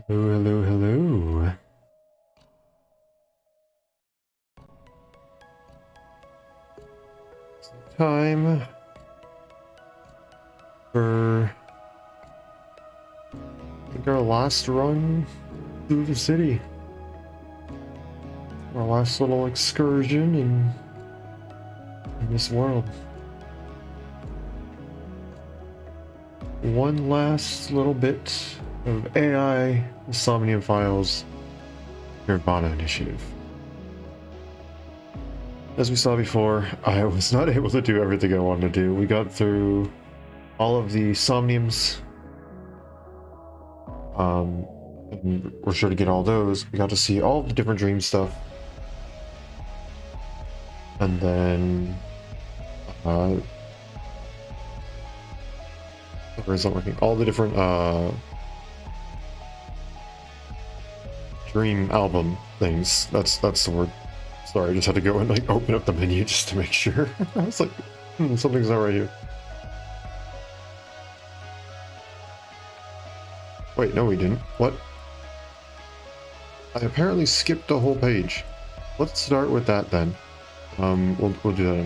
Hello, hello, hello. Time for I think our last run through the city. Our last little excursion in this world. One last little bit of AI Somnium files NirvanA initiative. As we saw before, I was not able to do everything I wanted to do. We got through all of the Somniums. And we're sure to get all those. We got to see all the different dream stuff. And then where is that working? All the different dream album things. That's the word. Sorry, I just had to go and like open up the menu just to make sure. I was like, something's not right here. Wait, no we didn't. What? I apparently skipped the whole page. Let's start with that then. We'll do that in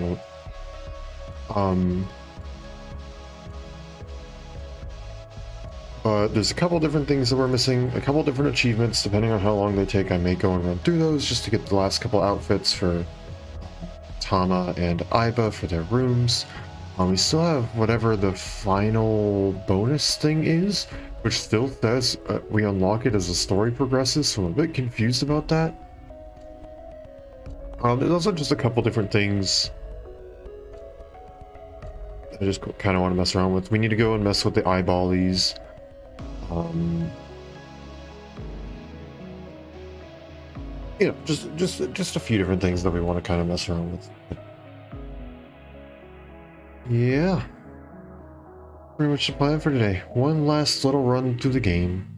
a moment. But there's a couple different things that we're missing, a couple different achievements. Depending on how long they take, I may go and run through those just to get the last couple outfits for Tana and Aiba for their rooms. We still have whatever the final bonus thing is, which still says we unlock it as the story progresses, so I'm a bit confused about that. There's also just a couple different things I just kind of want to mess around with. We need to go and mess with the eyeballies. You know, just a few different things that we want to kind of mess around with. Yeah. Pretty much the plan for today. One last little run through the game.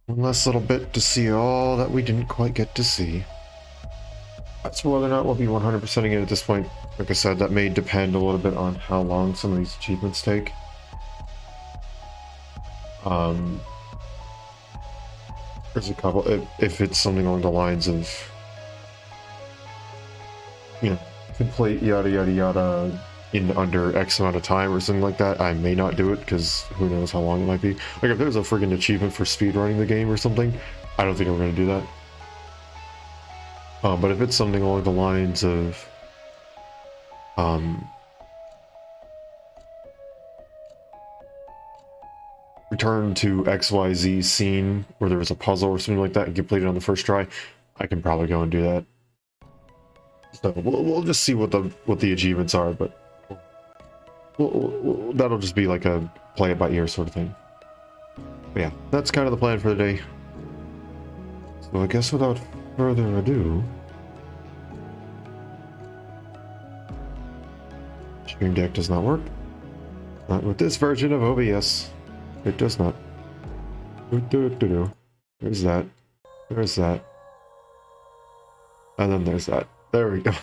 One last little bit to see all that we didn't quite get to see. As for whether or not we'll be 100%ing it at this point, like I said, that may depend a little bit on how long some of these achievements take. There's a couple, if it's something along the lines of, you know, complete yada yada yada in under X amount of time or something like that, I may not do it because who knows how long it might be. Like if there's a friggin' achievement for speedrunning the game or something, I don't think I'm going to do that. But if it's something along the lines of return to XYZ scene where there was a puzzle or something like that and complete it on the first try, I can probably go and do that. So we'll just see what the achievements are, but that'll just be like a play it by ear sort of thing. But yeah, that's kind of the plan for the day. So I guess without further ado, Stream Deck does not work. Not with this version of OBS. It does not. There's that. There's that. And then there's that. There we go.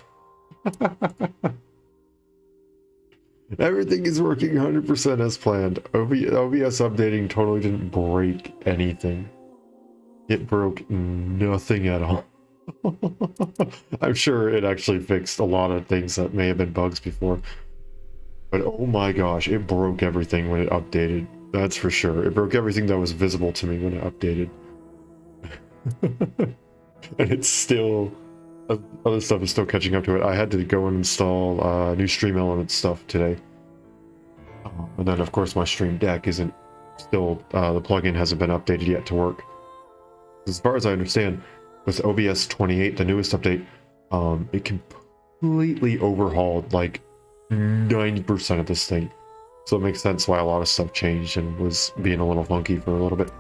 Everything is working 100% as planned. OBS updating totally didn't break anything. It broke nothing at all. I'm sure it actually fixed a lot of things that may have been bugs before. But oh my gosh, it broke everything when it updated. That's for sure. It broke everything that was visible to me when it updated. And it's still... other stuff is still catching up to it. I had to go and install new Stream Elements stuff today. And then of course my Stream Deck isn't still... the plugin hasn't been updated yet to work. As far as I understand, with OBS 28, the newest update, it completely overhauled like 90% of this thing. So it makes sense why a lot of stuff changed and was being a little funky for a little bit.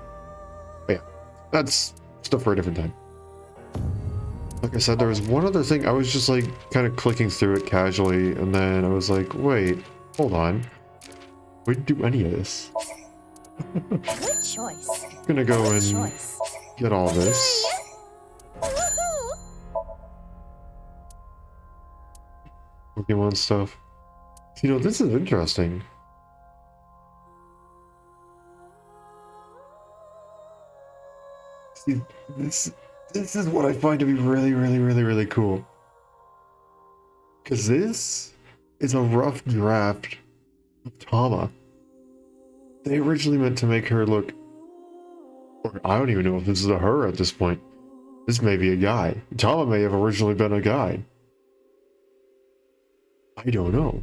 But yeah, that's stuff for a different time. Like I said, there was one other thing. I was just like kind of clicking through it casually, and then I was like, wait, hold on. We didn't do any of this. Good choice. I'm gonna go and get all this. Pokemon stuff. You know, this is interesting. This this is what I find to be really cool. Because this is a rough draft of Tama. They originally meant to make her look, or I don't even know if this is a her at this point. This may be a guy. Tama may have originally been a guy. I don't know.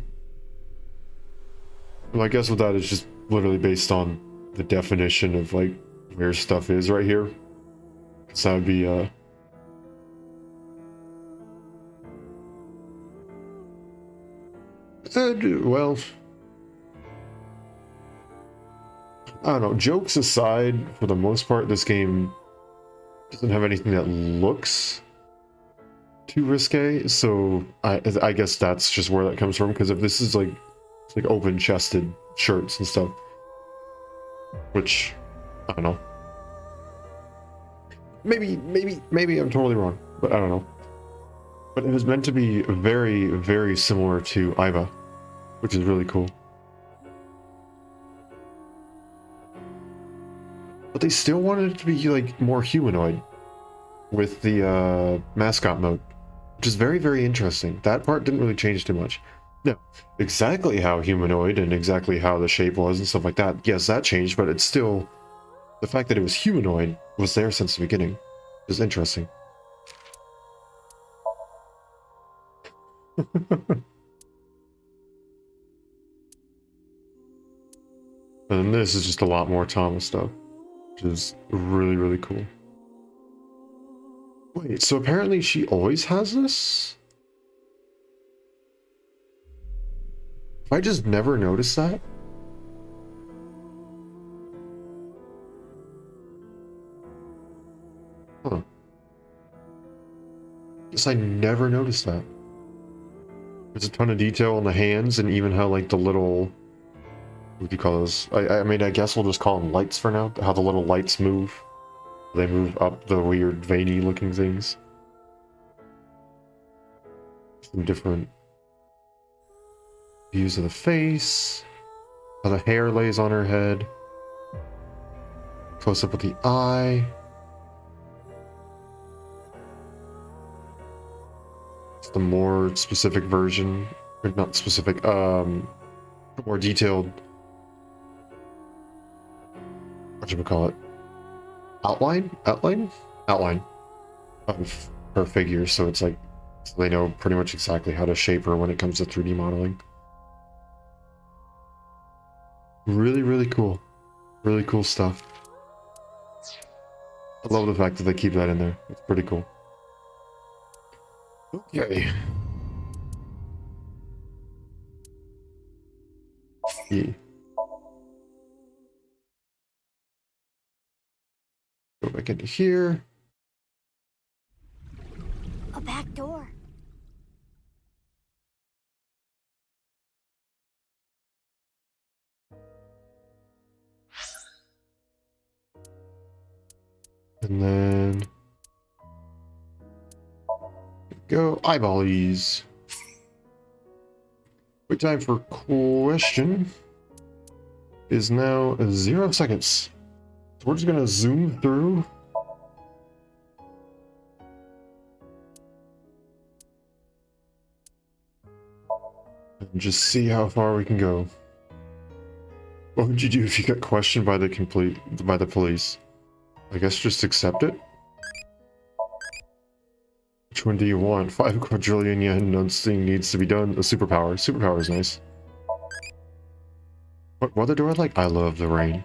Well, I guess with that, it's just literally based on the definition of like where stuff is right here. So that would be well, I don't know. Jokes aside, for the most part, this game doesn't have anything that looks too risque. So I guess that's just where that comes from. Because if this is like open-chested shirts and stuff, which I don't know. Maybe I'm totally wrong, but I don't know. But it was meant to be very similar to Aiba, which is really cool. But they still wanted it to be like more humanoid with the mascot mode, which is very interesting. That part didn't really change too much. No, exactly how humanoid and exactly how the shape was and stuff like that, yes, that changed, but it's still, the fact that it was humanoid was there since the beginning. It was interesting. And this is just a lot more Tama stuff, which is really cool. Wait, so apparently she always has this? I just never noticed that? Huh. Guess I never noticed that. There's a ton of detail on the hands and even how like the little, what do you call those? I mean, I guess we'll just call them lights for now. How the little lights move. They move up the weird veiny looking things. Some different views of the face. How the hair lays on her head. Close up with the eye. It's the more specific version, or not specific, more detailed, what should we call it? Outline of her figure, so it's like, so they know pretty much exactly how to shape her when it comes to 3D modeling. Really cool. Really cool stuff. I love the fact that they keep that in there. It's pretty cool. Okay. Yeah. Go back into here. A back door. And then go eyeballies. Wait time for question is now 0 seconds. So we're just gonna zoom through. And just see how far we can go. What would you do if you got questioned by the police? I guess just accept it? Which one do you want? 5 quadrillion yen, nothing needs to be done. A superpower. Superpower is nice. What weather do I like? I love the rain.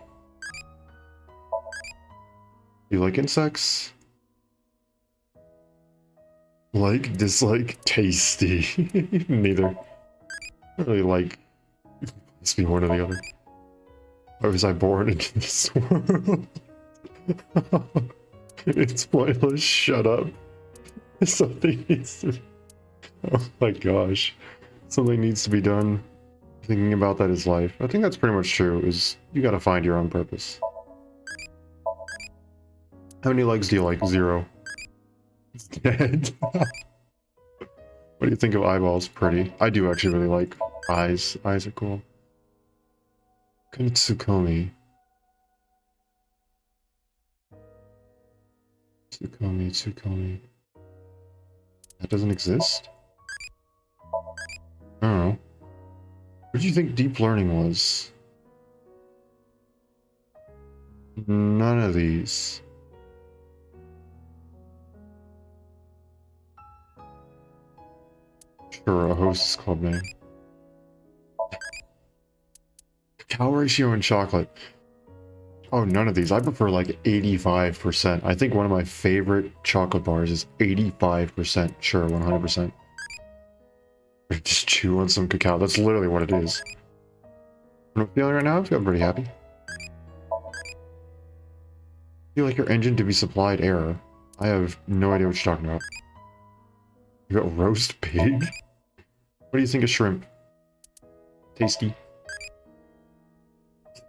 You like insects? Like, dislike, tasty. Neither. I don't really like. Let's be one or the other. Why was I born into this world? It's pointless. Shut up. Something needs to. Oh my gosh. Something needs to be done. Thinking about that is life. I think that's pretty much true, is you gotta find your own purpose. How many legs do you like? 0. It's dead. What do you think of eyeballs? Pretty. I do actually really like eyes. Eyes are cool. Kunitsukomi. Tsukomi, Tsukomi. That doesn't exist? I don't know. What do you think deep learning was? None of these. Sure, a hostess club name. Cacao ratio and chocolate. Oh, none of these. I prefer like 85%. I think one of my favorite chocolate bars is 85%. Sure, 100%. Just chew on some cacao. That's literally what it is. What I'm feeling right now, I feel pretty happy. Feel like your engine to be supplied error. I have no idea what you're talking about. You got roast pig? What do you think of shrimp? Tasty.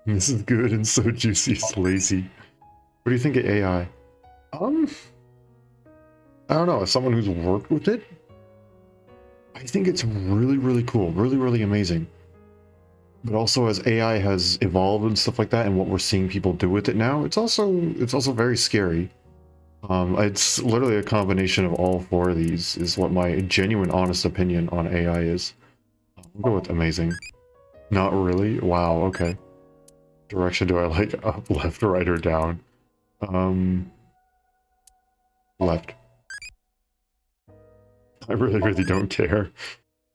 This is good and so juicy it's lazy. What do you think of AI? I don't know. As someone who's worked with it, I think it's really, really cool. Really, really amazing. But also as AI has evolved and stuff like that, and what we're seeing people do with it now, it's also very scary. It's literally a combination of all four of these is what my genuine, honest opinion on AI is. We'll go with amazing. Not really? Wow, okay. Direction do I like? Up, left, right, or down? Left. I really, really don't care.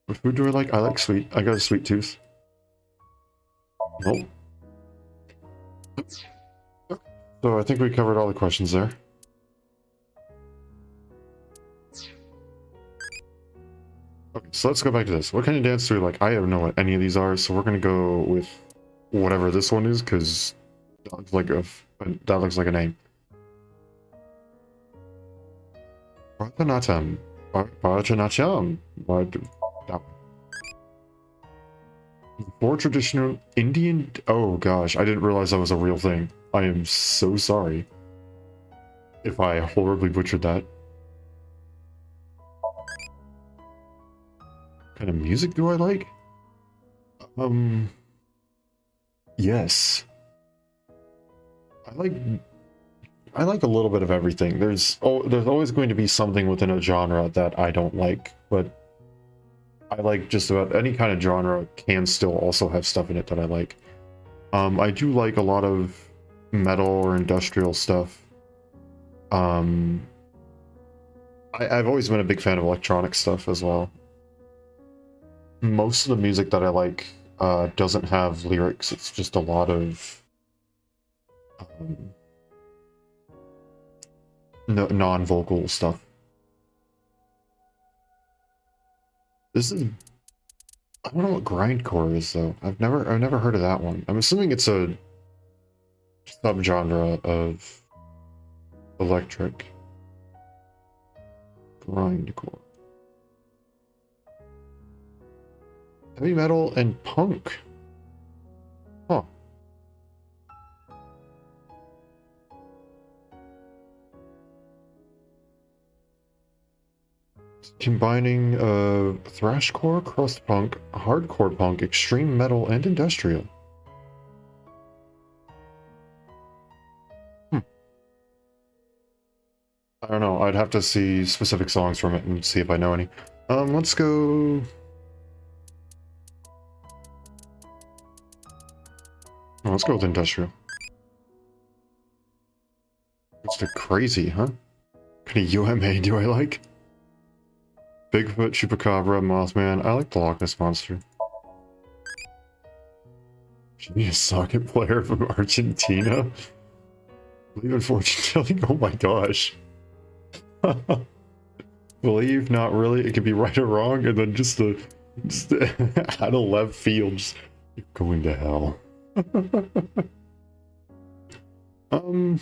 What food do I like? I like sweet. I got a sweet tooth. Nope. So I think we covered all the questions there. Okay, so let's go back to this. What kind of dance do we like? I don't know what any of these are, so we're gonna go with whatever this one is, because that looks like a name. Bharatanatyam. Bharatanatyam. For traditional Indian... Oh gosh, I didn't realize that was a real thing. I am so sorry if I horribly butchered that. What kind of music do I like? Yes. I like a little bit of everything. There's always going to be something within a genre that I don't like, but I like just about any kind of genre can still also have stuff in it that I like. I do like a lot of metal or industrial stuff. I've always been a big fan of electronic stuff as well. Most of the music that I like doesn't have lyrics. It's just a lot of non-vocal stuff. This is... I don't know what grindcore is though. I've never heard of that one. I'm assuming it's a subgenre of electric. Grindcore. Heavy metal and punk. Huh. Combining thrashcore, crust punk, hardcore punk, extreme metal, and industrial. I don't know. I'd have to see specific songs from it and see if I know any. Let's go... Oh, let's go with industrial. It's the crazy, huh? What kind of UMA do I like? Bigfoot, Chupacabra, Mothman. I like the Loch Ness Monster. Should be a socket player from Argentina? Believe in fortune telling? Oh my gosh. Believe, not really. It could be right or wrong, and then just out of left field, just you're going to hell. Do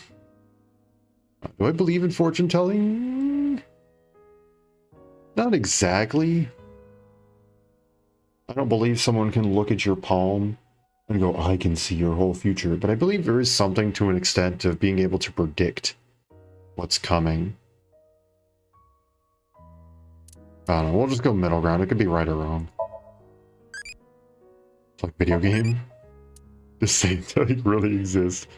I believe in fortune telling? Not exactly. I don't believe someone can look at your palm and go, I can see your whole future, but I believe there is something to an extent of being able to predict what's coming. I don't know, we'll just go middle ground. It could be right or wrong. It's like video game. The same thing really exists.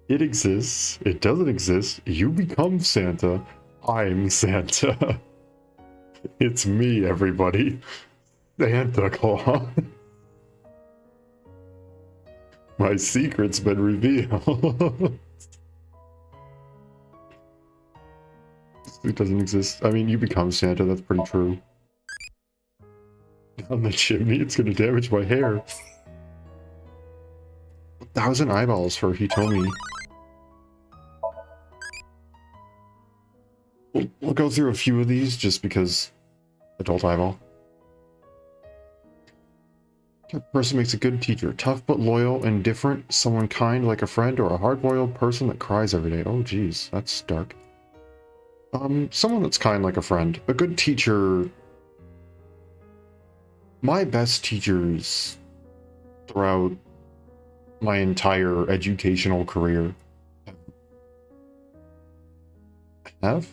It exists. It doesn't exist. You become Santa. I'm Santa. It's me, everybody. Santa Claus. My secret's been revealed. It doesn't exist. I mean, you become Santa. That's pretty true. On the chimney, it's gonna damage my hair. 1,000 eyeballs for Hitomi. We'll go through a few of these just because adult eyeball. What type of person makes a good teacher? Tough but loyal, indifferent, someone kind like a friend, or a hard-boiled person that cries every day? Oh geez, that's dark. Someone that's kind like a friend. A good teacher. My best teachers throughout my entire educational career have?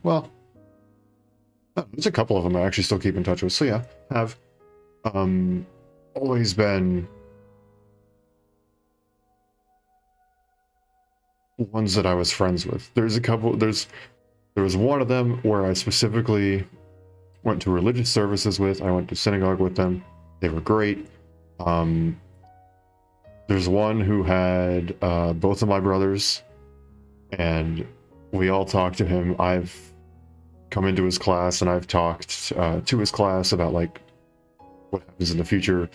Well, there's a couple of them I actually still keep in touch with. So yeah, have always been ones that I was friends with. There's a couple. There was one of them where I specifically went to religious services with. I went to synagogue with them. They were great. There's one who had both of my brothers, and we all talked to him. I've come into his class and I've talked to his class about like what happens in the future,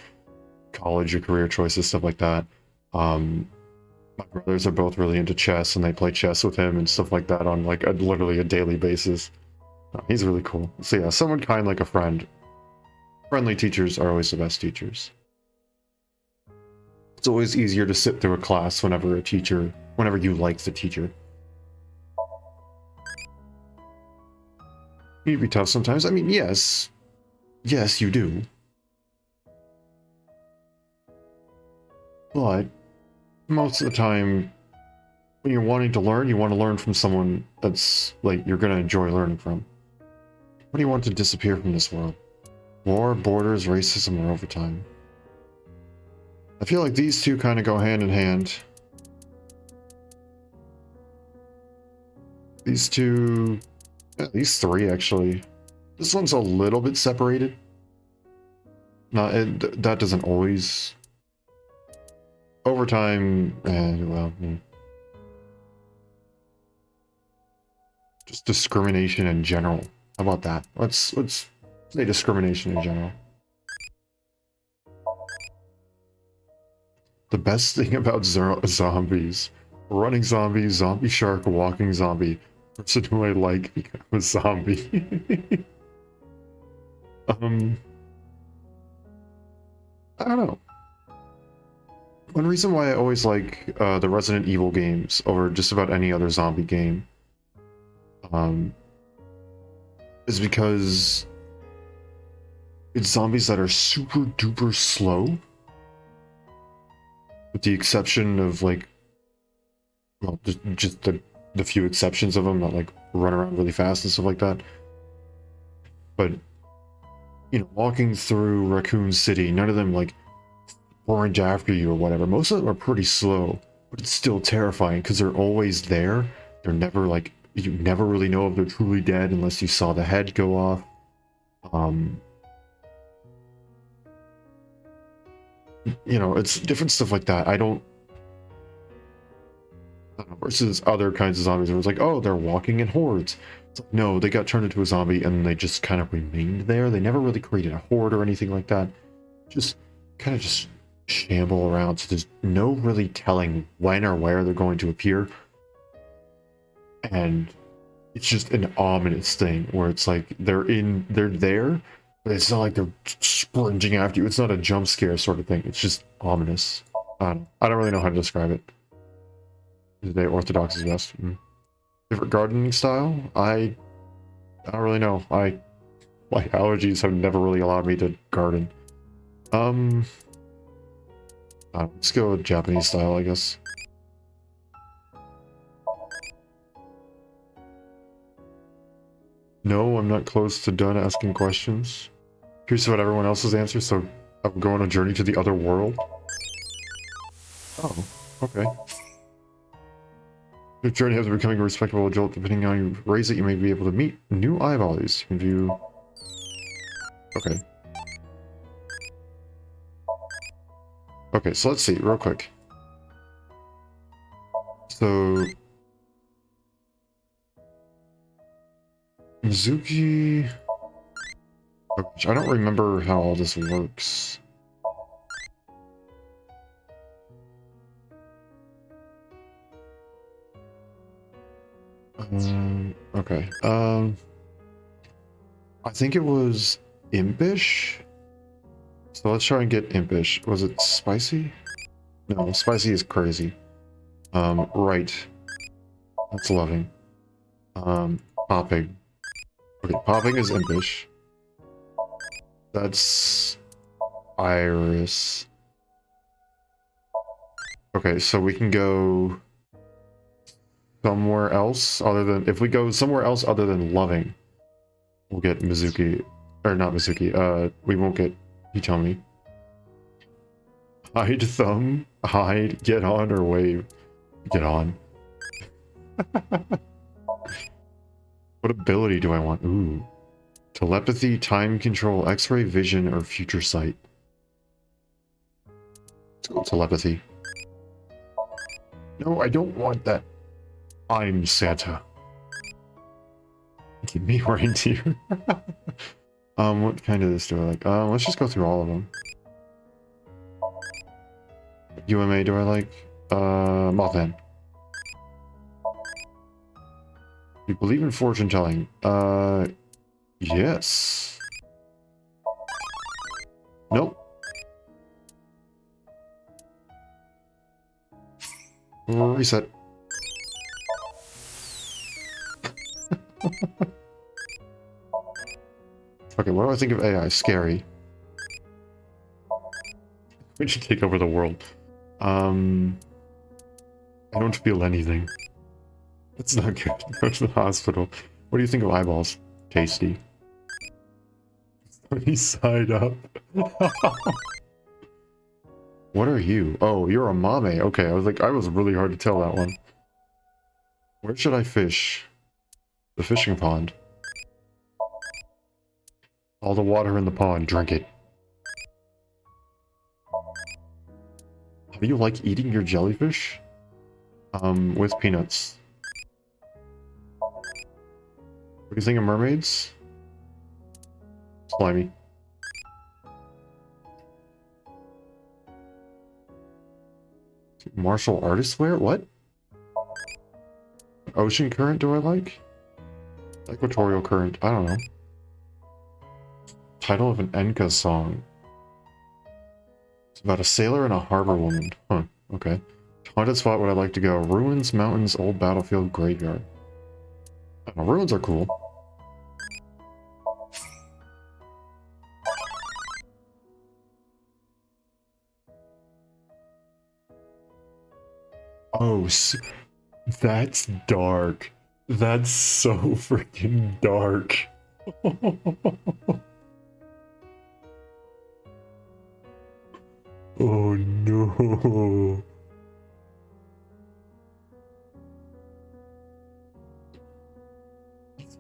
college or career choices, stuff like that. My brothers are both really into chess, and they play chess with him and stuff like that on like literally a daily basis. He's really cool. So yeah, someone kind like a friend. Friendly teachers are always the best teachers. It's always easier to sit through a class whenever you like the teacher. You'd be tough sometimes. I mean, yes, you do. But most of the time, when you're wanting to learn, you want to learn from someone that's, like, you're going to enjoy learning from. What do you want to disappear from this world? War, borders, racism, or overtime? I feel like these two kind of go hand in hand. These two... Yeah, these three, actually. This one's a little bit separated. That doesn't always... Overtime, well... Just discrimination in general. How about that? Let's say discrimination in general. The best thing about zombies. Running zombie, zombie shark, walking zombie. Person who I like become a zombie. I don't know. One reason why I always like the Resident Evil games over just about any other zombie game is because it's zombies that are super duper slow, with the exception of like, well, just the few exceptions of them that like run around really fast and stuff like that. But you know, walking through Raccoon City, none of them like orange after you or whatever. Most of them are pretty slow, but it's still terrifying because they're always there. They're never like, you never really know if they're truly dead unless you saw the head go off. You know, it's different stuff like that. I don't know, versus other kinds of zombies where it's like, oh, they're walking in hordes. It's like, no, they got turned into a zombie and they just kind of remained there. They never really created a horde or anything like that. Just kind of just shamble around, so there's no really telling when or where they're going to appear. And it's just an ominous thing where it's like they're there, but it's not like they're springing after you. It's not a jump scare sort of thing. It's just ominous. I don't really know how to describe it. Today, orthodox is best. Different gardening style? I don't really know. My allergies have never really allowed me to garden. Let's go with Japanese style, I guess. No, I'm not close to done asking questions. Here's what everyone else's answer, so I'm going on a journey to the other world. Oh, okay. Your journey has becoming a respectable adult. Depending on how you raise it, you may be able to meet new eyeballs. You can view... Okay. Okay, so let's see, real quick. So... Mizuki... Oh, I don't remember how all this works. Okay. I think it was impish. So let's try and get impish. Was it spicy? No, spicy is crazy. Right. That's loving. Popping. Okay, popping is impish. That's iris. Okay, so we can go somewhere else other than... If we go somewhere else other than loving, we'll get Mizuki. Or not Mizuki. We won't get Hitomi. Hide thumb, hide, get on, or wave. Get on. What ability do I want? Ooh. Telepathy, time control, x-ray vision, or future sight. Let's go telepathy. No, I don't want that. I'm Santa. Give me reindeer. What kind of this do I like? Let's just go through all of them. UMA do I like? Mothman. You believe in fortune telling? Yes. Nope. Reset. Okay, what do I think of AI? Scary. We should take over the world. I don't feel anything. That's not good. Go to the hospital. What do you think of eyeballs? Tasty. Sunny side up. What are you? Oh, you're a mame. Okay, I was really hard to tell that one. Where should I fish? The fishing pond. All the water in the pond, drink it. How do you like eating your jellyfish? With peanuts. What do you think of mermaids? Slimy. Martial artist wear? What? Ocean current do I like? Equatorial current, I don't know. Title of an Enka song. It's about a sailor and a harbor woman. Huh, okay. Haunted spot would I like to go? Ruins, mountains, old battlefield, graveyard. Ruins are cool. Oh, that's dark. That's so freaking dark. Oh no.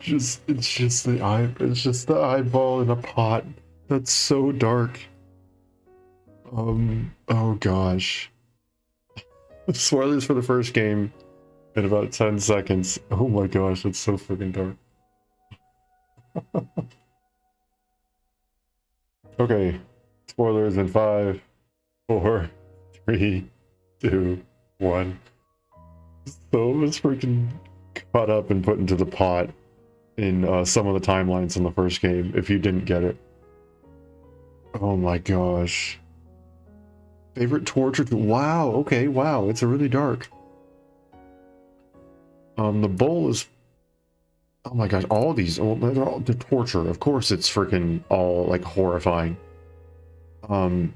It's just the eyeball in a pot. That's so dark. Oh gosh. Spoilers for the first game in about 10 seconds. Oh my gosh, it's so freaking dark. Okay. Spoilers in 5, 4, 3, 2, 1. So it was freaking caught up and put into the pot in some of the timelines in the first game, if you didn't get it. Oh my gosh. Favorite torture tool? Wow, okay, wow, it's a really dark. The bowl is... Oh my gosh, all these, they're all the torture. Of course it's freaking all, like, horrifying. Oh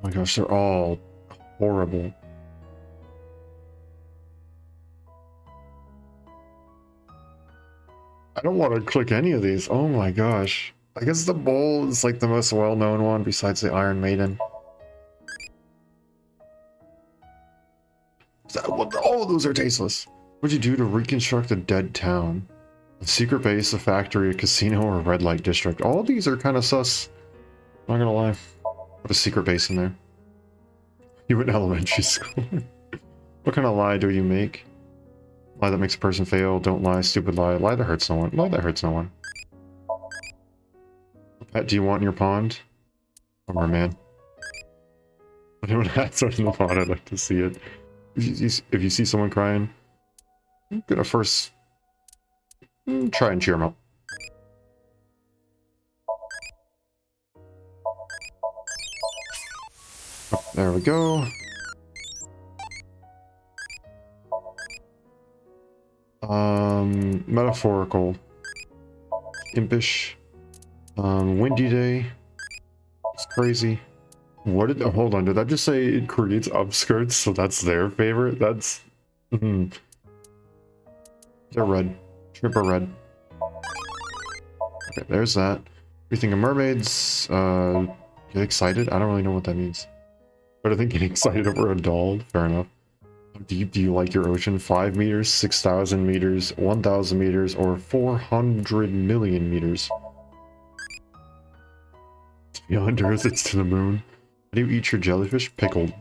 my gosh, they're all horrible. I don't want to click any of these. Oh my gosh. I guess the bowl is like the most well-known one besides the Iron Maiden. Oh, those are tasteless. What'd you do to reconstruct a dead town? A secret base, a factory, a casino, or a red light district? All of these are kind of sus. Not gonna lie. Put a secret base in there. You went to elementary school. What kind of lie do you make? Lie that makes a person fail. Don't lie. Stupid lie. Lie that hurts no one. Lie that hurts no one. Pet do you want in your pond? Bummer, man. If anyone has one in the pond, I'd like to see it. If you see someone crying, I'm gonna first try and cheer them up. Oh, there we go. Metaphorical. Impish. Windy day. It's crazy. What did... Oh, hold on, did that just say it creates upskirts, so that's their favorite? That's... They're red. Shrimp are red. Okay, there's that. We think of mermaids, get excited? I don't really know what that means. But I think getting excited over a doll, fair enough. How deep do you like your ocean? 5 meters, 6,000 meters, 1,000 meters, or 400 million meters? It's beyond Earth, it's to the moon. How do you eat your jellyfish? Pickled.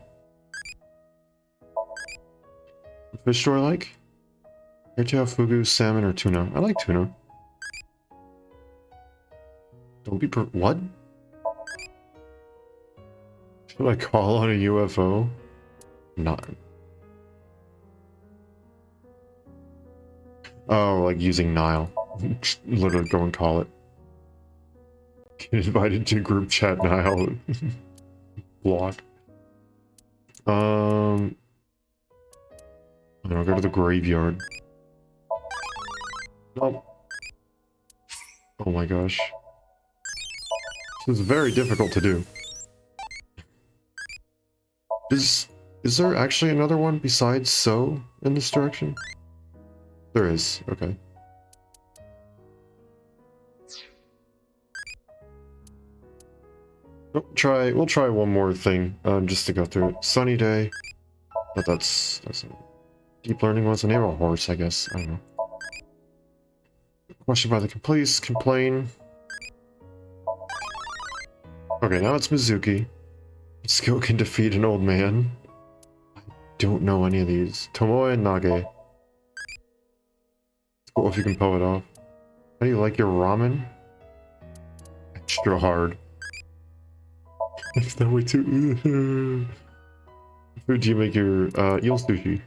What fish do I like? Hairtail, fugu, salmon, or tuna? I like tuna. Don't be what? Should I call on a UFO? Not. Oh, like using Nile. Literally go and call it. Get invited to group chat Nile. Block. I don't go to the graveyard. Nope. Oh my gosh. This is very difficult to do. Is there actually another one besides so in this direction? There is, okay. We'll try one more thing, just to go through it. Sunny day. But that's a deep learning was the name of a horse, I guess. I don't know. Question by the police, complain. Okay, now it's Mizuki. Skill can defeat an old man. I don't know any of these. Tomoe and Nage. It's cool if you can pull it off. How do you like your ramen? Extra hard. It's that way too. Food do you make your eel sushi?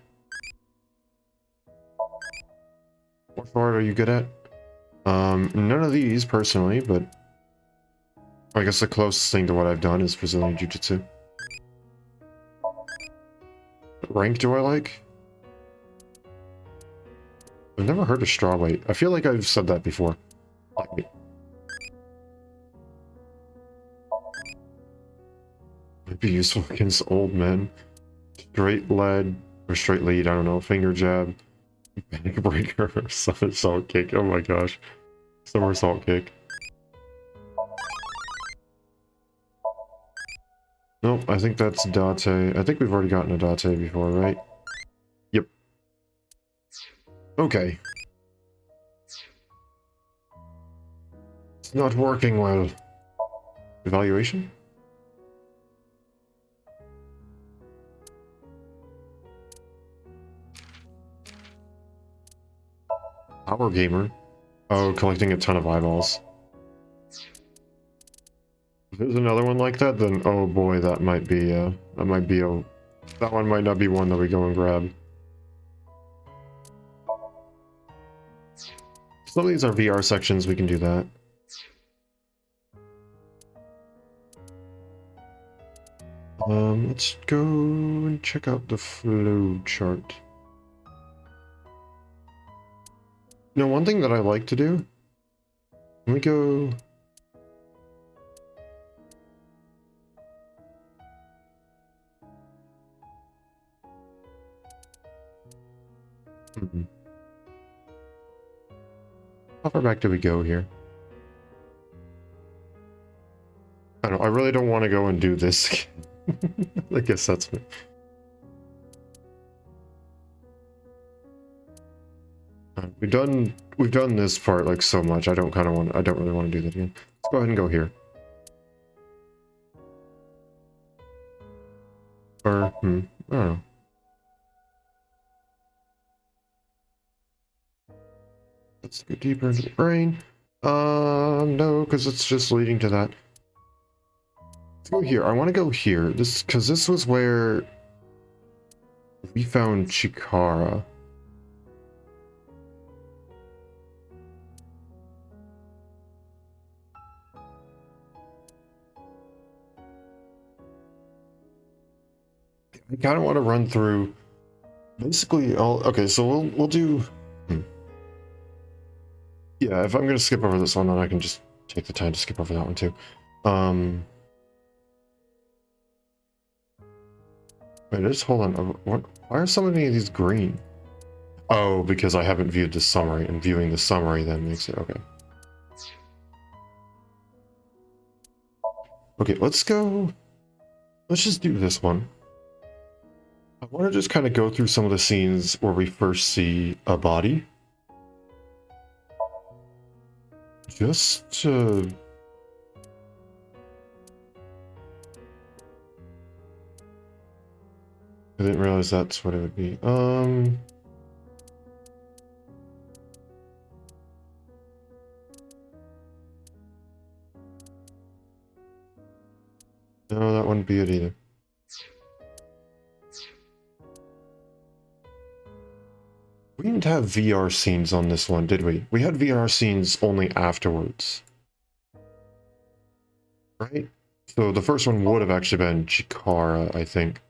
What art are you good at? None of these personally, but I guess the closest thing to what I've done is Brazilian Jiu-Jitsu. What rank do I like? I've never heard of strawweight. I feel like I've said that before. Might be useful against old men. Straight lead, or straight lead, I don't know. Finger jab, back breaker, somersault kick. Oh my gosh. Somersault kick. Nope, I think that's Date. I think we've already gotten a Date before, right? Yep. Okay. It's not working well. Evaluation? Power gamer. Oh, collecting a ton of eyeballs. If there's another one like that, then oh boy, that might be that one might not be one that we go and grab. Some of these are VR sections, we can do that. Let's go and check out the flow chart. Now, one thing that I like to do, let me go. How far back do we go here? I don't. I really don't want to go and do this. I guess that's me. We've done this part like so much. I don't really want to do that again. Let's go ahead and go here. Or I don't know. Let's go deeper into the brain. No, because it's just leading to that. Let's go here. I want to go here. Because this was where we found Chikara. I kind of want to run through basically all. Okay, so we'll do. Yeah, if I'm gonna skip over this one, then I can just take the time to skip over that one too. Wait, just hold on. Why are so many of these green? Oh, because I haven't viewed the summary, and viewing the summary then makes it okay. Okay, let's go. Let's just do this one. I want to just kind of go through some of the scenes where we first see a body. Just to... I didn't realize that's what it would be. No, that wouldn't be it either. We didn't have VR scenes on this one, did we? We had VR scenes only afterwards. Right? So the first one would have actually been Chikara, I think.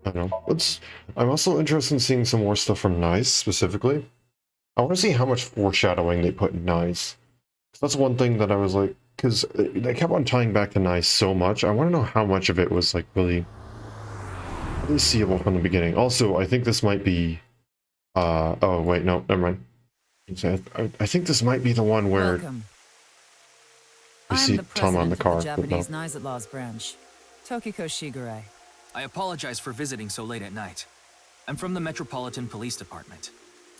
I don't know. I'm also interested in seeing some more stuff from Nice, specifically. I want to see how much foreshadowing they put in Nice. That's one thing that I was like, because they kept on tying back to Nice so much. I want to know how much of it was like really seeable from the beginning. Also, I think this might be. Oh wait, no, never mind. I think this might be the one where Welcome. we see Tom on the car. The Japanese Knives at Law's branch, Tokiko Shigure. I apologize for visiting so late at night. I'm from the Metropolitan Police Department.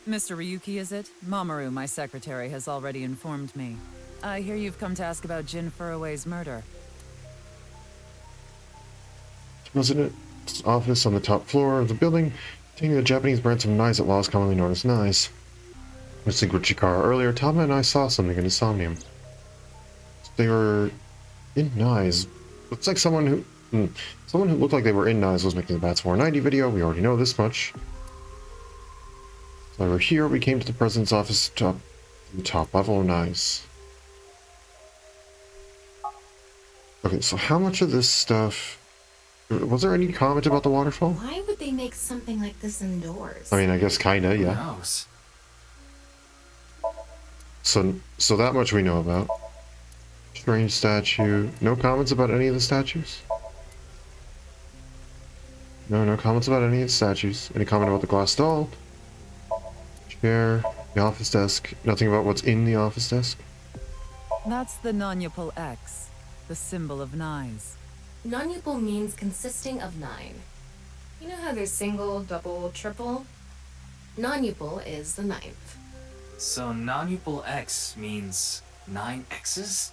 Mr. Ryuki, is it? Mamoru, my secretary, has already informed me. I hear you've come to ask about Jin Furue's murder. President's office on the top floor of the building, taking the Japanese branch of Knives at Law, commonly known as Knives. I was with Chikara earlier. Tama and I saw something in the Somnium. They were in Knives. Looks like someone who looked like they were in Knives was making the Bats 490 video. We already know this much. So we're here. We came to the president's office the top level of Knives. Okay, so how much of this stuff... Was there any comment about the waterfall? Why would they make something like this indoors? I mean, I guess kinda, yeah. Who knows? So that much we know about. Strange statue. No comments about any of the statues? No comments about any of the statues. Any comment about the glass doll? Chair, the office desk. Nothing about what's in the office desk? That's the Nonyapal X, the symbol of Knives. Non-upal means consisting of 9. You know how there's single, double, triple? Non-upal is the 9th. So non-upal X means 9 X's?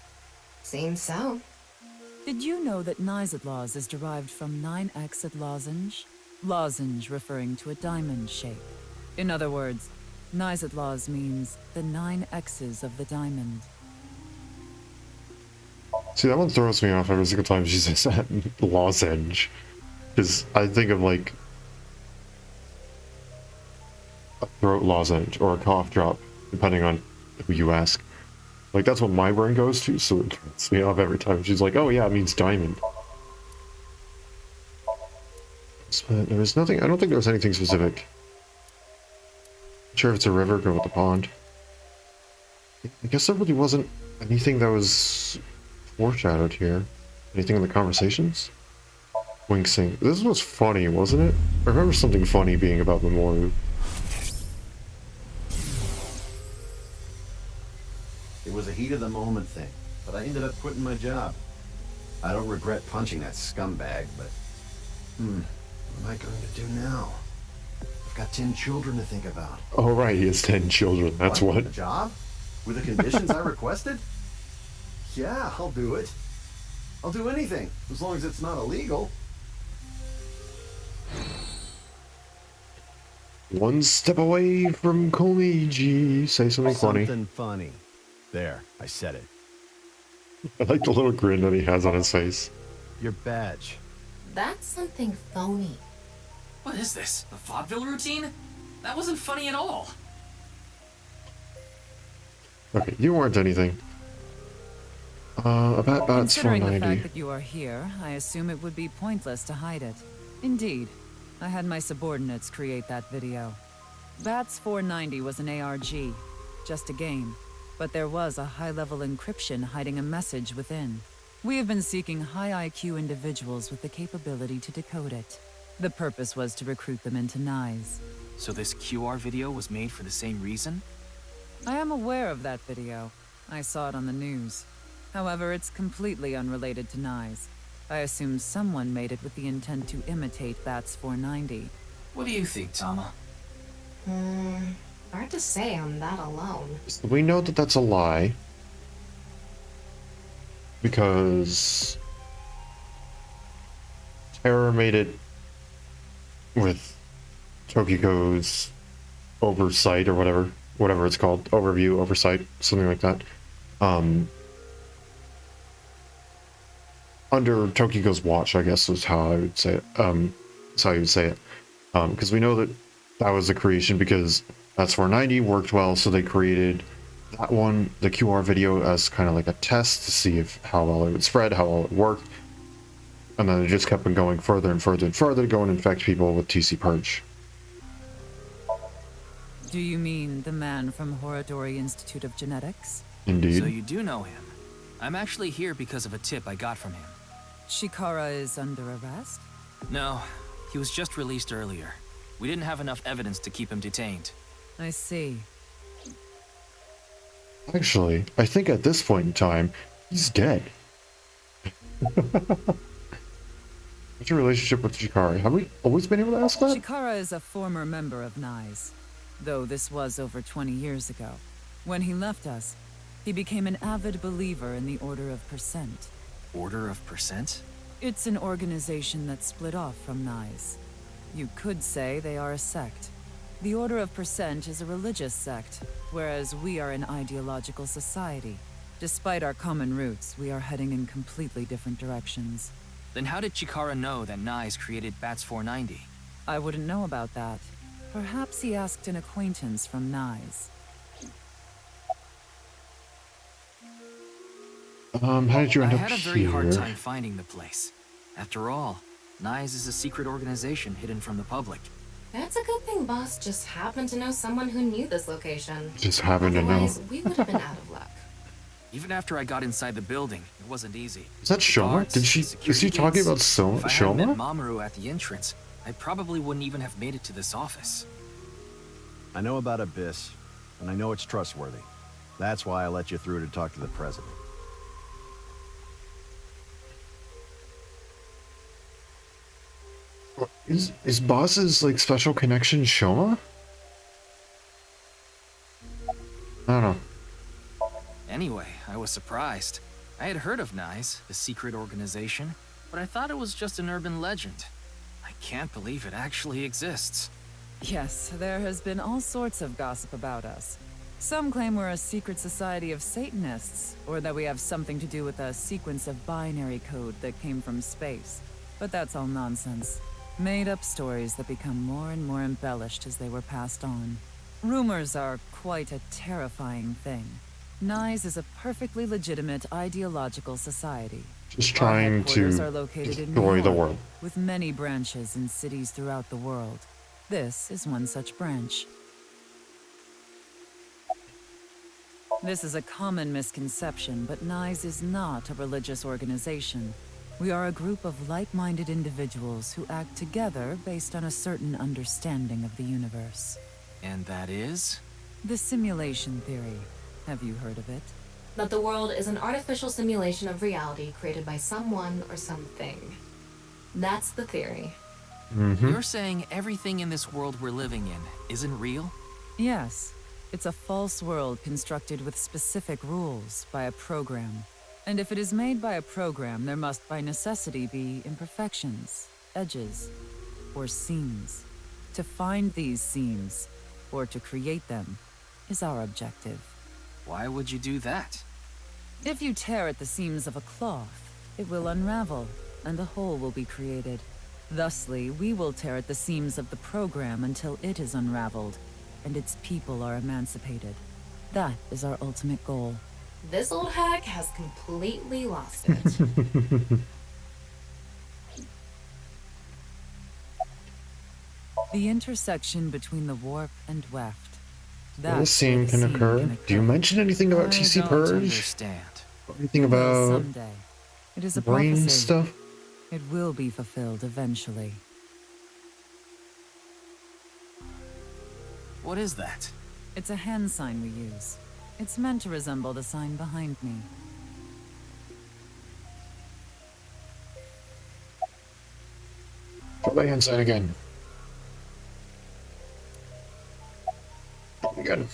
Seems so. Did you know that Knives at Law's is derived from 9x lozenge? Lozenge referring to a diamond shape. In other words, Knives at Law's means the 9 X's of the diamond. See, that one throws me off every single time she says that. Lozenge. Because I think of like a throat lozenge or a cough drop, depending on who you ask. Like, that's what my brain goes to, so it throws me off every time. She's like, oh yeah, it means diamond. But there was nothing, I don't think there was anything specific. Not sure if it's a river, go with the pond. I guess there really wasn't anything that was foreshadowed here. Anything in the conversations? Winksing. This was funny, wasn't it? I remember something funny being about Memoru. It was a heat of the moment thing, but I ended up quitting my job. I don't regret punching that scumbag, but... what am I going to do now? I've got 10 children to think about. Oh right, he has 10 children, that's what. A job? With the conditions I requested? Yeah, I'll do it. I'll do anything, as long as it's not illegal. One step away from Komiji. Say something funny. Something funny. There, I said it. I like the little grin that he has on his face. Your badge. That's something phony. What is this? The vaudeville routine? That wasn't funny at all. Okay, you weren't anything. About Bats Considering the 490. fact that you are here, I assume it would be pointless to hide it. Indeed, I had my subordinates create that video. Bats 490 was an ARG, just a game, but there was a high-level encryption hiding a message within. We have been seeking high IQ individuals with the capability to decode it. The purpose was to recruit them into NISE. So this QR video was made for the same reason? I am aware of that video. I saw it on the news. However, it's completely unrelated to NISE. I assume someone made it with the intent to imitate Bats 490. What do you think, Tama? Hard to say on that alone. We know that that's a lie. Because... Terror made it with Tokiko's oversight or whatever it's called, overview, oversight, something like that. Under Tokiko's watch, I guess is how I would say it. That's how you would say it. Because we know that that was the creation because that's 490 worked well, so they created that one, the QR video, as kind of like a test to see if how well it would spread, how well it worked. And then it just kept on going further and further and further to go and infect people with TC Purge. Do you mean the man from Horodori Institute of Genetics? Indeed. So you do know him. I'm actually here because of a tip I got from him. Shikara is under arrest? No, he was just released earlier. We didn't have enough evidence to keep him detained. I see. Actually, I think at this point in time, he's dead. What's your relationship with Shikari? Have we always been able to ask that? Shikara is a former member of NISE, though this was over 20 years ago. When he left us, he became an avid believer in the Order of Percent. Order of Percent? It's an organization that split off from NISE. You could say they are a sect. The Order of Percent is a religious sect, whereas we are an ideological society. Despite our common roots, we are heading in completely different directions. Then how did Chikara know that NISE created Bats 490? I wouldn't know about that. Perhaps he asked an acquaintance from NISE. How did you end I up had a very hard here? time finding the place. After all, NISE is a secret organization hidden from the public. That's a good thing Boss just happened to know someone who knew this location. Just happened to know. Otherwise, we would have been out of luck. Even after I got inside the building, it wasn't easy. Is that Shoma? Guards, Is she security talking gates. about If I hadn't met Shoma? Mamoru at the entrance, I probably wouldn't even have made it to this office. I know about Abyss, and I know it's trustworthy. That's why I let you through to talk to the president. Is Boss's like special connection Shoma? I don't know. Anyway, I was surprised. I had heard of NISE, the secret organization, but I thought it was just an urban legend. I can't believe it actually exists. Yes, there has been all sorts of gossip about us. Some claim we're a secret society of Satanists, or that we have something to do with a sequence of binary code that came from space. But that's all nonsense. Made-up stories that become more and more embellished as they were passed on. Rumors are quite a terrifying thing. NISE is a perfectly legitimate ideological society. Just Our trying headquarters to are located in destroy New the York, world. with many branches in cities throughout the world. This is one such branch. This is a common misconception, but NISE is not a religious organization. We are a group of like-minded individuals who act together based on a certain understanding of the universe. And that is? The simulation theory. Have you heard of it? That the world is an artificial simulation of reality created by someone or something. That's the theory. You're saying everything in this world we're living in isn't real? Yes. It's a false world constructed with specific rules by a program. And if it is made by a program, there must by necessity be imperfections, edges, or seams. To find these seams, or to create them, is our objective. Why would you do that? If you tear at the seams of a cloth, it will unravel, and a hole will be created. Thusly, we will tear at the seams of the program until it is unraveled, and its people are emancipated. That is our ultimate goal. This old hack has completely lost it. The intersection between the warp and weft. A seam can occur. Do you mention anything about TC Don't Purge? understand. Or anything It will about someday. It is a brain prophecy. stuff? It will be fulfilled eventually. What is that? It's a hand sign we use. It's meant to resemble the sign behind me. Try my hand sign again. Again.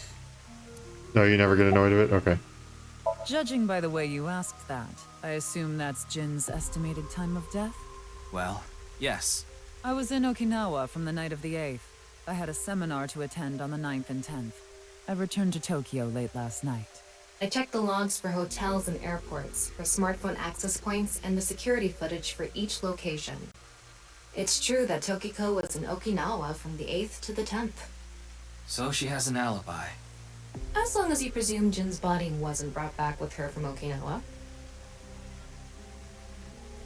No, you never get annoyed of it? Okay. Judging by the way you asked that, I assume that's Jin's estimated time of death? Well, yes. I was in Okinawa from the night of the 8th. I had a seminar to attend on the 9th and 10th. I returned to Tokyo late last night. I checked the logs for hotels and airports, for smartphone access points, and the security footage for each location. It's true that Tokiko was in Okinawa from the 8th to the 10th. So she has an alibi. As long as you presume Jin's body wasn't brought back with her from Okinawa.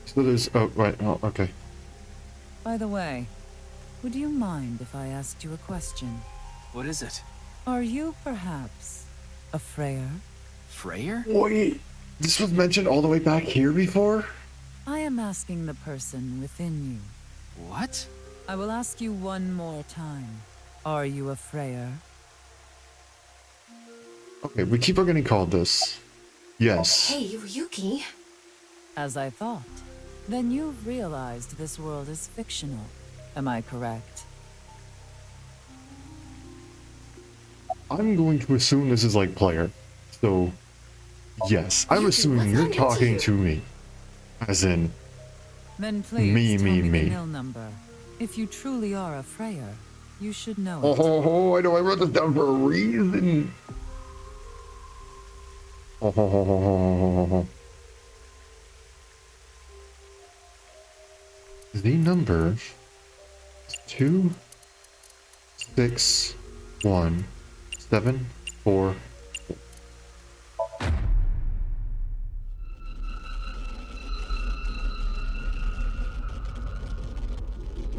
So there's... Oh, right. Oh, okay. By the way, would you mind if I asked you a question? What is it? Are you perhaps a Freyr? Freyr? Wait, this was mentioned all the way back here before? I am asking the person within you. What? I will ask you one more time. Are you a Freyr? Okay, we keep on getting called this. Yes. Hey, Ryuki. As I thought. Then you've realized this world is fictional. Am I correct? I'm going to assume this is like player. So, yes. I'm assuming you're talking to me. As in, Then please Me, tell me, me me. the nil number. If you truly are a Freyr, you should know oh, it. I know I wrote this down for a reason. The number is 2, 6, 1, 7, 4.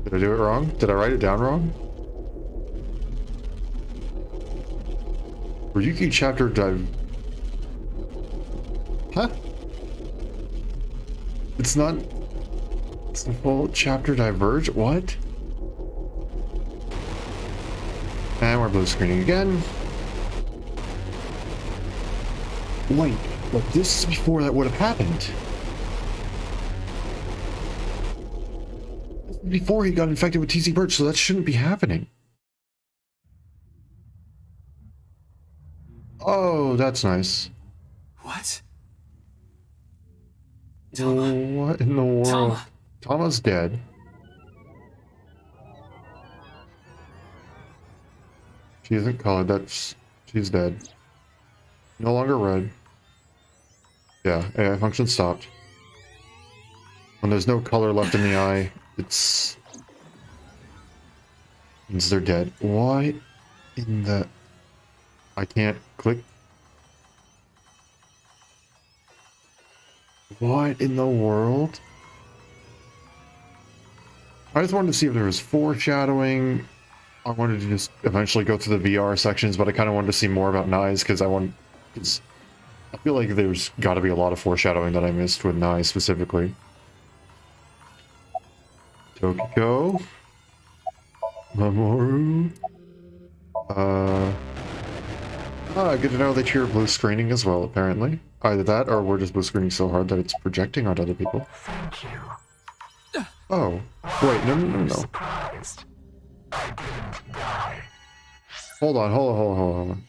Did I do it wrong? Did I write it down wrong? Ryuki chapter dive. Huh? It's not. It's the full chapter diverge? What? And we're blue screening again. Wait, but this is before that would have happened. This is before he got infected with TC Birch, so that shouldn't be happening. Oh, that's nice. What? What in the world? Tama. Tama's dead. She isn't colored. She's dead. No longer red. Yeah, AI function stopped. When there's no color left in the eye, means they're dead. Why in the... I can't click. What in the world? I just wanted to see if there was foreshadowing. I wanted to just eventually go through the VR sections, but I kind of wanted to see more about Nyes because I feel like there's got to be a lot of foreshadowing that I missed with Nyes specifically. Tokiko. Mamoru. Good to know that you're blue screening as well, apparently. Either that, or we're just blue screening so hard that it's projecting onto other people. Thank you. Oh. Wait, no. Surprised. I didn't die. Hold on.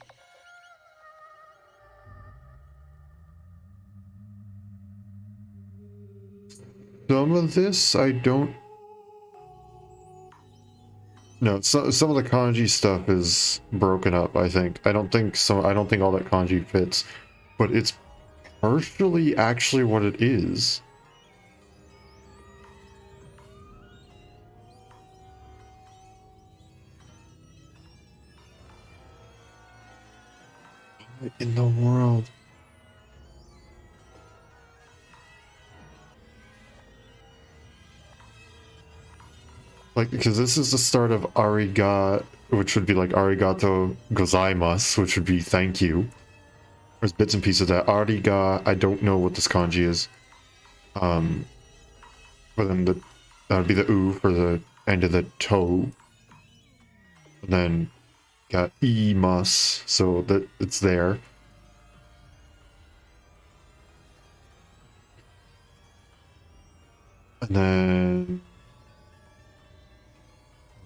Some of this, I don't... No, some of the kanji stuff is broken up, I think. I don't think all that kanji fits. But it's partially actually what it is. What in the world? Like, because this is the start of ariga, which would be like arigato gozaimasu, which would be thank you. There's bits and pieces of that. Ariga, I don't know what this kanji is. But then that would be the u for the end of the to. And then got imas, so that it's there. And then...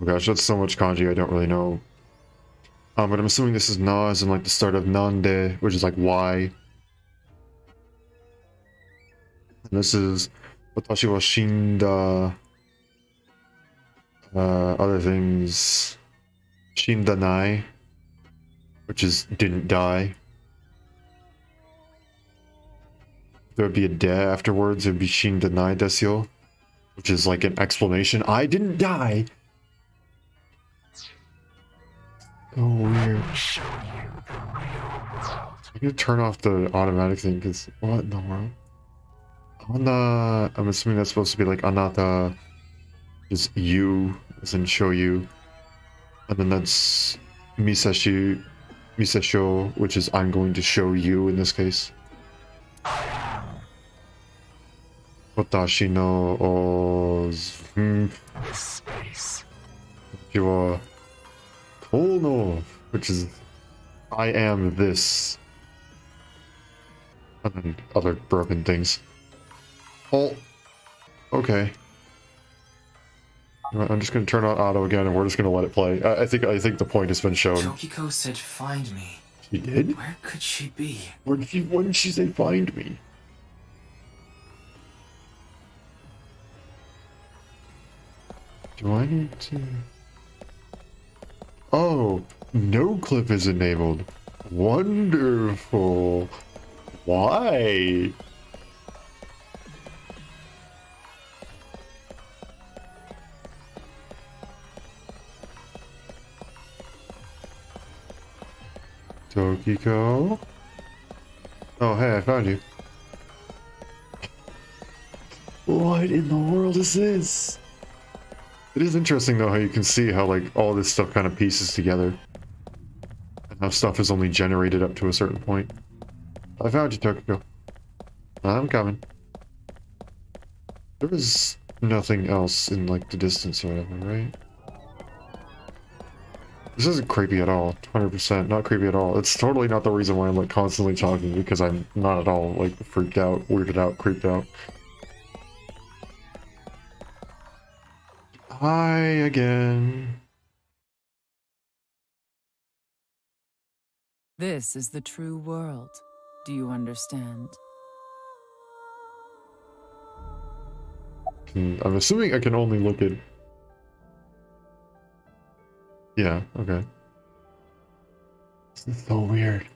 Oh gosh, that's so much kanji, I don't really know. But I'm assuming this is na as in like the start of nande, which is like why. And this is watashi wa shinda. Other things. Shinda nai, which is didn't die. There would be a de afterwards, it would be shinda nai desu yo, which is like an explanation. I didn't die! So weird. Show you the real world. I'm gonna turn off the automatic thing, because what in the world? I'm assuming that's supposed to be like anata, is you, as in show you. And then that's misesho, which is I'm going to show you in this case. Watashi no This space. you are Kono, which is I am this. And then other broken things. Oh, okay. I'm just gonna turn on auto again, and we're just gonna let it play. I think the point has been shown. Tokiko said find me. She did? Where could she be? When did she say find me? Do I need to... Oh, no clip is enabled. Wonderful. Why? Tokiko? Oh, hey, I found you. What in the world is this? It is interesting, though, how you can see how, like, all this stuff kind of pieces together. And how stuff is only generated up to a certain point. I found you, Tokiko. I'm coming. There is nothing else in, like, the distance or whatever, right? This isn't creepy at all. 100% not creepy at all. It's totally not the reason why I'm, like, constantly talking, because I'm not at all, like, freaked out, weirded out, creeped out. Hi again. This is the true world. Do you understand? I'm assuming I can only look at... Yeah, okay. This is so weird.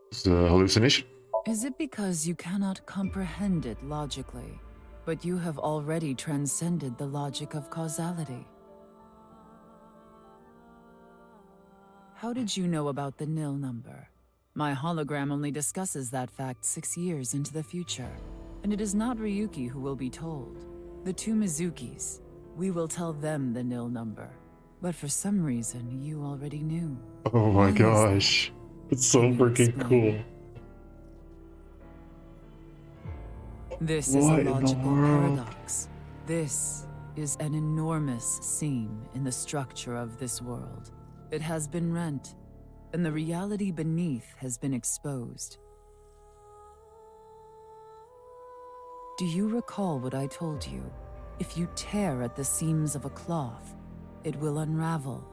It's a hallucination. Is it because you cannot comprehend it logically, but you have already transcended the logic of causality? How did you know about the nil number? My hologram only discusses that fact 6 years into the future, and it is not Ryuki who will be told. The two Mizukis. We will tell them the nil number. But for some reason, you already knew. Oh Why my is gosh. It's so Can you freaking explain? cool. This is What a in the logical world? paradox. This is an enormous seam in the structure of this world. It has been rent, and the reality beneath has been exposed. Do you recall what I told you? If you tear at the seams of a cloth, it will unravel,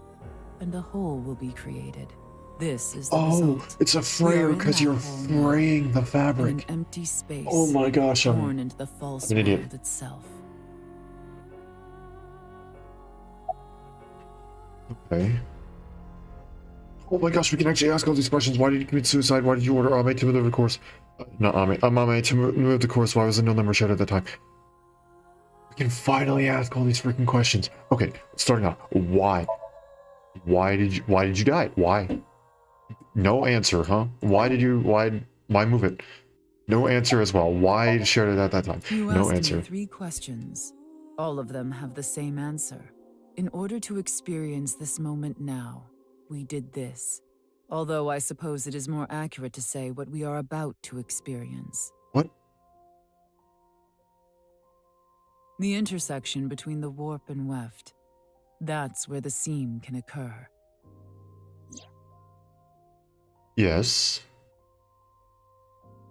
and a hole will be created. This is the Oh, result. it's a We are frayer in because that you're hole now, fraying the in an fabric. empty space, Oh my gosh, torn into the false an idiot. world itself. Okay. Oh my gosh, we can actually ask all these questions. Why did you commit suicide? Why did you order Ame to move the course? Not Ame. Ame to move the course while I was in no number shed at the time. We can finally ask all these freaking questions. Okay, starting off. Why? Why did you die? Why? No answer, huh? Why move it? No answer as well. Why share it at that time? You No asked answer. me 3 questions. All of them have the same answer. In order to experience this moment now, we did this. Although I suppose it is more accurate to say what we are about to experience. What? The intersection between the warp and weft. That's where the seam can occur. Yes.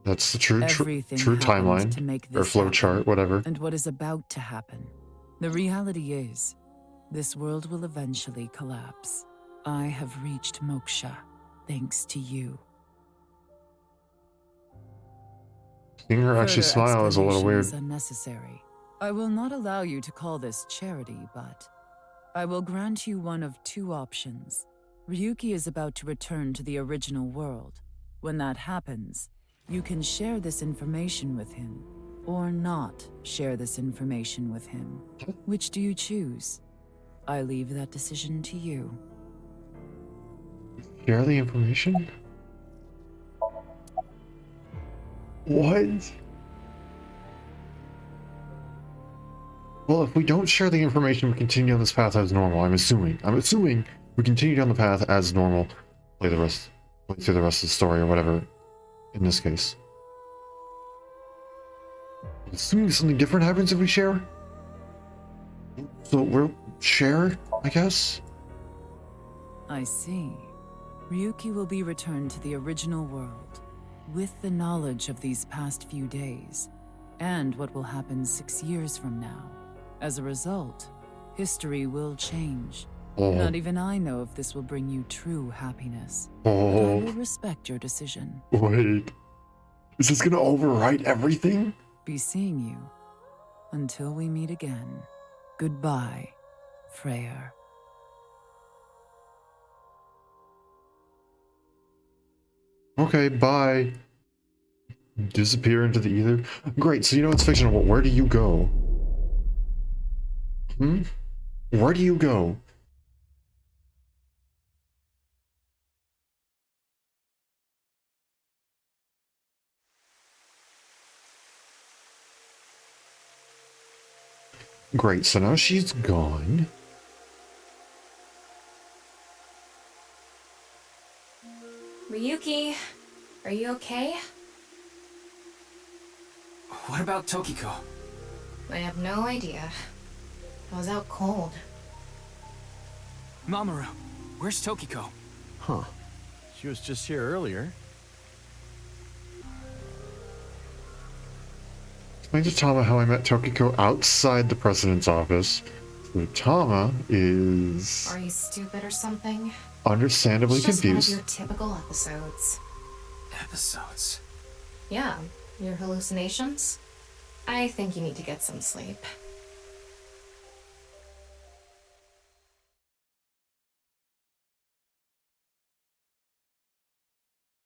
That's the true Everything true happened timeline to make or this flow happen, chart, whatever. and what is about to happen. The reality is, this world will eventually collapse. I have reached moksha, thanks to you. Seeing her actually Further smile is a little explanation weird. is unnecessary. I will not allow you to call this charity, but I will grant you one of 2 options. Ryuki is about to return to the original world. When that happens, you can share this information with him, or not share this information with him. Which do you choose? I leave that decision to you. Share the information? What? Well, if we don't share the information, we continue on this path as normal. I'm assuming we continue down the path as normal. Play through the rest of the story or whatever. In this case, assuming something different happens if we share. So we'll share, I guess. I see. Ryuki will be returned to the original world, with the knowledge of these past few days, and what will happen 6 years from now. As a result, history will change. Oh. Not even I know if this will bring you true happiness. But I Oh, will respect your decision. wait. Is this gonna overwrite everything? Be seeing you. Until we meet again. Goodbye, Freyr. Okay, bye. Disappear into the ether. Great, so you know it's fictional, but where do you go? Where do you go? Great, so now she's gone. Ryuki, are you okay? What about Tokiko? I have no idea. I was out cold. Mamoru, where's Tokiko? Huh. She was just here earlier. Explain to Tama how I met Tokiko outside the president's office. So Tama is Are you stupid or something? understandably It's just one of confused. your typical episodes. Episodes. Yeah, your hallucinations? I think you need to get some sleep.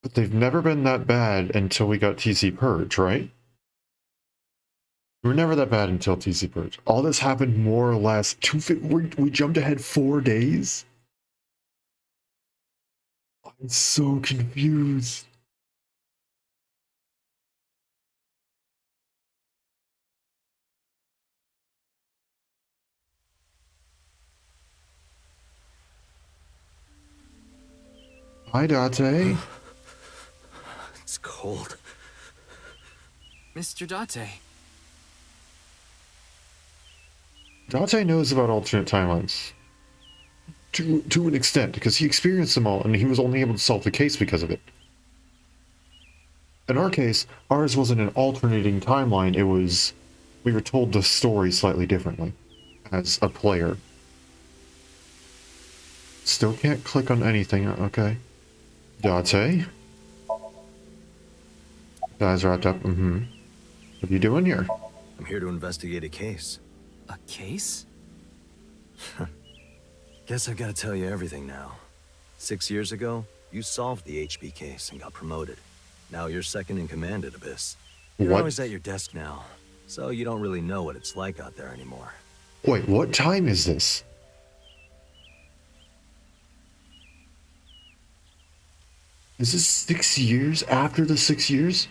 But they've never been that bad until we got TC Purge, right? We were never that bad until TC Purge. All this happened more or less. We jumped ahead 4 days. I'm so confused. Hi, Date. It's cold. Mr. Date, Dante knows about alternate timelines. To an extent, because he experienced them all, and he was only able to solve the case because of it. In our case, ours wasn't an alternating timeline, it was... we were told the story slightly differently, as a player. Still can't click on anything, okay. Dante? Guys wrapped up, What are you doing here? I'm here to investigate a case. A case? Guess I've got to tell you everything now. 6 years ago, you solved the HB case and got promoted. Now you're second in command at Abyss. You're What? always at your desk now, so you don't really know what it's like out there anymore. Wait, what time is this? Is this 6 years after the 6 years?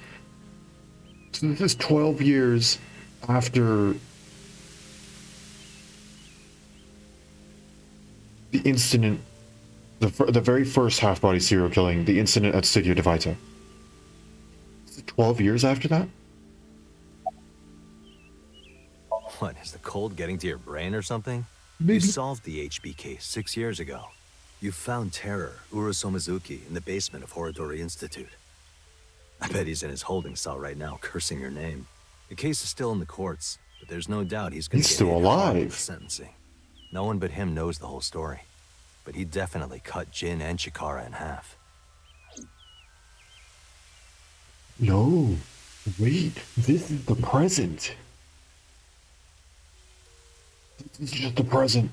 So this is 12 years after the incident, the very first half-body serial killing, the incident at Studio Devita. Is it 12 years after that? What, is the cold getting to your brain or something? Maybe. You solved the HB case 6 years ago. You found Terror, Urusomizuki, in the basement of Horodori Institute. I bet he's in his holding cell right now, cursing your name. The case is still in the courts, but there's no doubt he's gonna He's get still hit hard alive. with sentencing. No one but him knows the whole story. But he definitely cut Jin and Chikara in half. No. Wait, this is the present. This is just the present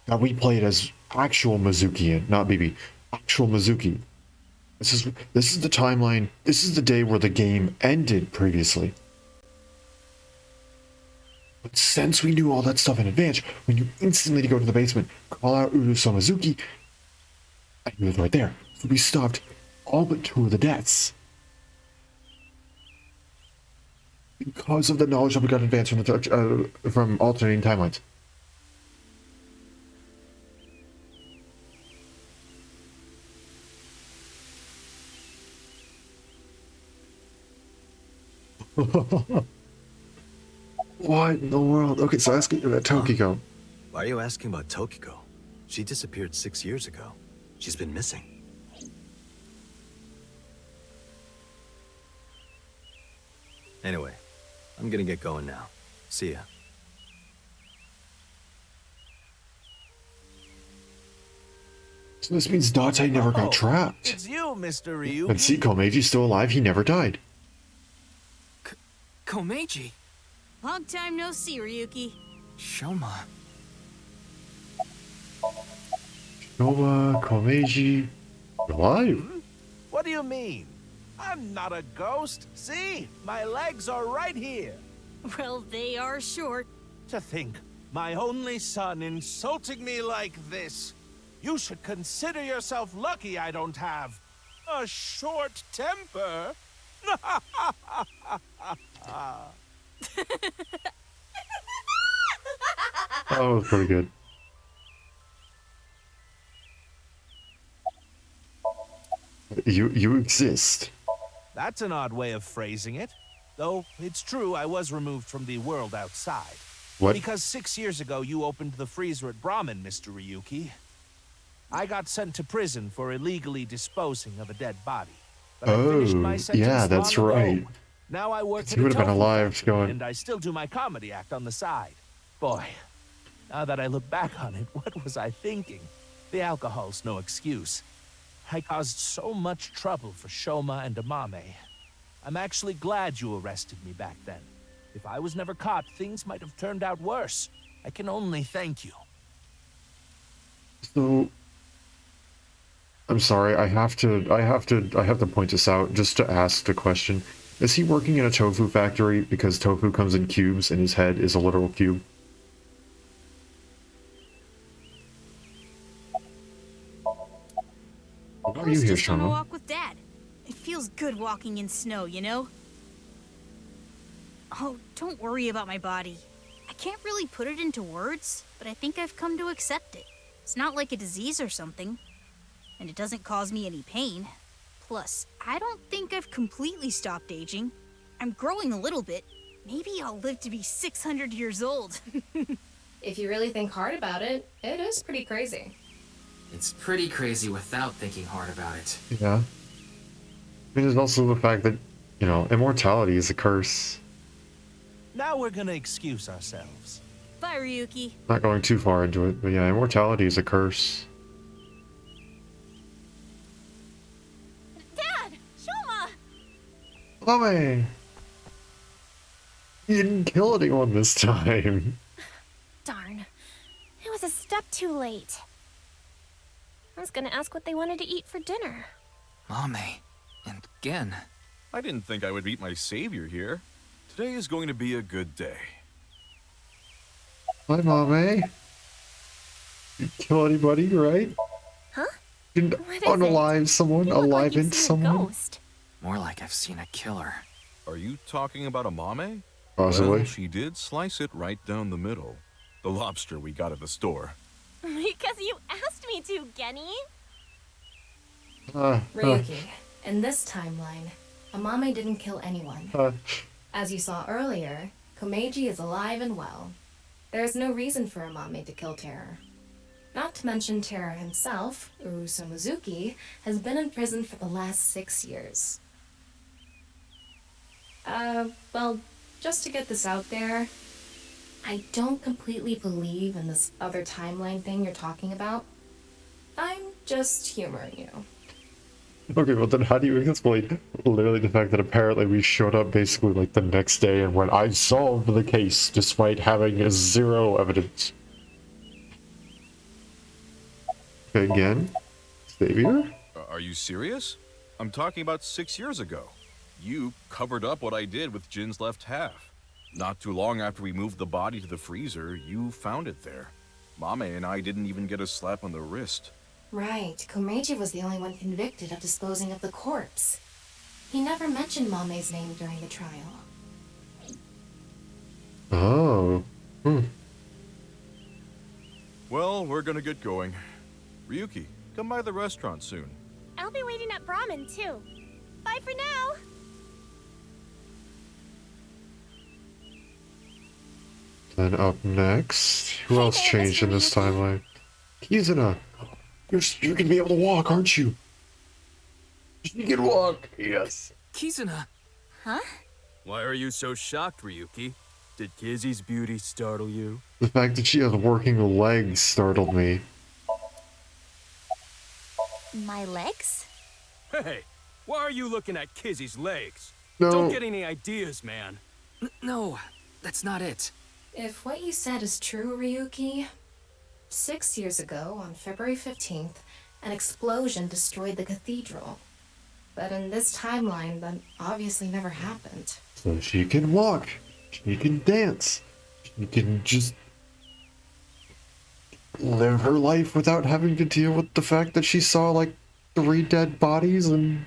that we played as actual Mizuki in, not BB. Actual Mizuki. This is the timeline. This is the day where the game ended previously. But since we knew all that stuff in advance, we knew instantly to go to the basement, call out Urusomizuki, and he was right there. So we stopped all but 2 of the deaths. Because of the knowledge that we got in advance from alternating timelines. What in the world? Okay, so asking about Tokiko. Why are you asking about Tokiko? She disappeared 6 years ago. She's been missing. Anyway, I'm gonna get going now. See ya. So this means Date never got trapped. It's you, Mr. Ryu. And see, Komeji's still alive, he never died. Komeiji? Long time no see, Ryuki. Shoma. Nova, Komeiji, alive? What do you mean? I'm not a ghost. See? My legs are right here. Well, they are short. To think, my only son insulting me like this. You should consider yourself lucky I don't have a short temper. That was pretty good. You exist. That's an odd way of phrasing it. Though, it's true I was removed from the world outside. What? Because 6 years ago you opened the freezer at Brahmin, Mr. Ryuki. I got sent to prison for illegally disposing of a dead body. But I finished my Oh, sentence yeah, that's long ago. right. Now I work He at a would have been tofu alive factory, going- and I still do my comedy act on the side. Boy, now that I look back on it, what was I thinking? The alcohol's no excuse. I caused so much trouble for Shoma and Amame. I'm actually glad you arrested me back then. If I was never caught, things might have turned out worse. I can only thank you. So I'm sorry, I have to point this out just to ask the question. Is he working in a tofu factory because tofu comes in cubes and his head is a literal cube? Why I are you was here, just on a Shama? walk with Dad. It feels good walking in snow, you know? Oh, don't worry about my body. I can't really put it into words, but I think I've come to accept it. It's not like a disease or something. And it doesn't cause me any pain. Plus, I don't think I've completely stopped aging. I'm growing a little bit. Maybe I'll live to be 600 years old. If you really think hard about it, it is pretty crazy. It's pretty crazy without thinking hard about it. Yeah. I mean, there's also the fact that, you know, immortality is a curse. Now we're gonna excuse ourselves. Bye, Ryuki. Not going too far into it, but yeah, immortality is a curse. Dad! Shoma! Mommy! You didn't kill anyone this time. Darn. It was a step too late. I was gonna ask what they wanted to eat for dinner. Mame. And again. I didn't think I would meet my savior here. Today is going to be a good day. Hi, Mommy. You kill anybody, right? Huh? You didn't What is unalive someone, You look like alive you've in seen a someone? ghost. More like I've seen a killer. Are you talking about a mame? Possibly. Well, she did slice it right down the middle. The lobster we got at the store. Because you asked me to, Genny. Ryuki, in this timeline, Amame didn't kill anyone. As you saw earlier, Komeiji is alive and well. There is no reason for Amame to kill Terror. Not to mention Terror himself, Uruso Mizuki, has been in prison for the last 6 years. Well, just to get this out there, I don't completely believe in this other timeline thing you're talking about. I'm just humoring you. Okay, well then how do you explain literally the fact that apparently we showed up basically like the next day and when I solved the case despite having zero evidence? Okay, again? Savior? Are you serious? I'm talking about 6 years ago. You covered up what I did with Jin's left half. Not too long after we moved the body to the freezer, you found it there. Mame and I didn't even get a slap on the wrist. Right, Komeiji was the only one convicted of disposing of the corpse. He never mentioned Mame's name during the trial. Oh. Well, we're gonna get going. Ryuki, come by the restaurant soon. I'll be waiting at Brahmin, too. Bye for now. Then up next, who else there, changed in Mr. this Ryuki. timeline? Kizuna! You're gonna be able to walk, aren't you? You can walk, yes. Kizuna! Huh? Why are you so shocked, Ryuki? Did Kizzy's beauty startle you? The fact that she has working legs startled me. My legs? Hey, why are you looking at Kizzy's legs? No. Don't get any ideas, man. No, that's not it. If what you said is true, Ryuki, 6 years ago, on February 15th, an explosion destroyed the cathedral. But in this timeline, that obviously never happened. So she can walk. She can dance. She can just live her life without having to deal with the fact that she saw like 3 dead bodies and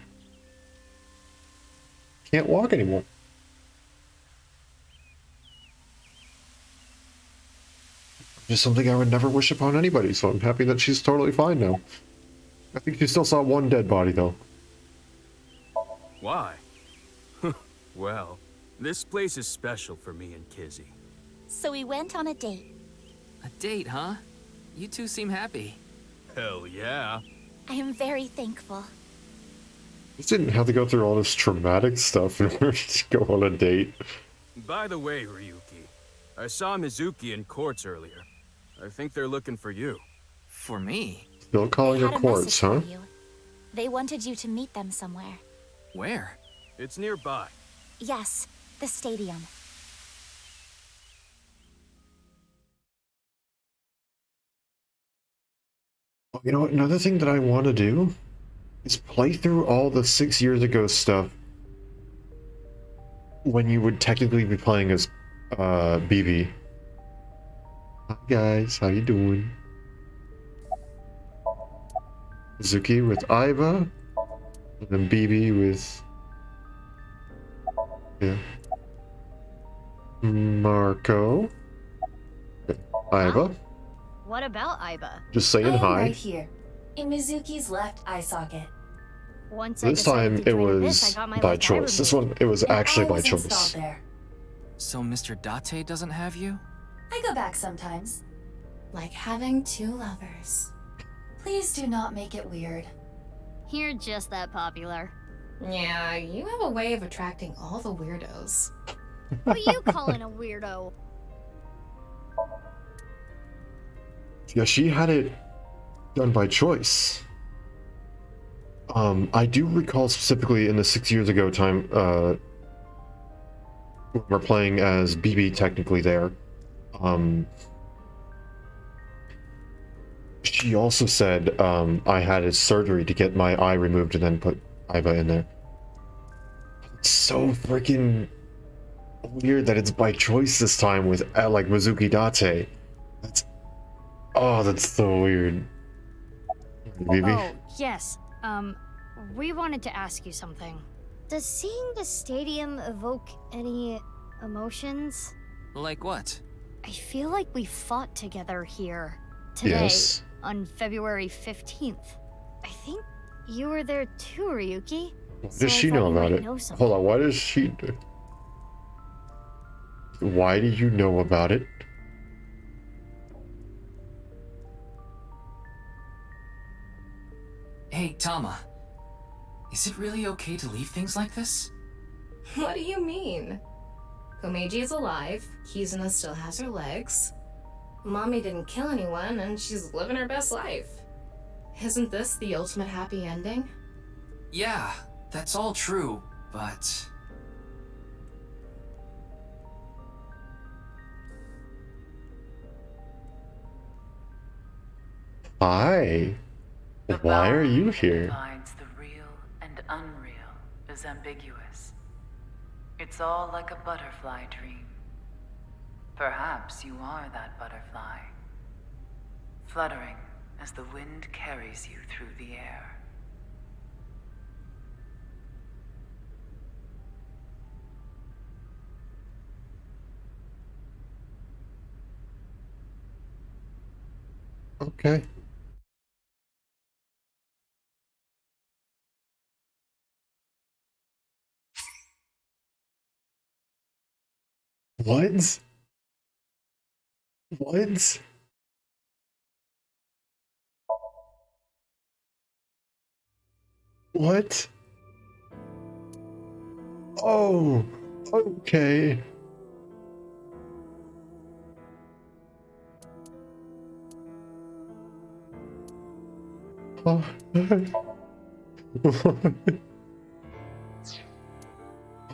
can't walk anymore. Just something I would never wish upon anybody, so I'm happy that she's totally fine now. I think she still saw 1 dead body though. Why? Well, this place is special for me and Kizzy. So we went on a date. A date, huh? You two seem happy. Hell yeah. I am very thankful. Just didn't have to go through all this traumatic stuff in order to go on a date. By the way, Ryuki, I saw Mizuki in courts earlier. I think they're looking for you. For me? Still calling They her had a quartz, message huh? for you. They wanted you to meet them somewhere. Where? It's nearby. Yes, the stadium. Oh, you know what? Another thing that I want to do is play through all the 6 years ago stuff when you would technically be playing as BB. Hi guys, how you doing? Zuki with Aiba, and then BB with Marco. Aiba, What about Aiba? just saying hi. Right here, in Mizuki's left eye socket. Once This time it was by choice. This one it was actually by choice. So Mr. Date doesn't have you? I go back sometimes. Like having two lovers. Please do not make it weird. You're just that popular. Yeah, you have a way of attracting all the weirdos. Who you calling a weirdo? Yeah, she had it done by choice. I do recall specifically in the 6 years ago time, when we're playing as BB technically there. She also said I had a surgery to get my eye removed and then put Aiba in there. It's so freaking weird that it's by choice this time with like Mizuki Date. That's so weird. BB? Oh, yes. We wanted to ask you something. Does seeing the stadium evoke any emotions? Like what? I feel like we fought together here today Yes. on February 15th. I think you were there too, Ryuki. Why So does I she thought know you about might it? know something. Hold on, why does she... Why do you know about it? Hey, Tama. Is it really okay to leave things like this? What do you mean? Komeiji is alive, Kizuna still has her legs. Mommy didn't kill anyone, and she's living her best life. Isn't this the ultimate happy ending? Yeah, that's all true, but... Hi. Why are you here? Defines the real and unreal is ambiguous. It's all like a butterfly dream. Perhaps you are that butterfly, fluttering as the wind carries you through the air. Okay. What? What? What? Oh, okay. Oh.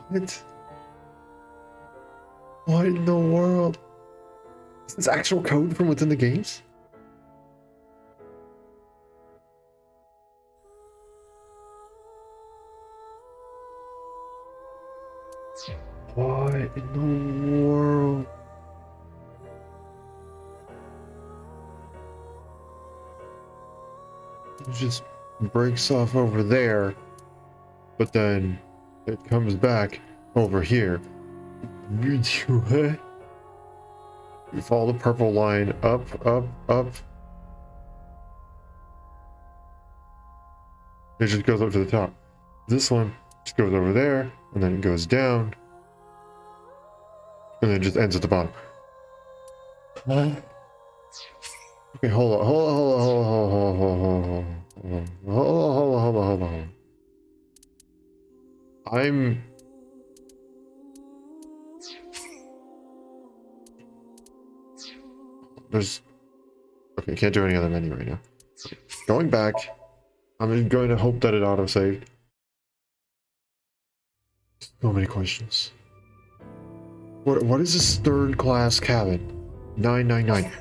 What? What in the world? Is this actual code from within the games? What in the world? It just breaks off over there, but then it comes back over here. What? You follow the purple line up, up, up. It just goes up to the top. This one just goes over there, and then it goes down, and then it just ends at the bottom. Okay, hold on, hold on, hold on, hold on. Okay, can't do any other menu right now. Going back, I'm going to hope that it auto-saved. So many questions. What is this third class cabin? 999.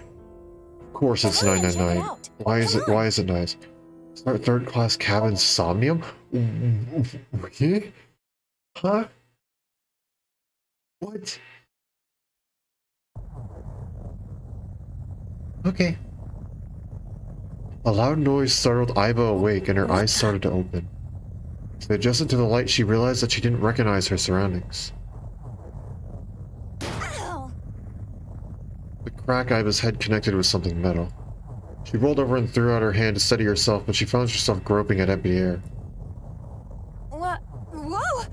Of course it's 999. Why is it nice? Third class cabin Somnium? Okay. Huh? What? Okay. A loud noise startled Aiba awake and her eyes started to open. As they adjusted to the light, she realized that she didn't recognize her surroundings. The crack Aiba's head connected with something metal. She rolled over and threw out her hand to steady herself, but she found herself groping at empty air. What? Whoa!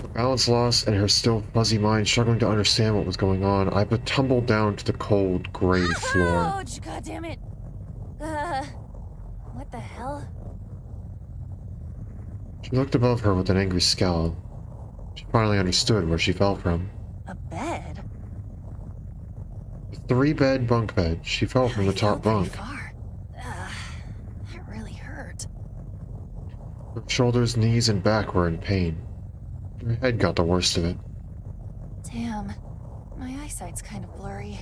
The Balance lost and her still fuzzy mind struggling to understand what was going on, I tumbled down to the cold, gray floor. Ouch! God damn it! What the hell? She looked above her with an angry scowl. She finally understood where she fell from. A bed? A 3-bed bunk bed. She fell from the top bunk. Far. That really hurt. Her shoulders, knees, and back were in pain. Her head got the worst of it. Damn. My eyesight's kind of blurry.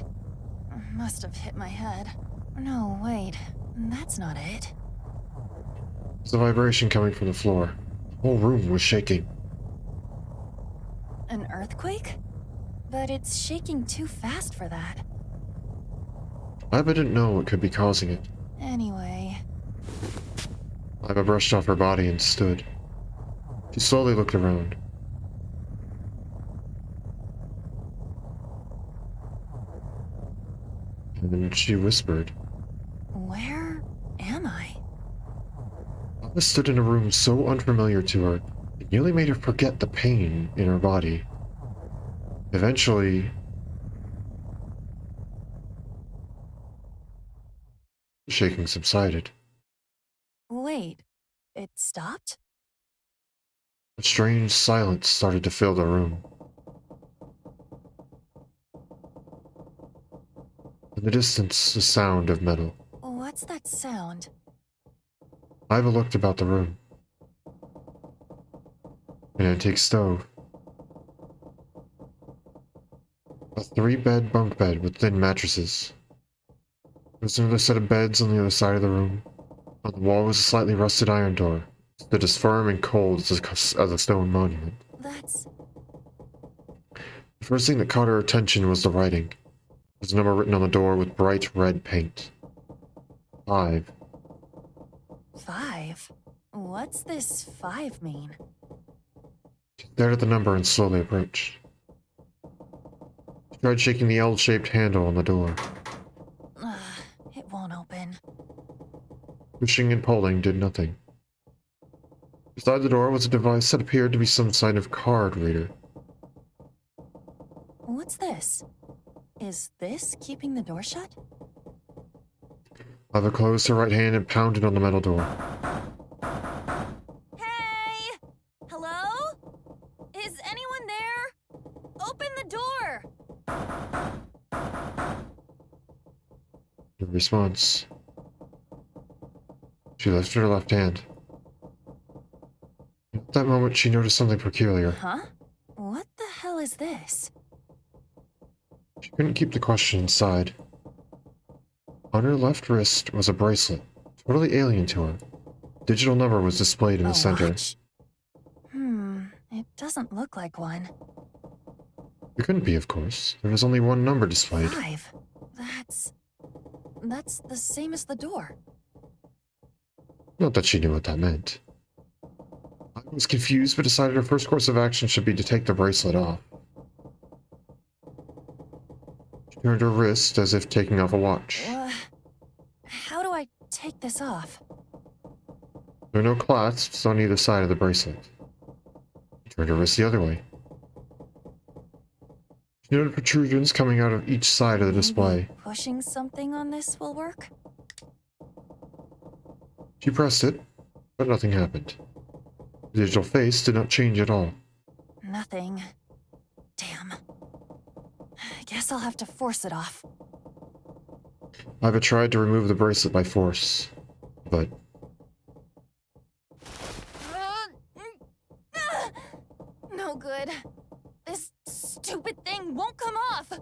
Must have hit my head. No, wait. That's not it. There's a vibration coming from the floor. The whole room was shaking. An earthquake? But it's shaking too fast for that. Iva didn't know what could be causing it. Anyway. Iva brushed off her body and stood. She slowly looked around. And then she whispered. Where am I? Iva stood in a room so unfamiliar to her, it nearly made her forget the pain in her body. Eventually, the shaking subsided. Wait. It stopped? A strange silence started to fill the room. In the distance, the sound of metal. What's that sound? Iva looked about the room. An antique stove. A 3-bed bunk bed with thin mattresses. There was another set of beds on the other side of the room. On the wall was a slightly rusted iron door. It stood as firm and cold as a stone monument. That's... The first thing that caught her attention was the writing. There was a number written on the door with bright red paint. 5. 5? What's this 5 mean? She stared at the number and slowly approached. She tried shaking the L-shaped handle on the door. It won't open. Pushing and pulling did nothing. Beside the door was a device that appeared to be some kind of card reader. What's this? Is this keeping the door shut? Iva closed her right hand and pounded on the metal door. Hey! Hello? Is anyone there? Open the door! No response. She lifted her left hand. At that moment, she noticed something peculiar. Huh? What the hell is this? She couldn't keep the question inside. On her left wrist was a bracelet, totally alien to her. A digital number was displayed in the center. Watch. It doesn't look like one. It couldn't be, of course. There was only one number displayed. 5. That's the same as the door. Not that she knew what that meant. I was confused, but decided her first course of action should be to take the bracelet off. She turned her wrist as if taking off a watch. How do I take this off? There are no clasps on either side of the bracelet. She turned her wrist the other way. She noted protrusions coming out of each side of the display. Pushing something on this will work? She pressed it, but nothing happened. The digital face did not change at all. Nothing. Damn. I guess I'll have to force it off. Iva tried to remove the bracelet by force, but... No good. This stupid thing won't come off! the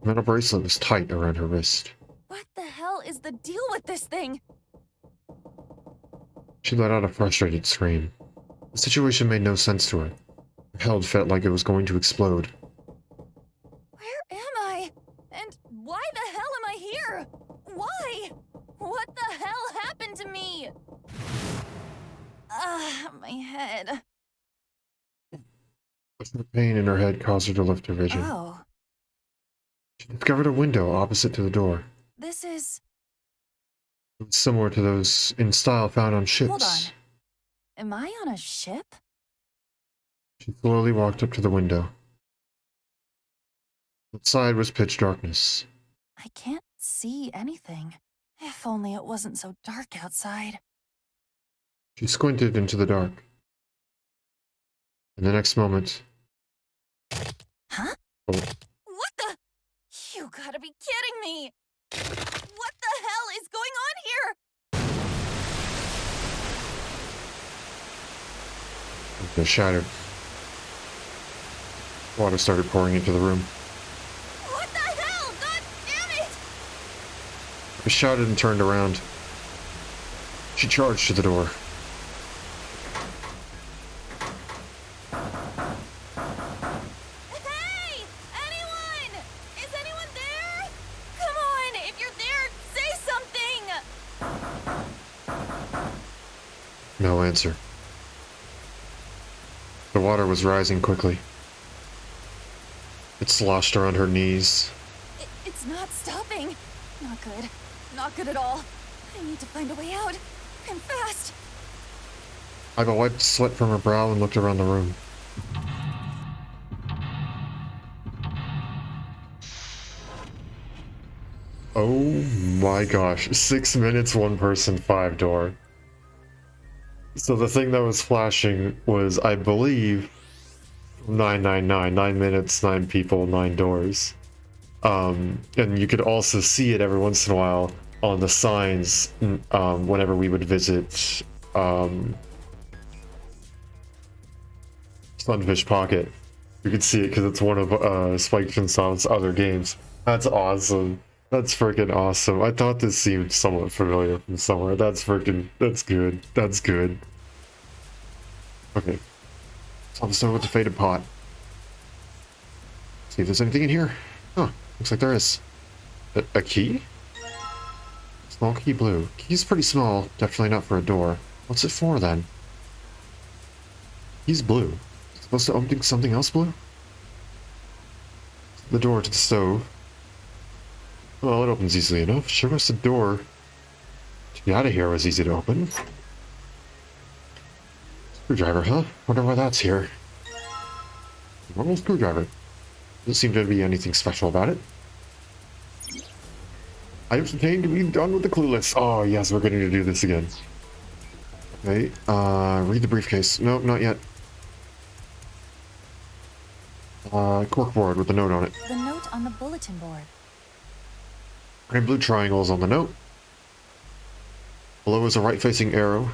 metal bracelet was tight around her wrist. What the hell is the deal with this thing? She let out a frustrated scream. The situation made no sense to her. Her head felt like it was going to explode. Where am I? And why the hell am I here? Why? What the hell happened to me? My head. The pain in her head caused her to lift her vision. Oh, She discovered a window opposite to the door. this is... It was similar to those in style found on ships. Hold on. Am I on a ship? She She slowly walked up to the window. Outside was pitch darkness. I can't see anything. If only it wasn't so dark outside. She squinted into the dark. In the next moment... Huh? Oh, What the? You gotta be kidding me! What the hell is going on here? it shattered. Water started pouring into the room. What the hell? God damn it! I shouted and turned around. She charged to the door. Hey! Anyone? Is anyone there? Come on, if you're there, say something! No answer. The water was rising quickly. It sloshed around her knees. It's not stopping. Not good. Not good at all. I need to find a way out. And fast. Iva wiped sweat from her brow and looked around the room. Oh my gosh. 6 minutes, 1 person, 5 door. So the thing that was flashing was, I believe, 999. 9 minutes, 9 people, 9 doors. And you could also see it every once in a while on the signs whenever we would visit Sunfish Pocket. You could see it because it's one of Spike Chunsoft's other games. That's awesome. That's freaking awesome. I thought this seemed somewhat familiar from somewhere. That's good. That's good. Okay. So I'll start with the faded pot. See if there's anything in here. Huh. Looks like there is. A key? Small key blue. Key's pretty small. Definitely not for a door. What's it for then? Key's blue. It's supposed to open something else blue? The door to the stove. Well, it opens easily enough. Sure wish the door to get out of here was easy to open. Screwdriver, huh? Wonder why that's here. Normal screwdriver. Doesn't seem to be anything special about it. Items obtained to be done with the clue list. Oh yes, we're going to do this again. Okay, read the briefcase. Nope, not yet. Corkboard with a note on it. The note on the bulletin board. Gray blue triangles on the note. Below is a right-facing arrow,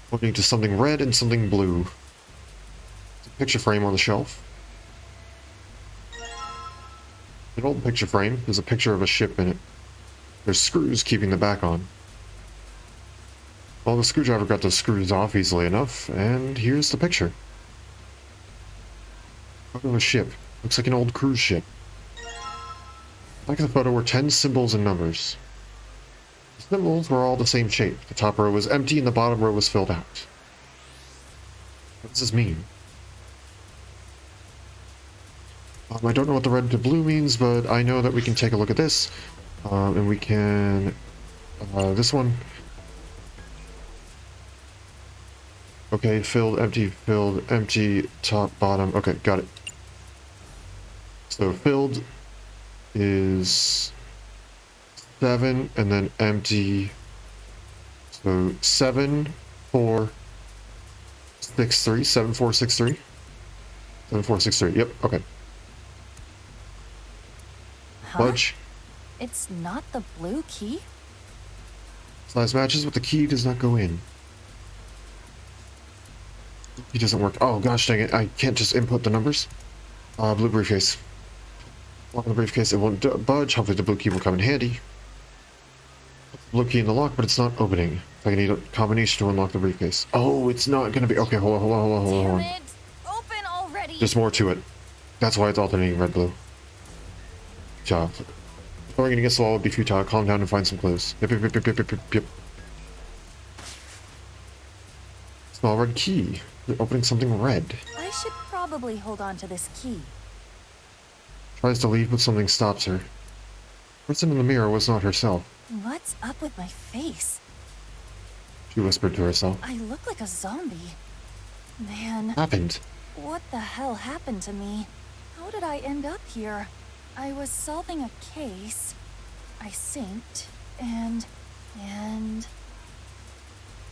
pointing to something red and something blue. It's a picture frame on the shelf. An old picture frame. There's a picture of a ship in it. There's screws keeping the back on. Well, the screwdriver got those screws off easily enough, and here's the picture. Photo of a ship. Looks like an old cruise ship. Back of the photo were 10 symbols and numbers. The symbols were all the same shape. The top row was empty and the bottom row was filled out. What does this mean? I don't know what the red to blue means, but I know that we can take a look at this. And we can... this one. Okay, filled, empty, top, bottom. Okay, got it. So filled is 7 and then empty. So 7, 4, 6, 3, 7, 4, 6, 3. 7, 4, 6, 3. Yep, okay. Budge. It's not the blue key? Size matches, but the key does not go in. Key doesn't work. Oh gosh dang it, I can't just input the numbers. Blue briefcase. Lock in the briefcase, it won't budge. Hopefully the blue key will come in handy. Blue key in the lock, but it's not opening. I need a combination to unlock the briefcase. Oh, it's not gonna be... Okay, hold on. Damn it! Open already! There's more to it. That's why it's alternating red-blue. Job. Throwing it against the wall would be futile. Calm down and find some clues. Yep. Small red key. You're opening something red. I should probably hold on to this key. Tries to leave, but something stops her. The person in the mirror was not herself. What's up with my face? She whispered to herself. I look like a zombie. Man, happened? what the hell happened to me? How did I end up here? I was solving a case. I synced, and...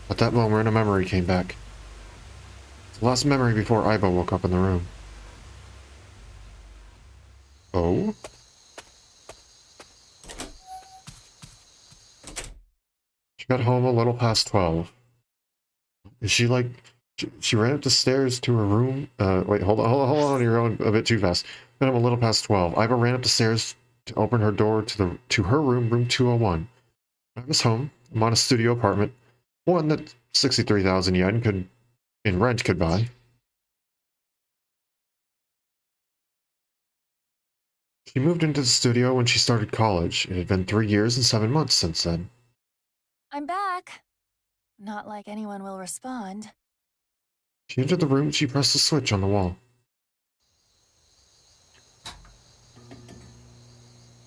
At that moment, a memory came back. The last memory before Aiba woke up in the room. Oh? She got home a little past 12. Is she like... She ran up the stairs to her room. Wait, hold on. You're going a bit too fast. Got home a little past 12. Aiba ran up the stairs to open her door to her room, room 201. I was home. I'm on a studio apartment. One that 63,000 yen in rent could buy. She moved into the studio when she started college. It had been 3 years and 7 months since then. I'm back. Not like anyone will respond. She entered the room and she pressed the switch on the wall.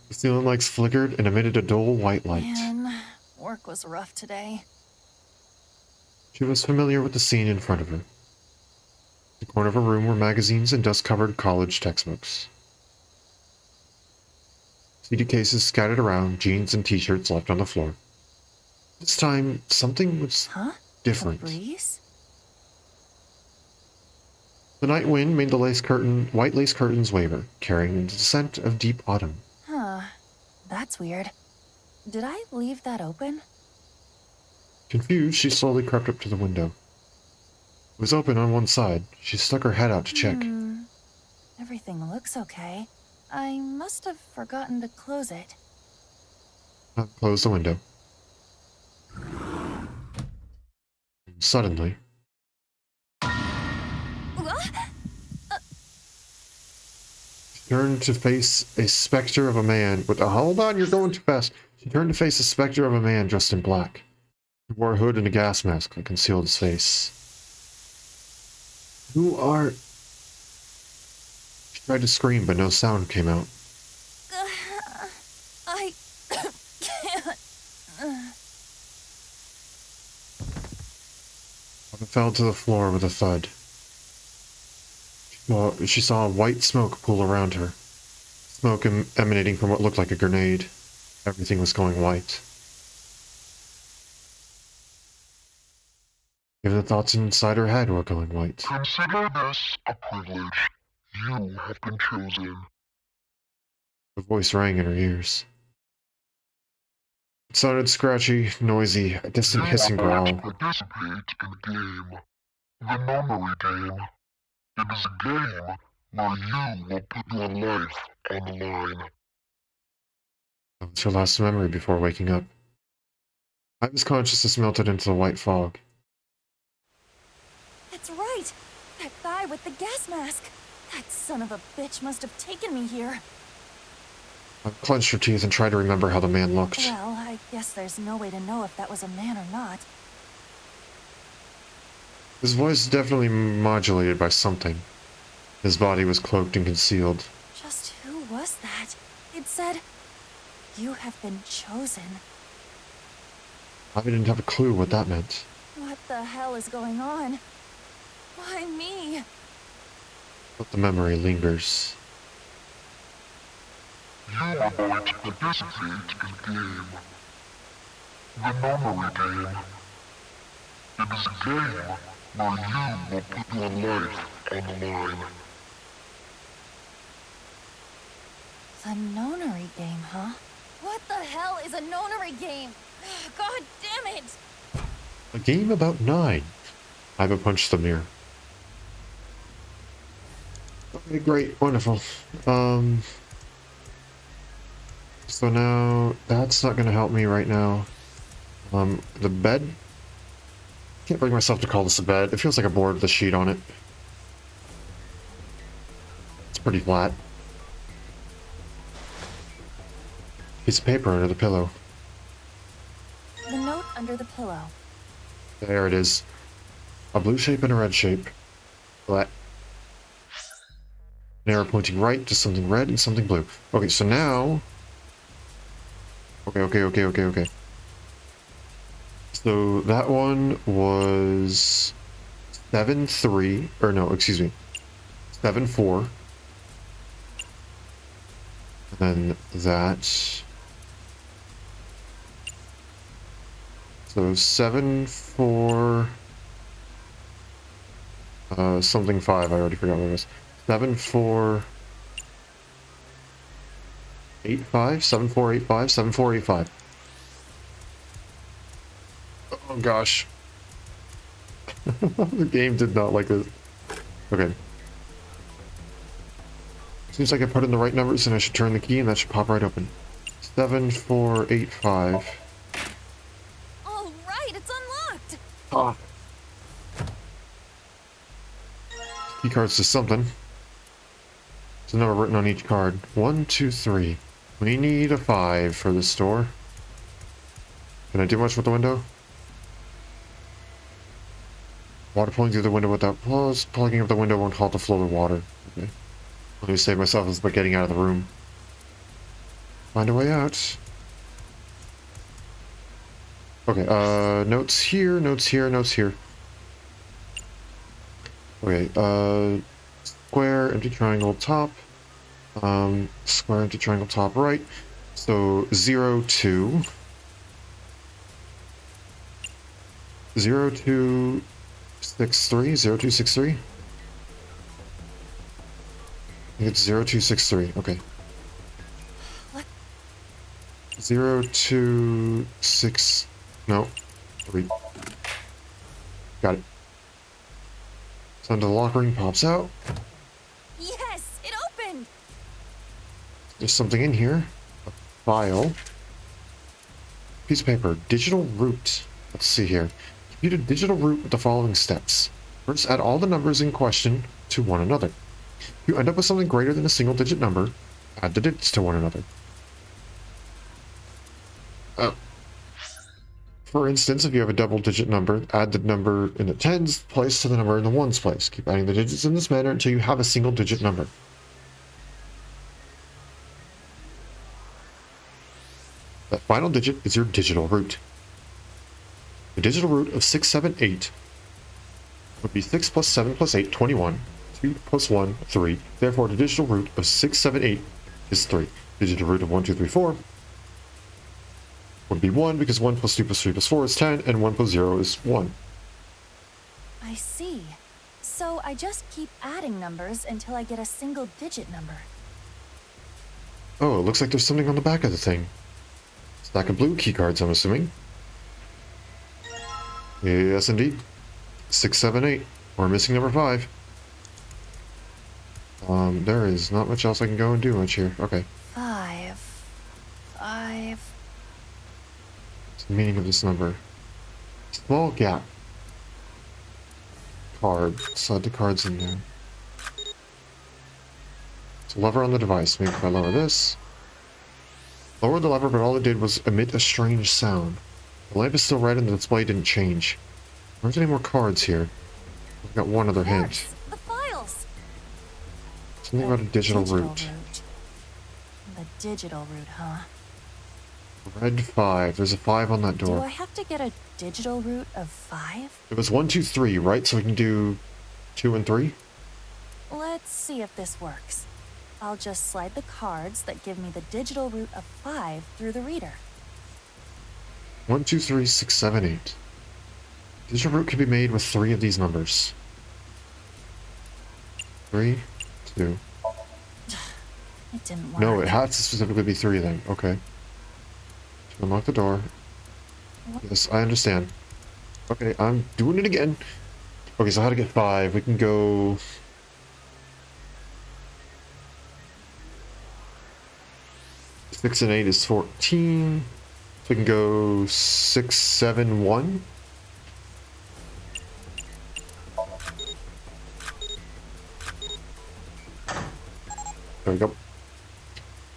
The ceiling lights flickered and emitted a dull white light. Man, work was rough today. She was familiar with the scene in front of her. In the corner of her room were magazines and dust-covered college textbooks. CD cases scattered around, jeans and t-shirts left on the floor. This time, something was different. A breeze? The night wind made the white lace curtains waver, carrying the scent of deep autumn. Huh. That's weird. Did I leave that open? Confused, she slowly crept up to the window. It was open on one side. She stuck her head out to check. Everything looks okay. I must have forgotten to close it. Closed the window. Suddenly, she turned to face a specter of a man with a... Hold on, you're going too fast. She turned to face a specter of a man dressed in black. He wore a hood and a gas mask that concealed his face. Who are... She tried to scream, but no sound came out. I can't. It fell to the floor with a thud. She saw white smoke pool around her. Smoke emanating from what looked like a grenade. Everything was going white. Even the thoughts inside her head were going white. Consider this a privilege. You have been chosen. The voice rang in her ears. It sounded scratchy, noisy, a distant hissing growl. Participate in the game. The memory game. It is a game where you will put your life on the line. That was her last memory before waking up. Iva's consciousness melted into the white fog. That's right! That guy with the gas mask! That son of a bitch must have taken me here. I clenched her teeth and tried to remember how the man looked. Well, I guess there's no way to know if that was a man or not. His voice definitely modulated by something. His body was cloaked and concealed. Just who was that? It said, "You have been chosen." I didn't have a clue what that meant. What the hell is going on? Why me? But the memory lingers. You are going to participate in the game. The memory game. It is a game where you will put your life on the line. The nonary game, huh? What the hell is a nonary game? God damn it! A game about 9. Iva punched the mirror. Okay, great, wonderful. So now, that's not gonna help me right now. The bed? Can't bring myself to call this a bed. It feels like a board with a sheet on it. It's pretty flat. Piece of paper under the pillow. The note under the pillow. There it is. A blue shape and a red shape. Flat. An arrow pointing right to something red and something blue. Okay, so now... Okay. So that one was 7-3, or no, excuse me, 7-4. And then that. So 7-4. Something 5. I already forgot what it was. 7-4. 8-5. 7-4. 8-5. 7-4. 8-5. Oh gosh. The game did not like this. Okay. Seems like I put in the right numbers and I should turn the key and that should pop right open. 7-4-8-5. All right, it's unlocked. Ah. Key cards to something. There's a number written on each card. 1, 2, 3. We need a 5 for this store. Can I do much with the window? Water pulling through the window without pause. Plugging up the window won't halt the flow of water. Okay. Let me save myself by getting out of the room. Find a way out. Okay, notes here, notes here, notes here. Okay, square, empty triangle, top. Square, empty triangle, top, right. So, 0, 2. 0, 2, 6, 3. 0, 2, 6, 3. I think it's 0, 2, 6, 3. Okay. What? 0, 2, 6. No. 3. Got it. So the lock ring pops out. Yes, it opened. There's something in here. A file. Piece of paper. Digital root. Let's see here. Compute a digital root with the following steps. First, add all the numbers in question to one another. If you end up with something greater than a single digit number, add the digits to one another. For instance, if you have a double digit number, add the number in the tens place to the number in the ones place. Keep adding the digits in this manner until you have a single digit number. That final digit is your digital root. The digital root of 678 would be 6 plus 7 plus 8, 21. 2 plus 1, 3. Therefore, the digital root of 678 is 3. Digital root of 1, 2, 3, 4 would be 1 because 1 plus 2 plus 3 plus 4 is 10, and 1 plus 0 is 1. I see. So I just keep adding numbers until I get a single digit number. Oh, it looks like there's something on the back of the thing. Stack of blue keycards, I'm assuming. Yes, indeed. 6, 7, 8. We're missing number 5. There is not much else I can go and do much here. Okay. 5. What's the meaning of this number? Small gap. Card. Slide the cards in there. It's a lever on the device. Maybe if I lower this. Lower the lever, but all it did was emit a strange sound. The lamp is still red and the display didn't change. There aren't any more cards here. I've got one other hint. The files. Something about a digital root. The digital root, huh? Red 5. There's a 5 on that Do door. I have to get a digital root of 5? It was 1, 2, 3, right? So we can do 2 and 3? Let's see if this works. I'll just slide the cards that give me the digital root of 5 through the reader. 1, 2, 3, 6, 7, 8. Digital root can be made with 3 of these numbers. 3, 2. It didn't work. No, it has to specifically be 3 of them. Okay. To unlock the door. Yes, I understand. Okay, I'm doing it again. Okay, so how to get 5? We can go... Six and 8 is 14. So we can go 6, 7, 1. There we go.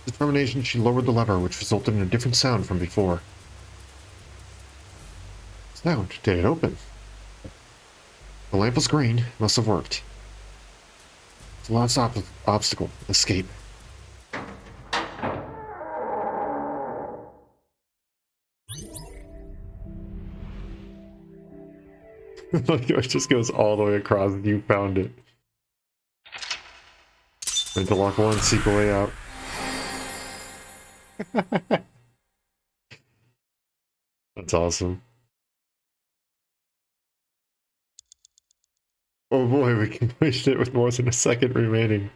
Determination, she lowered the lever, which resulted in a different sound from before. Sound. Did it open? The lamp was green. Must have worked. It's the last obstacle. Escape. Like it just goes all the way across and you found it. Interlock 1, seek a way out. That's awesome. Oh boy, we completed it with more than a second remaining.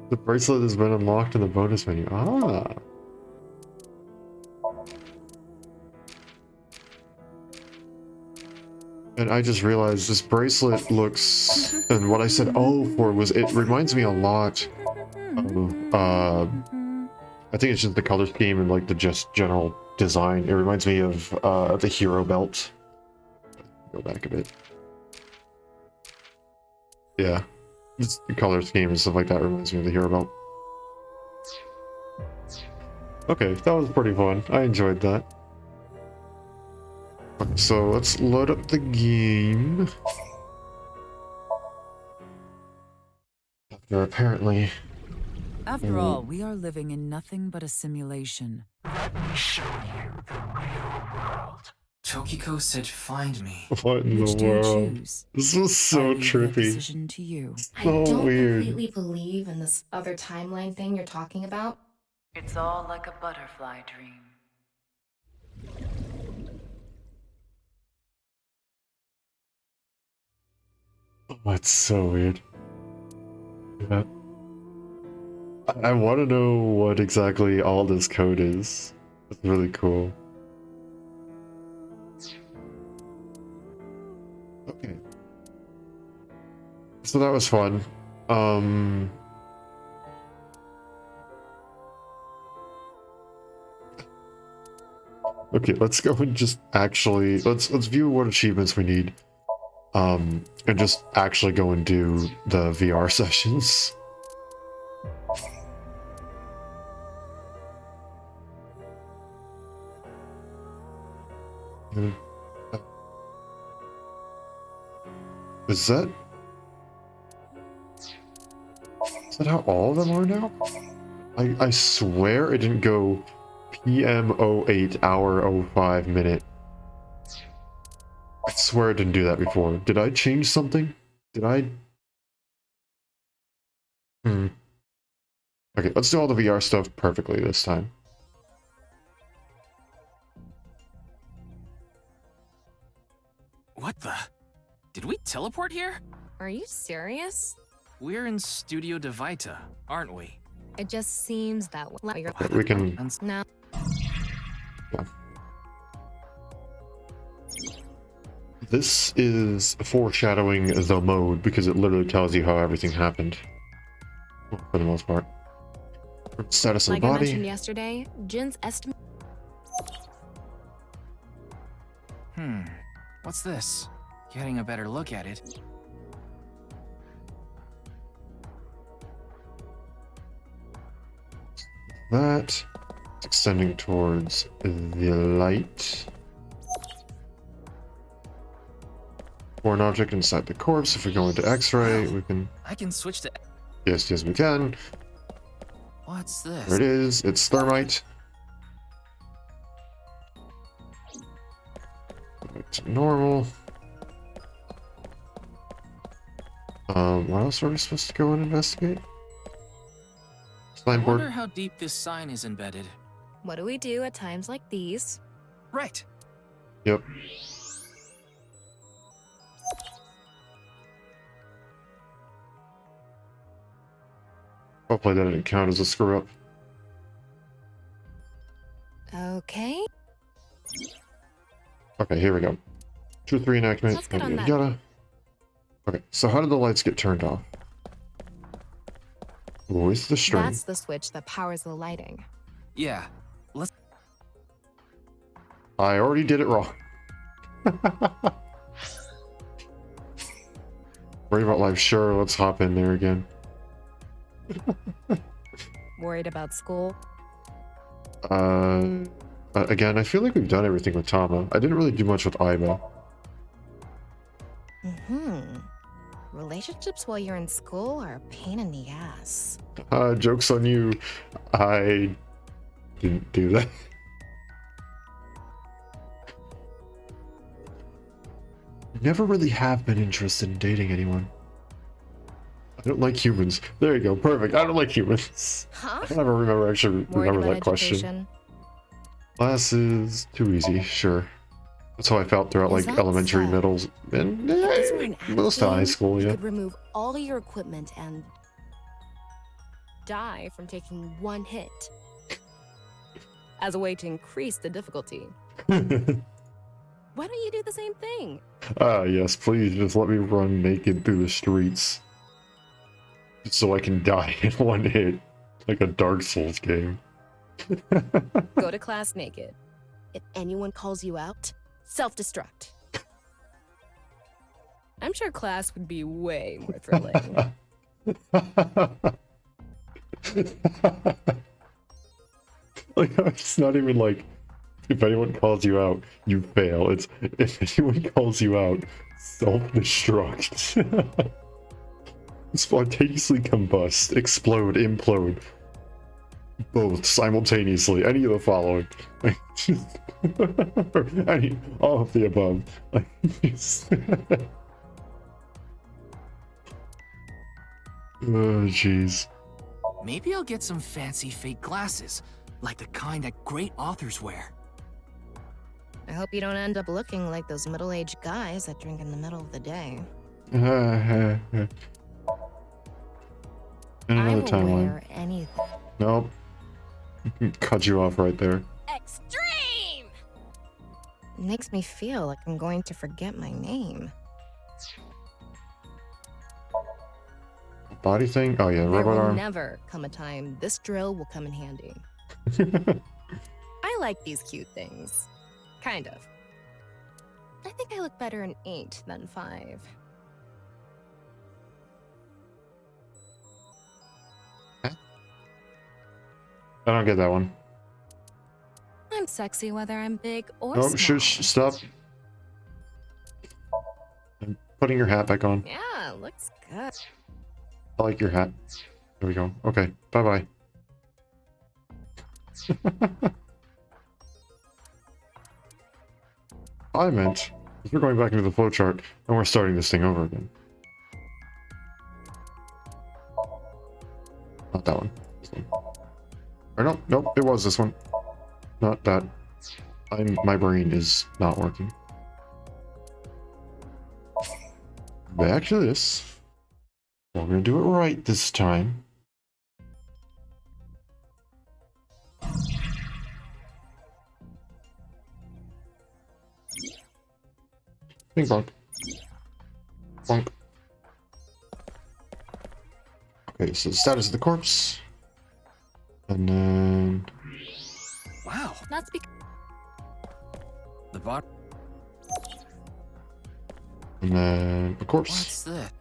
The bracelet has been unlocked in the bonus menu. Ah. And I just realized this bracelet looks, and what I said oh for was, it reminds me a lot of, I think it's just the color scheme and like the just general design. It reminds me of the hero belt. Go back a bit. Yeah. Just the color scheme and stuff like that reminds me of the hero belt. Okay, that was pretty fun. I enjoyed that. Okay, so let's load up the game. Apparently... After all, we are living in nothing but a simulation. Let me show you the real world. Tokiko said find me. What in Which the do you world? choose? This was so I leave that trippy. decision to you. I So don't weird. completely believe in this other timeline thing you're talking about. It's all like a butterfly dream. Oh, that's so weird. Yeah. I want to know what exactly all this code is. It's really cool. Okay. So that was fun. Okay, let's go and just actually let's view what achievements we need. And just actually go and do the VR sessions. Is that how all of them are now? I swear it didn't go PM 08 hour 05 minute. I swear I didn't do that before. Did I change something? Did I? Okay, let's do all the VR stuff perfectly this time. What the? Did we teleport here? Are you serious? We're in Studio Devita, aren't we? It just seems that way. We can... No. Yeah. This is foreshadowing the mode because it literally tells you how everything happened. For the most part. Status of the Like I body. mentioned yesterday, Jin's estimate. What's this? Getting a better look at it. That. It's extending towards the light. For an object inside the corpse, if we go into X-ray, we can... I can switch to... Yes, we can. What's this? There it is. It's thermite. Back to normal. What else are we supposed to go and investigate? I Slime wonder board. how deep this sign is embedded. What do we do at times like these? Right. Yep. Hopefully that didn't count as a screw up. Okay. Okay, here we go. 2-3 enactment. Let's get on Yada, that. yada. Okay, so how did the lights get turned off? Where's the string? That's the switch that powers the lighting. Yeah. Let's... I already did it wrong. Worry about life? Sure, let's hop in there again. Worried about school? Again, I feel like we've done everything with Tama. I didn't really do much with Aiba. Relationships while you're in school are a pain in the ass. Joke's on you. I didn't do that. never really have been interested in dating anyone. I don't like humans. There you go, perfect. I don't like humans. Huh? I don't ever remember that question. Education. Classes, too easy, sure. That's how I felt throughout Is like that elementary, so? middles, and If this were an most of high game, school, you yeah. could remove all your equipment and die from taking one hit as a way to increase the difficulty. Why don't you do the same thing? Ah, yes, please just let me run naked through the streets. So I can die in one hit. Like a Dark Souls game. Go to class naked. If anyone calls you out, self-destruct. I'm sure class would be way more thrilling. Like, it's not even like, if anyone calls you out, you fail. It's, if anyone calls you out, self-destruct. Spontaneously combust, explode, implode. Both simultaneously. Any of the following. All of the above. Oh, jeez. Maybe I'll get some fancy fake glasses, like the kind that great authors wear. I hope you don't end up looking like those middle-aged guys that drink in the middle of the day. Another will timeline. wear anything. Nope. Cut you off right there. Extreme! It makes me feel like I'm going to forget my name. Body thing? Oh yeah, There robot will arm. never come a time this drill will come in handy. I like these cute things. Kind of. I think I look better in 8 than 5. I don't get that one. I'm sexy whether I'm big or Oh, small. shush, stop. I'm putting your hat back on. Yeah, looks good. I like your hat. There we go. Okay, bye-bye. I meant, we're going back into the flowchart, and we're starting this thing over again. Not that one. This one. Or no, nope, it was this one. Not that. My brain is not working. Back to this. We're gonna do it right this time. Bing bonk. Bonk. Okay, so the status of the corpse. And then... Wow. That's because The bot. And then the corpse. What's this?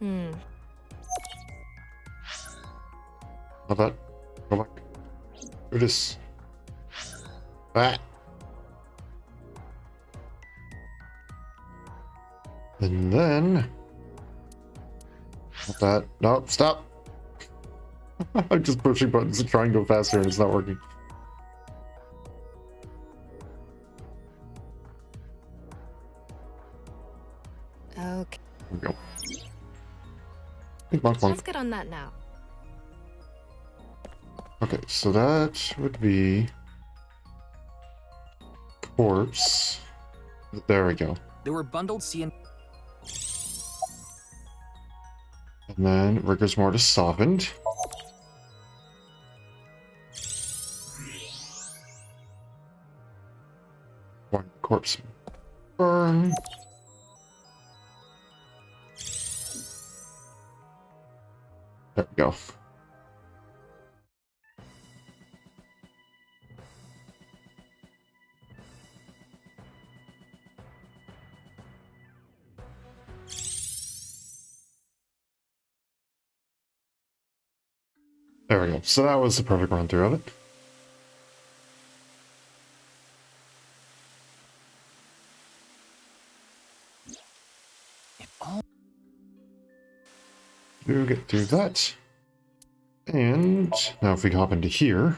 Not that. Go back. Do this. Ah. And then... Not that. No, stop! I'm just pushing buttons to try and go faster and it's not working. okay. There we go. Bing bonk bonk. Let's get on that now. Okay, so that would be corpse. There we go. There were bundled CN. And then rigor's mortis softened. One corpse burn. There we go. There we go. So that was the perfect run through of it. Do get through that. And now if we hop into here.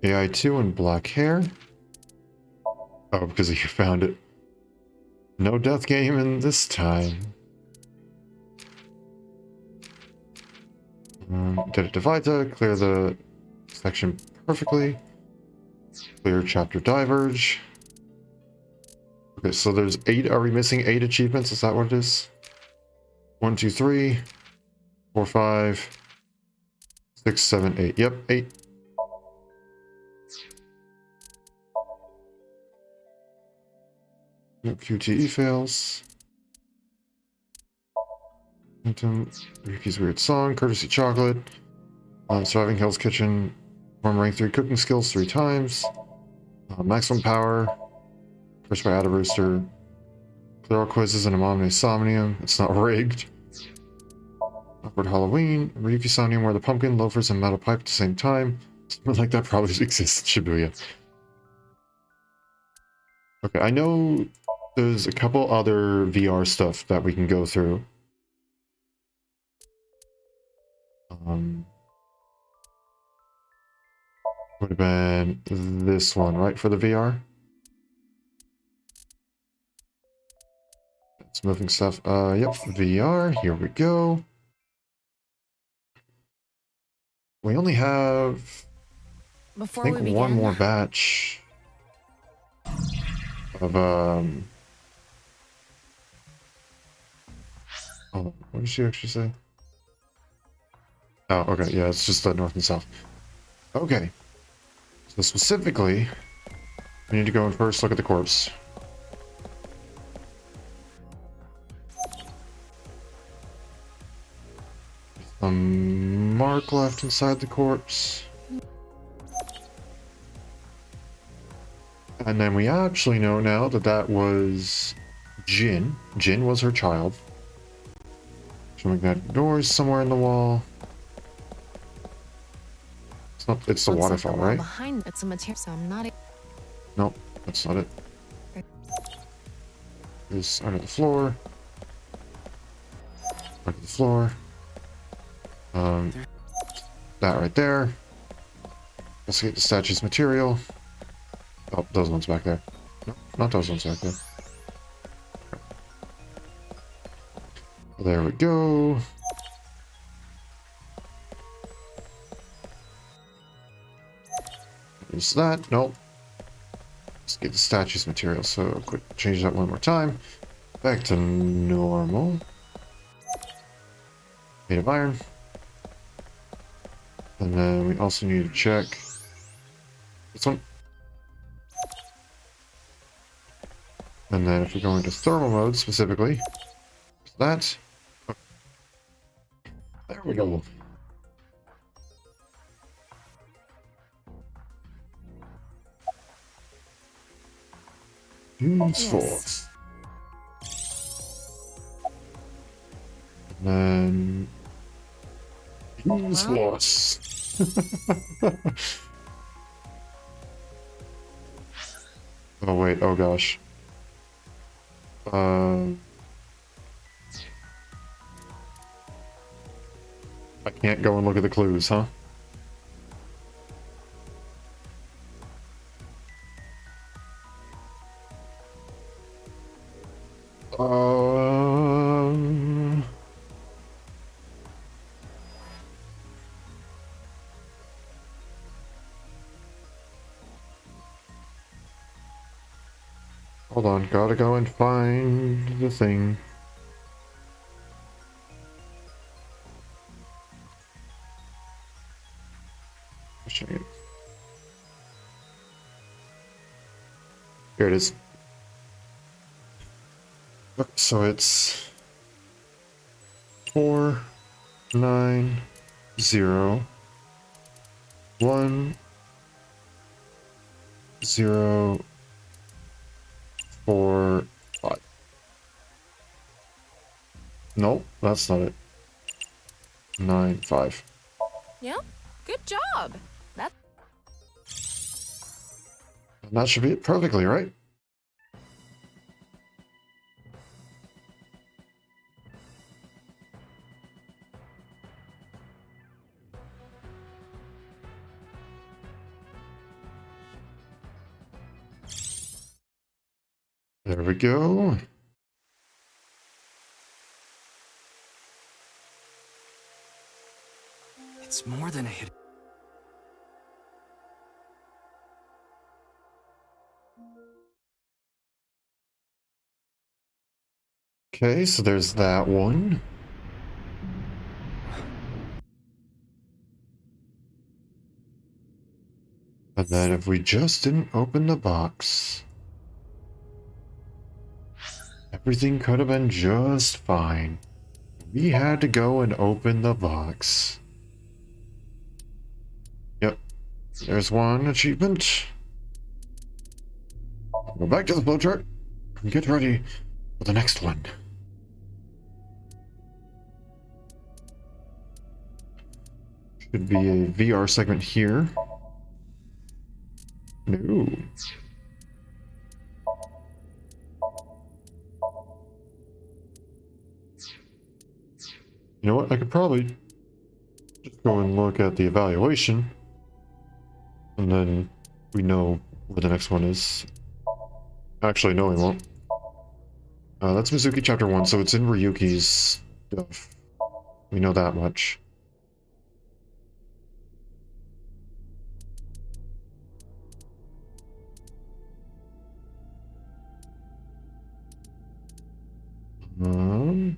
Yeah, AI2 and black hair. Oh, because you found it. No death game in this time. Did it divider, clear the section perfectly. Clear chapter diverge. Okay, so there's 8. Are we missing 8 achievements? Is that what it is? 1, 2, 3, 4, 5, 6, 7, 8. Yep, 8. QTE fails. Yuki's weird song, courtesy chocolate. Surviving Hell's Kitchen. Perform rank 3 cooking skills 3 times. Maximum power. First by Ada Rooster. Clear all quizzes and Amamne Somnium. It's not rigged. Awkward Halloween. Ryuki Somnium wear the pumpkin, loafers, and metal pipe at the same time. Something like that probably exists in Shibuya. Okay, I know there's a couple other VR stuff that we can go through. Would have been this one, right, for the VR? It's moving stuff. Yep, VR. Here we go. We only have, Before I think, we begin, one more batch of, oh, what did she actually say? Oh, okay, yeah, it's just the north and south. Okay. So specifically, we need to go and first look at the corpse. Mark left inside the corpse. And then we actually know now that that was Jin. Jin was her child. Showing that doors somewhere in the wall. It's not, it's the Looks like waterfall, the wall right? behind it's a material, so I'm not. Nope, that's not it. It's under the floor. Under the floor. That right there. Let's get the statue's material. Oh, those ones back there. No, not those ones back there. There we go. Is that? Nope. Let's get the statue's material. So quick, change that one more time. Back to normal. Made of iron. And then we also need to check this one. And then if we go into thermal mode specifically, that. There we go. Use force. And then use force. Oh wait, oh gosh. I can't go and look at the clues, huh? Hold on, gotta go and find the thing. Here it is. Okay, so it's 4, 9, 0, 1, 0, 4, 5. Nope, that's not it. 9, 5. Yep, good job. And that should be it perfectly, right? There we go. It's more than a hit. Okay, so there's that one. And then if we just didn't open the box, everything could have been just fine. We had to go and open the box. Yep, there's one achievement. Go back to the flowchart and get ready for the next one. Should be a VR segment here. No. You know what? I could probably just go and look at the evaluation, and then we know where the next one is. Actually, no, we won't. That's Mizuki Chapter 1, so it's in Ryuki's stuff. We know that much. Where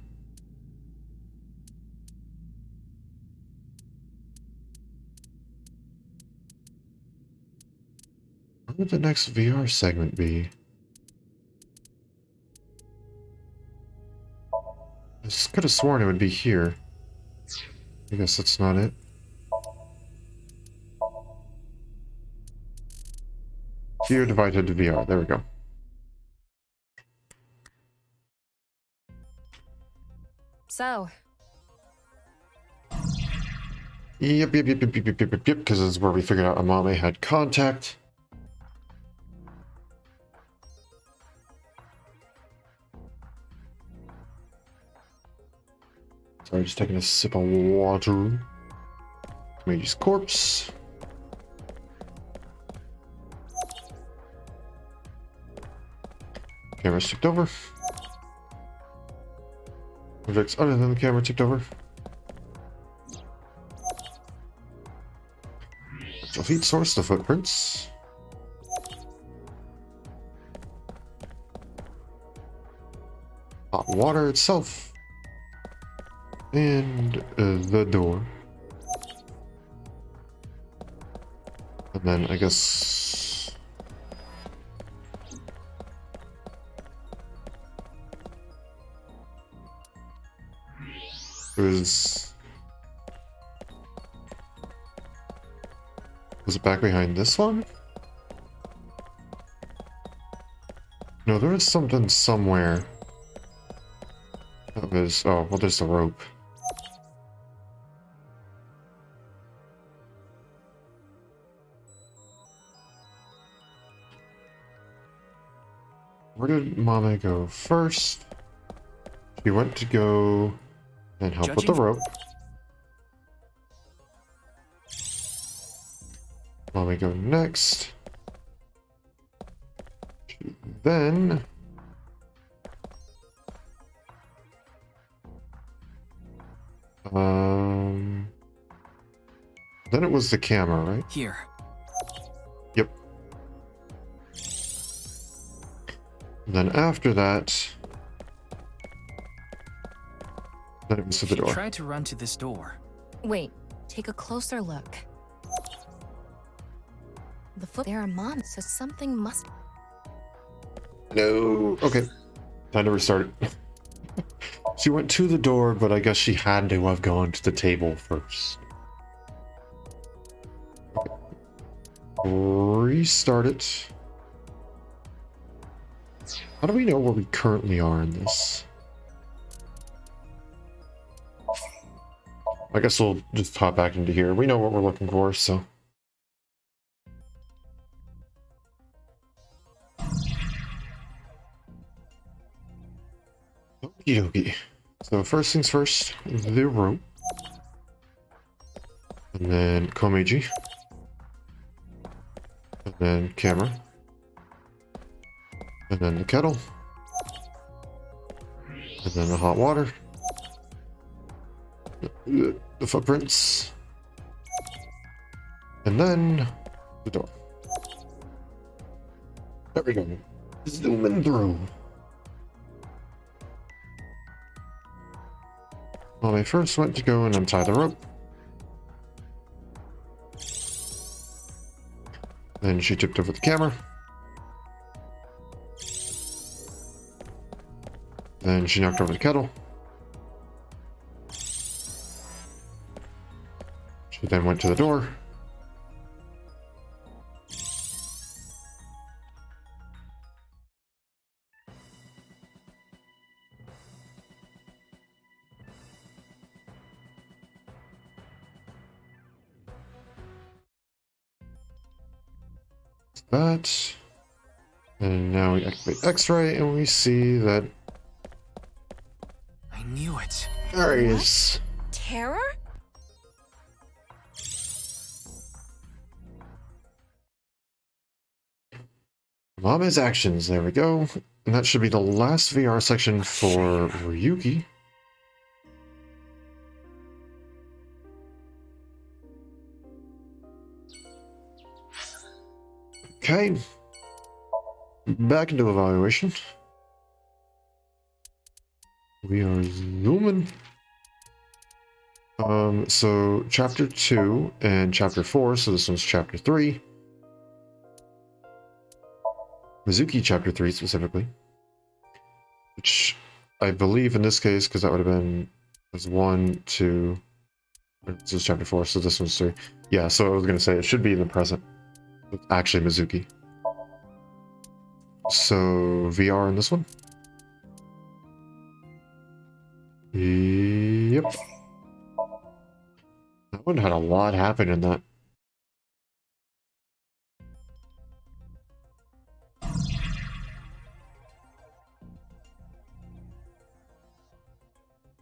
would the next VR segment be? I just could have sworn it would be here. I guess that's not it. Here divided to VR. There we go. So, Yep, because this is where we figured out Amame had contact. Sorry, just taking a sip of water. Mage's corpse. Camera ticked over. Objects other than the camera ticked over. So feed source the footprints. Hot water itself. And the door. And then I guess... Was it back behind this one? No, there was something somewhere. That was... oh, well, there's the rope. Where did Mame go first? She went to go and help with the rope. Mame go next. Then... then it was the camera, right? Here. Yep. Then after that... then it was to the door. She tried to run to this door. wait, take a closer look. The foot there are mom, so something must... No. Okay. Time to restart it. She went to the door, but I guess she had to have gone to the table first. Okay. Restart it. How do we know where we currently are in this? I guess we'll just hop back into here. We know what we're looking for, so... Okie dokie. So first things first, the rope. And then Komeiji. And then camera. And then the kettle. And then the hot water. The footprints. And then the door. There we go. Zooming through. Well, I first went to go and untie the rope. Then she tipped over the camera. Then she knocked over the kettle. She then went to the door. That. And now we activate X-ray and we see that I knew it. there he is. Terror? Mama's actions, there we go. And that should be the last VR section for Ryuki. Okay. Back into evaluation. We are zooming. So chapter 2 and chapter 4, so this one's chapter 3. Mizuki chapter 3 specifically. Which I believe in this case, because that would have been was 1, 2. This is chapter 4, so this one's 3. Yeah, so I was gonna say it should be in the present. It's actually Mizuki. So VR in this one? Yep. That one had a lot happen in that.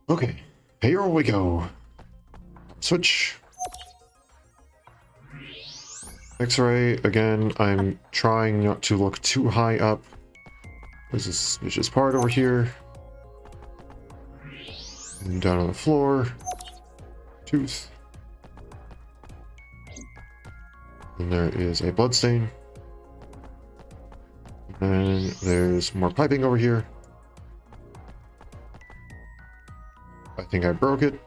Okay, here we go. Switch. X-ray, again, I'm trying not to look too high up. There's this vicious part over here. And down on the floor. Tooth. And there is a bloodstain. And there's more piping over here. I think I broke it.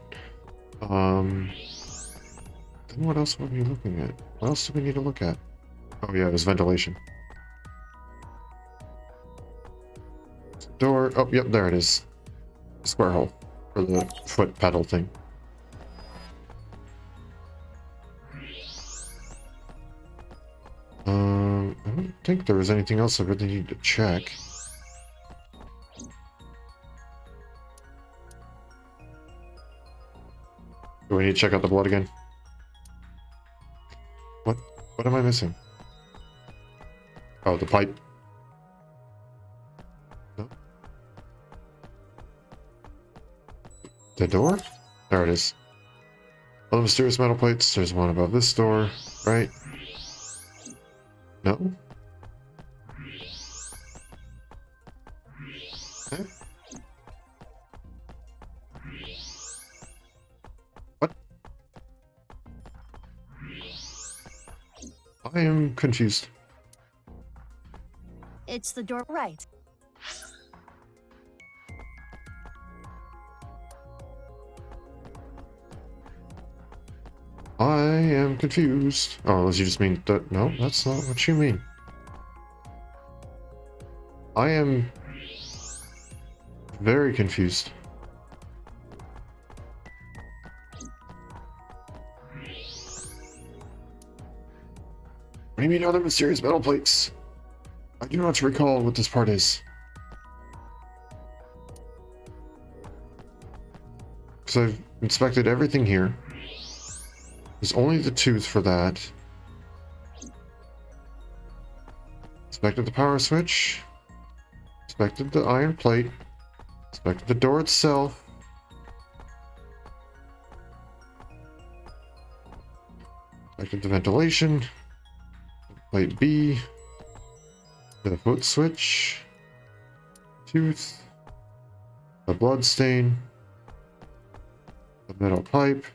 Then what else were we looking at? What else do we need to look at? Oh yeah, there's ventilation. Door. Oh, yep, there it is. Square hole for the foot pedal thing. I don't think there was anything else I really need to check. Do we need to check out the blood again? What am I missing? Oh, the pipe. No. The door? There it is. All the mysterious metal plates. There's one above this door, right? No? Okay. What? I am confused. It's the door. Right. I am confused. Oh, unless you just mean that. No, that's not what you mean. I am very confused. What do you mean other mysterious metal plates? I do not recall what this part is. Because I've inspected everything here. There's only the tooth for that. Inspected the power switch. Inspected the iron plate. Inspected the door itself. Inspected the ventilation. Plate B. The foot switch. Tooth. The blood stain. The metal pipe.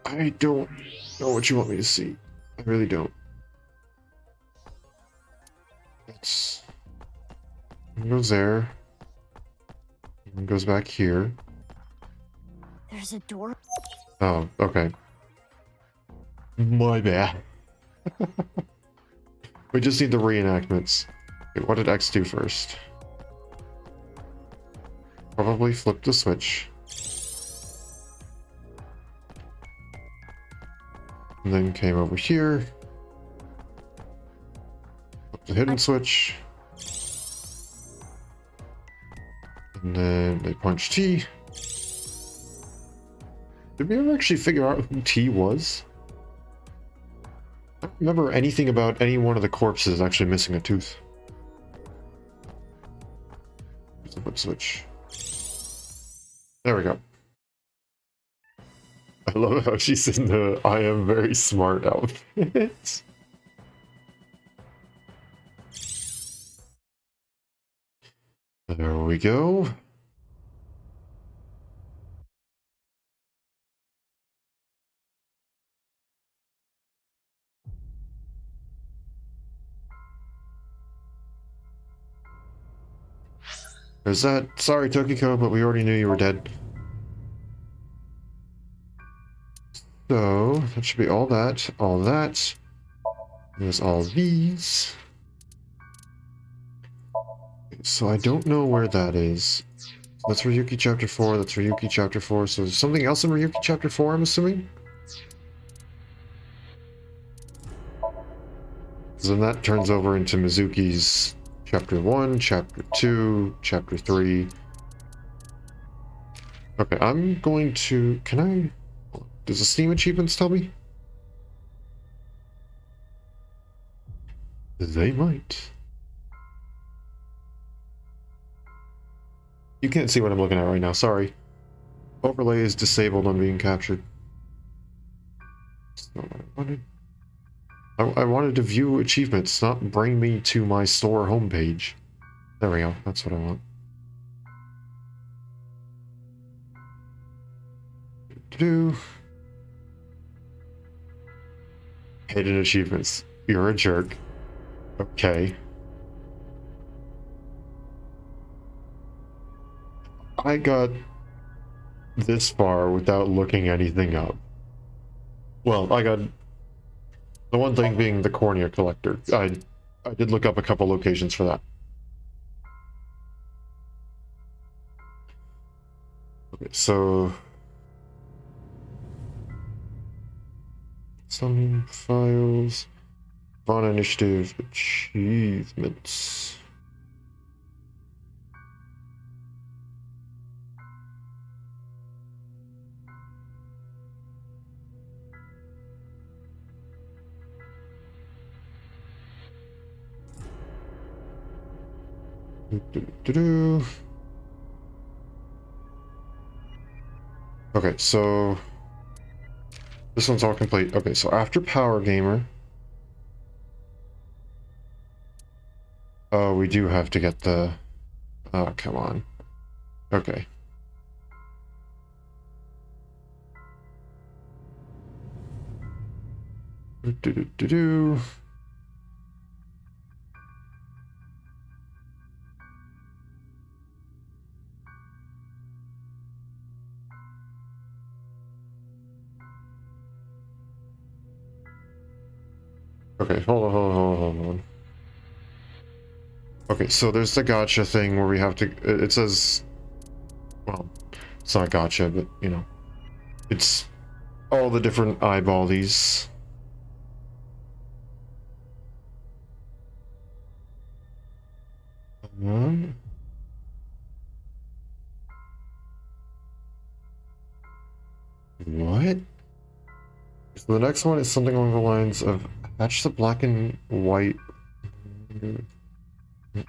I don't know what you want me to see. I really don't. It goes there. It goes back here. There's a door. Oh, okay. My bad. We just need the reenactments. Okay, what did X do first? Probably flip the switch. And then came over here. Flip the hidden switch. And then they punch T. Did we ever actually figure out who T was? I don't remember anything about any one of the corpses actually missing a tooth. There's the flip switch. There we go. I love how she's in the I am very smart outfit. There we go. Is that... Sorry, Tokiko, but we already knew you were dead. So, that should be all that, all that. There's all these. So I don't know where that is. So that's Ryuki Chapter 4, that's Ryuki Chapter 4. So there's something else in Ryuki Chapter 4, I'm assuming? So then that turns over into Mizuki's Chapter 1, Chapter 2, Chapter 3. Okay, I'm going to... Can I... Does the Steam achievements tell me? They might. You can't see what I'm looking at right now, sorry. Overlay is disabled on being captured. That's not what I wanted. I wanted to view achievements, not bring me to my store homepage. There we go, that's what I want. Do hidden achievements. You're a jerk. Okay. I got this far without looking anything up. Well, I got the one thing being the cornea collector. I did look up a couple locations for that. Okay, so some files, NirvanA initiative achievements. Okay, so this one's all complete. Okay, so after Power Gamer, oh, we do have to get the... Oh, come on. Okay. Do-do-do-do-do. Okay, hold on. Okay, so there's the gotcha thing where we have to... It says... Well, it's not gotcha, but, you know. It's all the different eyeballies. What? So the next one is something along the lines of patch the black and white.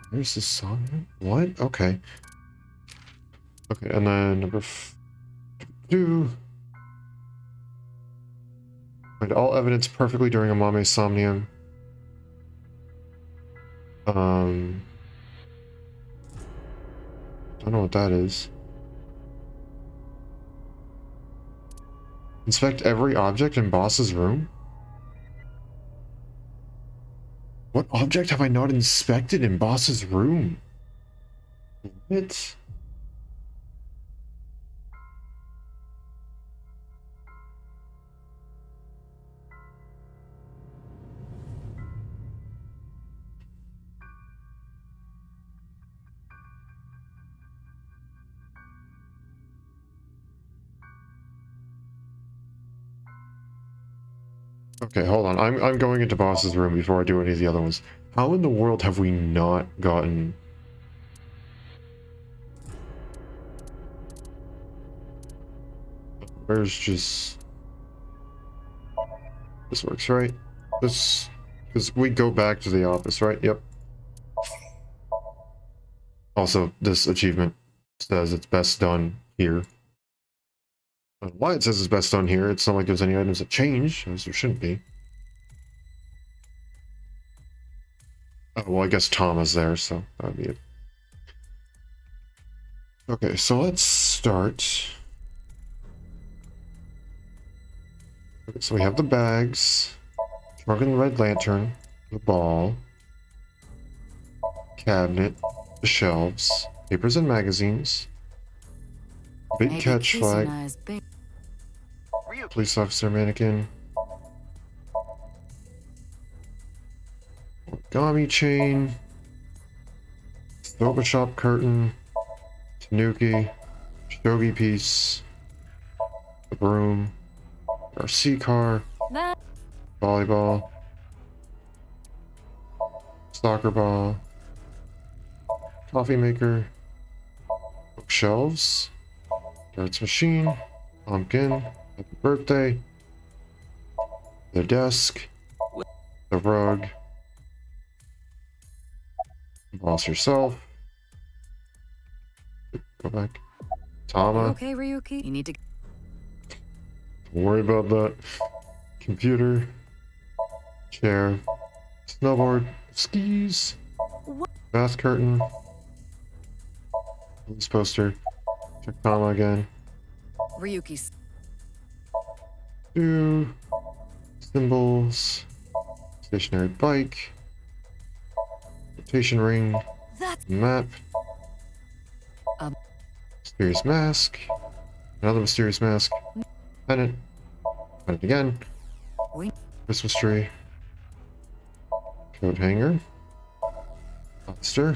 Where's the song? What? Okay. Okay, and then number 2. Find all evidence perfectly during Amame's Somnium. Don't know what that is. Inspect every object in boss's room? What object have I not inspected in boss's room? What? Okay, hold on. I'm going into boss's room before I do any of the other ones. How in the world have we not gotten... Where's just... This works, right? This... Because we go back to the office, right? Yep. Also, this achievement says it's best done here. I don't know why it says it's best done here. It's not like there's any items that change, as there shouldn't be. Oh, well, I guess Tom is there, so that would be it. Okay, so let's start. Okay, so we have the bags, Drunken Red Lantern, the ball, cabinet, the shelves, papers and magazines, big catch flag, police officer mannequin, origami chain, soba shop curtain, tanuki, shogi piece, the broom, RC car, volleyball, soccer ball, coffee maker, bookshelves, darts machine, pumpkin, happy birthday, the desk, the rug, boss herself, go back, Tama. Okay, Ryuki? You need to... Don't worry about that. Computer, chair, snowboard, skis, bath curtain, police poster, check Tama again. Ryuki's... Two symbols, stationary bike, rotation ring, map, mysterious mask, another mysterious mask, pennant again, Christmas tree, coat hanger, monster,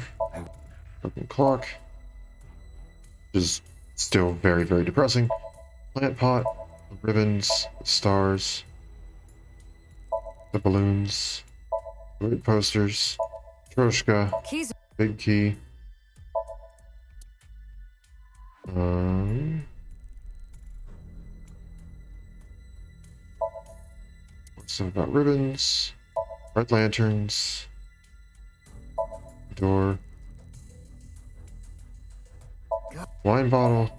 broken clock, which is still very, very depressing, plant pot, the ribbons, the stars, the balloons, the posters, Troshka, big key, stuff about ribbons, red lanterns, door, wine bottle,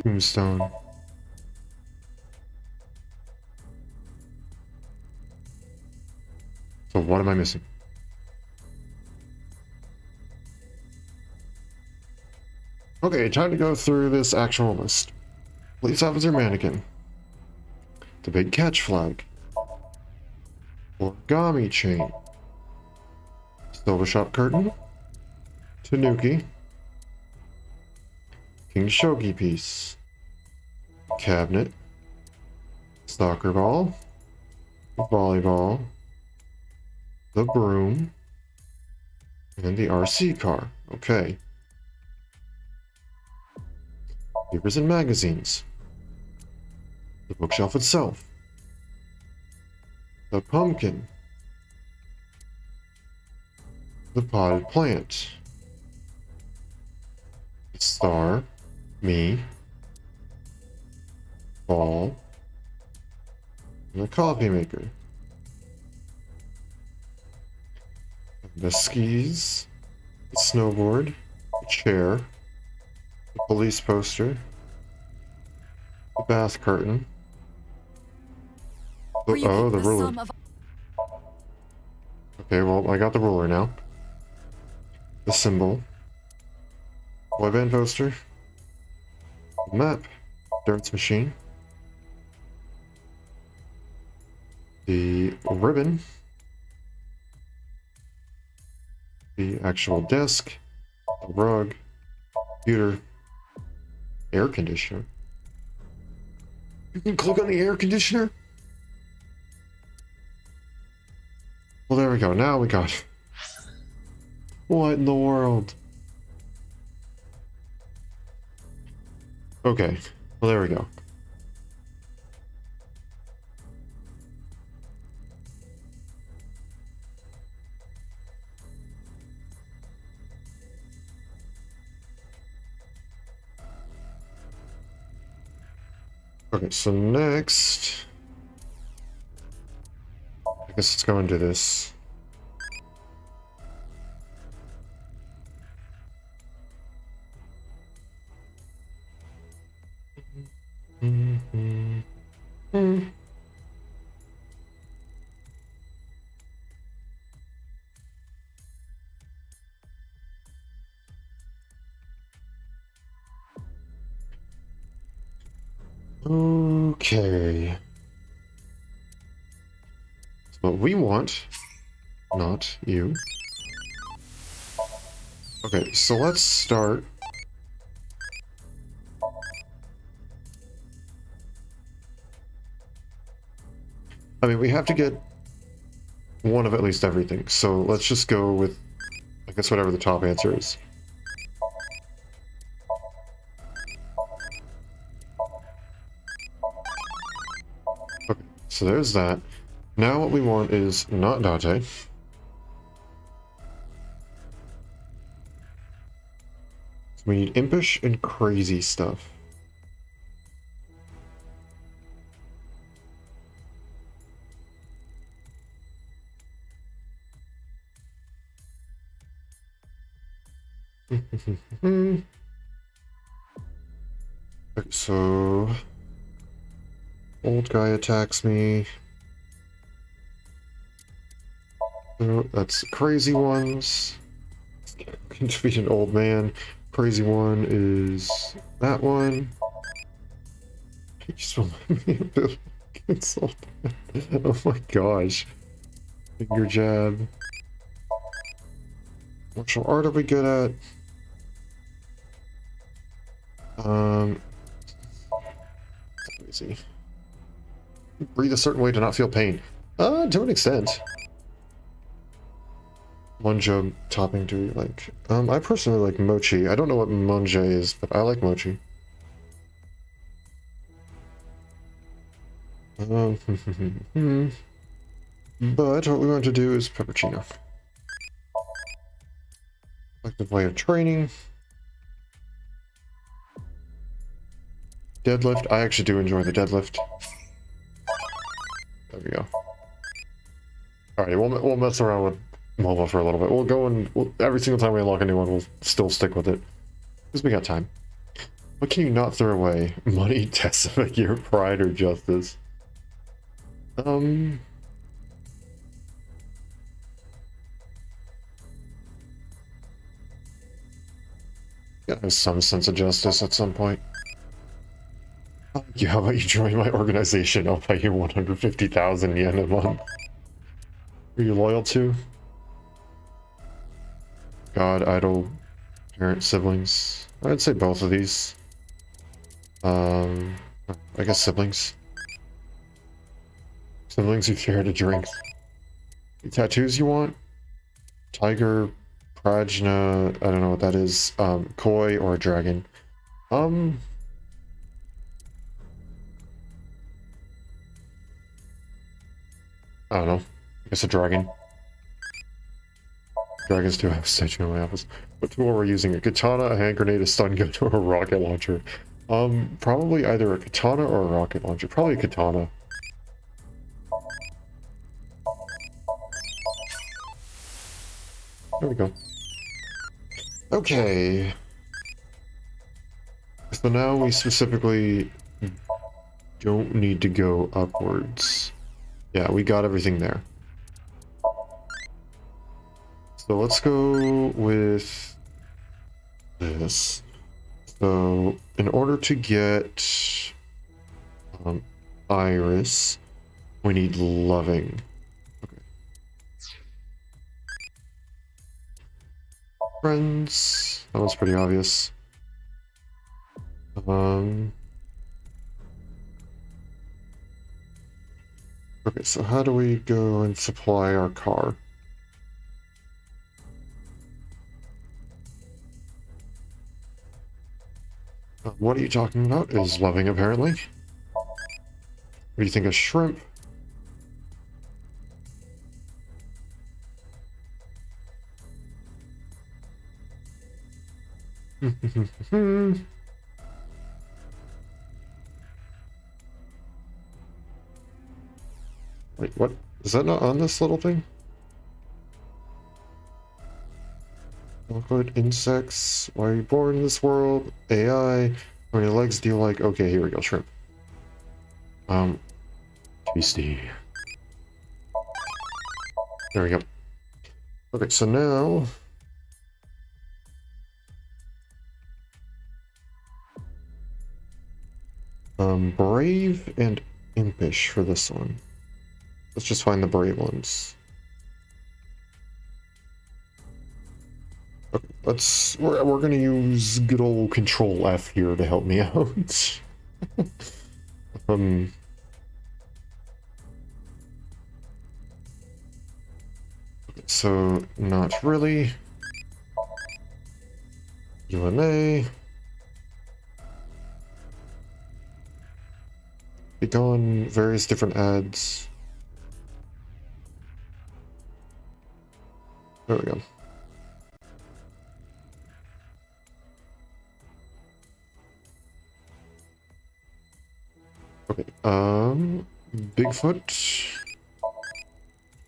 tombstone. So what am I missing? Okay, time to go through this actual list. Police officer mannequin. The big catch flag. Origami chain. Silver shop curtain. Tanuki. King shogi piece. Cabinet. Soccer ball. Volleyball. The broom. And the RC car. Okay. Papers and magazines. The bookshelf itself. The pumpkin. The potted plant. The star. Me. Ball. And the coffee maker. The skis. The snowboard. The chair. The police poster. The bath curtain. The ruler. Okay, well, I got the ruler now. the symbol, boyband poster, map, darts machine, the ribbon, the actual desk, the rug, computer, air conditioner. You can click on the air conditioner? Well, there we go. Now we got... What in the world? Okay. Well, there we go. Okay, so next... I guess let's go into this. Okay. That's what we want, not you. Okay, so let's start. I mean, we have to get one of at least everything, so let's just go with, I guess, whatever the top answer is. Okay, so there's that. Now what we want is not Dante. So we need impish and crazy stuff. Okay, so old guy attacks me. So that's crazy ones. Can defeat an old man. Crazy one is that one. He just reminded me of Bill Consult. Oh my gosh. Finger jab. Martial art are we good at? Easy. Breathe a certain way to not feel pain. To an extent. Monjo topping do you like? I personally like mochi. I don't know what monje is, but I like mochi. But what we want to do is peppuccino. Effective way of training. Deadlift. I actually do enjoy the deadlift. There we go. Alright, we'll mess around with mobile for a little bit. We'll go and every single time we unlock a new one, we'll still stick with it. Because we got time. What can you not throw away? Money, Tesseract, pride, or justice? Gotta have some sense of justice at some point. How about you join my organization? I'll pay you 150,000 yen a month. Who are you loyal to? God, idol, parent, siblings. I'd say both of these. I guess siblings. Siblings who share a drink. The tattoos you want? Tiger, Prajna, I don't know what that is. Koi or a dragon. I don't know. I guess a dragon. Dragons do have a statue in my office. What tool are we using? A katana, a hand grenade, a stun gun, or a rocket launcher? Probably either a katana or a rocket launcher. Probably a katana. There we go. Okay. So now we specifically don't need to go upwards. Yeah, we got everything there. So So let's go with this. So in order to get Iris, we need loving. Okay. Friends. That one's pretty obvious. Okay, so how do we go and supply our car? What are you talking about? Is loving, apparently. What do you think of shrimp? Wait, what? Is that not on this little thing? Awkward insects. Why are you born in this world? AI. How many legs do you like? Okay, here we go. Shrimp. Tasty. There we go. Okay, so now brave and impish for this one. Let's just find the brave ones. Okay, we're gonna use good old Control F here to help me out. So not really. UNA. Be gone. Various different ads. There we go. Okay, Bigfoot.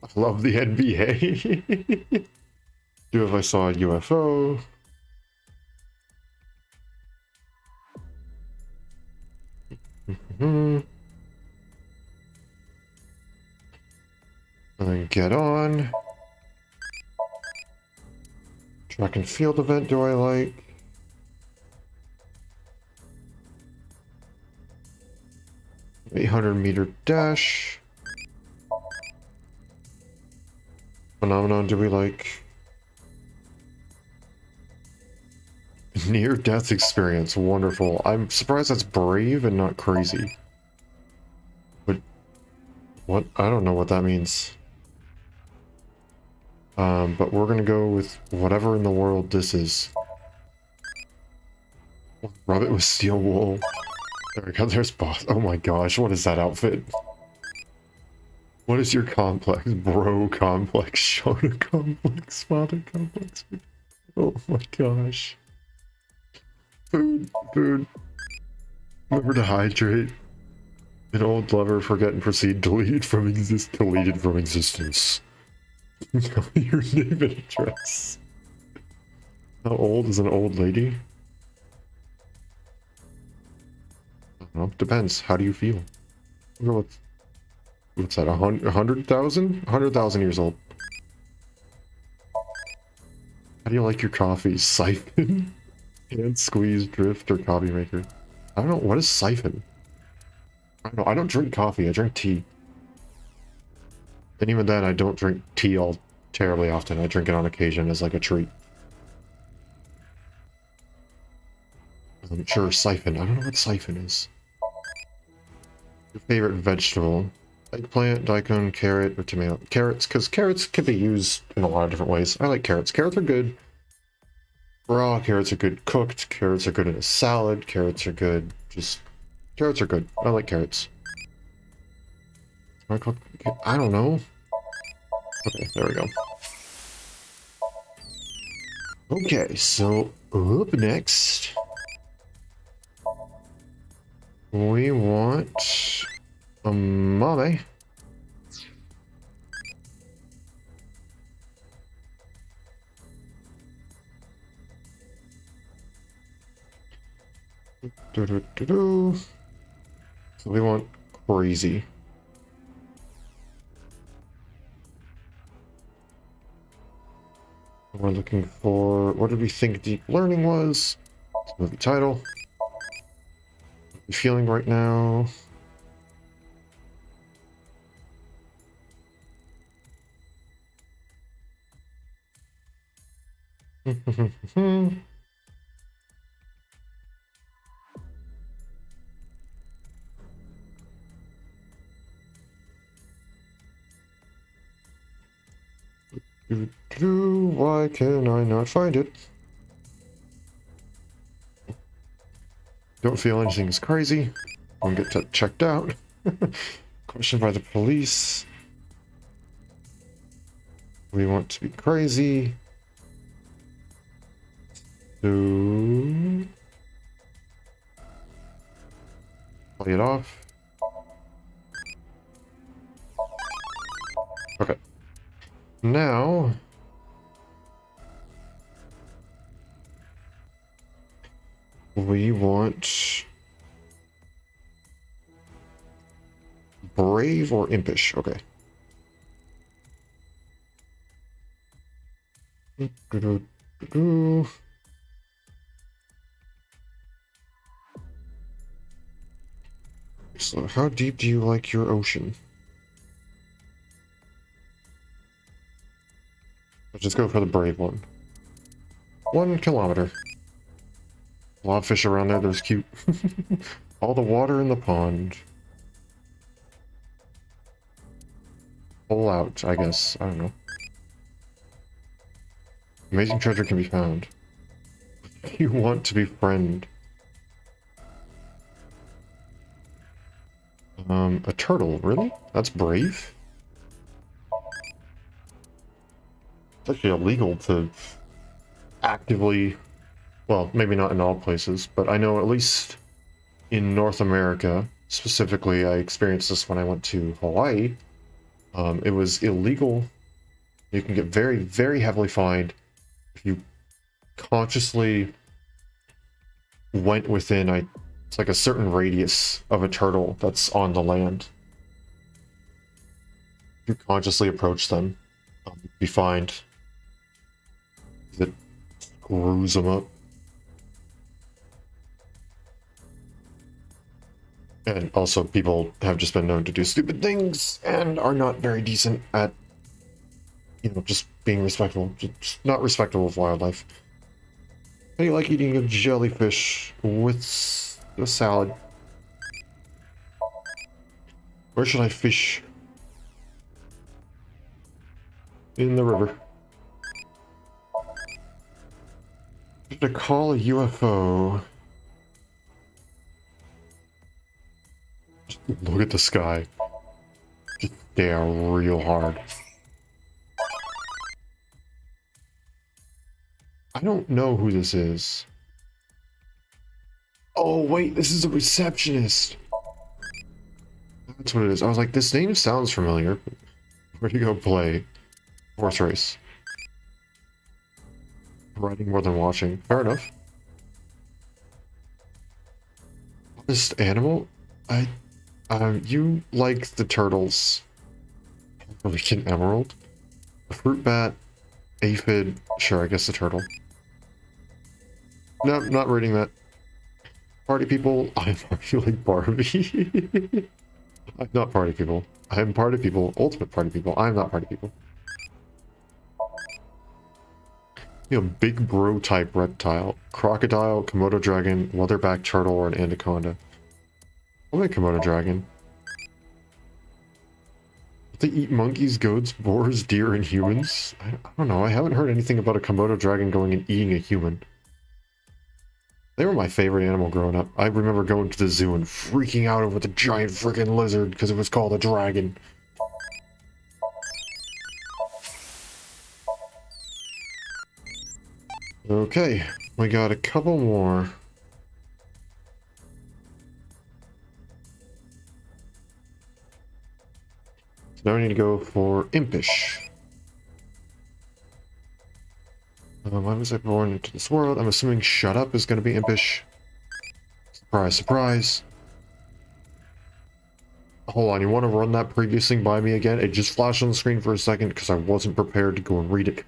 I love the NBA. Do if I saw a UFO. And then get on. Track and field event, do I like? .800-meter dash. Phenomenon, do we like? Near-death experience, wonderful. I'm surprised that's brave and not crazy. But what? I don't know what that means. But we're gonna go with whatever in the world this is. Rub it with steel wool. There we go, there's boss. Oh my gosh, what is that outfit? What is your complex? Bro complex, Shona complex, father complex. Oh my gosh. Food. Remember to hydrate. An old lover, forget and proceed, deleted from existence. Your name and address. How old is an old lady? I don't know, depends. How do you feel? What's that, 100,000? 100,000 years old. How do you like your coffee? Siphon? Hand squeeze, drift, or coffee maker? I don't know, what is siphon? I don't know, I don't drink coffee, I drink tea. And even then, I don't drink tea all terribly often. I drink it on occasion as like a treat. I'm sure siphon. I don't know what siphon is. Your favorite vegetable? Eggplant, daikon, carrot, or tomato? Carrots, because carrots can be used in a lot of different ways. I like carrots. Carrots are good. Raw carrots are good. Cooked carrots are good in a salad. Carrots are good. Carrots are good. I like carrots. I don't know. Okay, there we go. Okay, so up next, we want a mommy. So we want crazy. We're looking for, what did we think deep learning was? It's movie title. What are you feeling right now? Why can I not find it? Don't feel anything is crazy. Won't get that checked out. Questioned by the police. We want to be crazy. So play it off. Okay. Now we want brave or impish. Okay. So how deep do you like your ocean? Let's just go for the brave one. 1 kilometer. A lot of fish around there, those cute. All the water in the pond. Pull out, I guess. I don't know. Amazing treasure can be found. You want to befriend. A turtle, really? That's brave? It's actually illegal to actively, well, maybe not in all places, but I know at least in North America, specifically, I experienced this when I went to Hawaii. It was illegal. You can get very, very heavily fined if you consciously went within it's like a certain radius of a turtle that's on the land. If you consciously approach them, be fined. It screws them up. And also, people have just been known to do stupid things and are not very decent at, just being respectful. Just not respectful of wildlife. How do you like eating a jellyfish with a salad? Where should I fish? In the river. To call a UFO. Just look at the sky. Just stare real hard. I don't know who this is. Oh wait, this is a receptionist. That's what it is. I was like, this name sounds familiar. Where'd you go play? Horse race. Riding more than watching. Fair enough. This animal? You like the turtles. Freaking emerald. A fruit bat. Aphid. Sure, I guess the turtle. No, not reading that. Party people. I'm like Barbie. I'm not party people. I'm party people. Ultimate party people. I'm not party people. Big bro type reptile. Crocodile, Komodo dragon, leatherback turtle, or an anaconda. I'll make Komodo dragon. They eat monkeys, goats, boars, deer, and humans? I don't know. I haven't heard anything about a Komodo dragon going and eating a human. They were my favorite animal growing up. I remember going to the zoo and freaking out over the giant freaking lizard because it was called a dragon. Okay, we got a couple more. So now I need to go for impish. Why was I born into this world? I'm assuming shut up is going to be impish. Surprise, surprise. Hold on, you want to run that previous thing by me again? It just flashed on the screen for a second because I wasn't prepared to go and read it.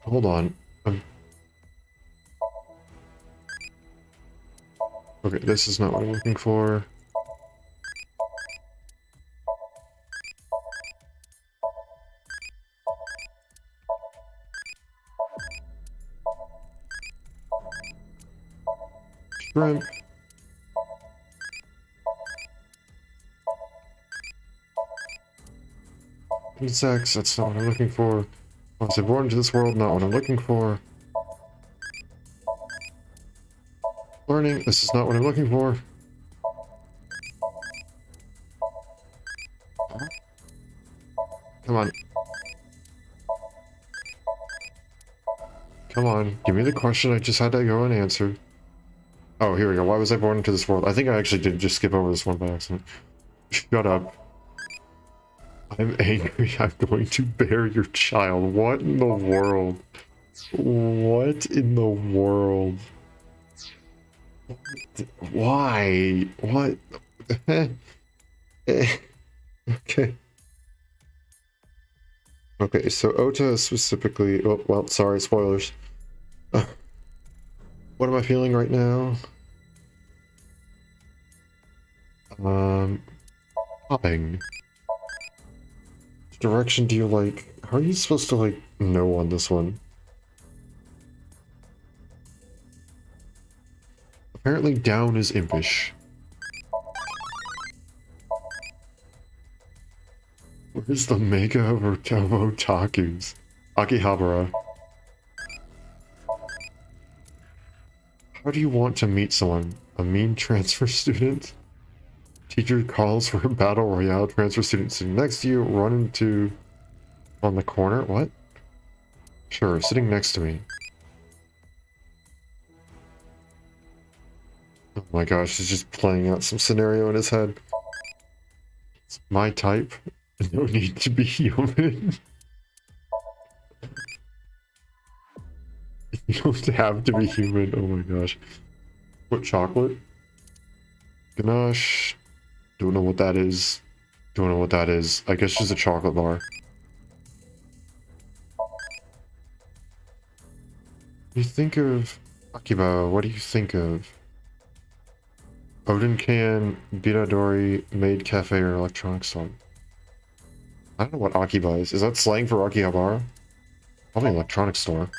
Hold on. Okay, this is not what I'm looking for. Shrimp. Insects, that's not what I'm looking for. I was born into this world, not what I'm looking for. Learning, this is not what I'm looking for. Come on. Come on, give me the question I just had to go and answer. Oh, here we go. Why was I born into this world? I think I actually did just skip over this one by accident. Shut up. I'm angry. I'm going to bear your child. What in the world? What in the world? Why? What? Okay. Okay, so Ota specifically... Oh, well, sorry, spoilers. What am I feeling right now? Hopping. Which direction do you like? How are you supposed to, like, know on this one? Apparently down is impish. Where's the mega of otakus? Akihabara. How do you want to meet someone? A mean transfer student? Teacher calls for a battle royale. Transfer student sitting next to you. Run into... on the corner? What? Sure, sitting next to me. Oh my gosh, he's just playing out some scenario in his head. It's my type. No need to be human. You don't have to be human. Oh my gosh. What, chocolate? Ganache. Don't know what that is. Don't know what that is. I guess just a chocolate bar. What do you think of... Akiba, what do you think of... Odin Can, Biradori, Maid Cafe, or Electronic Store? I don't know what Akiba is. Is that slang for Akihabara? Probably electronic store.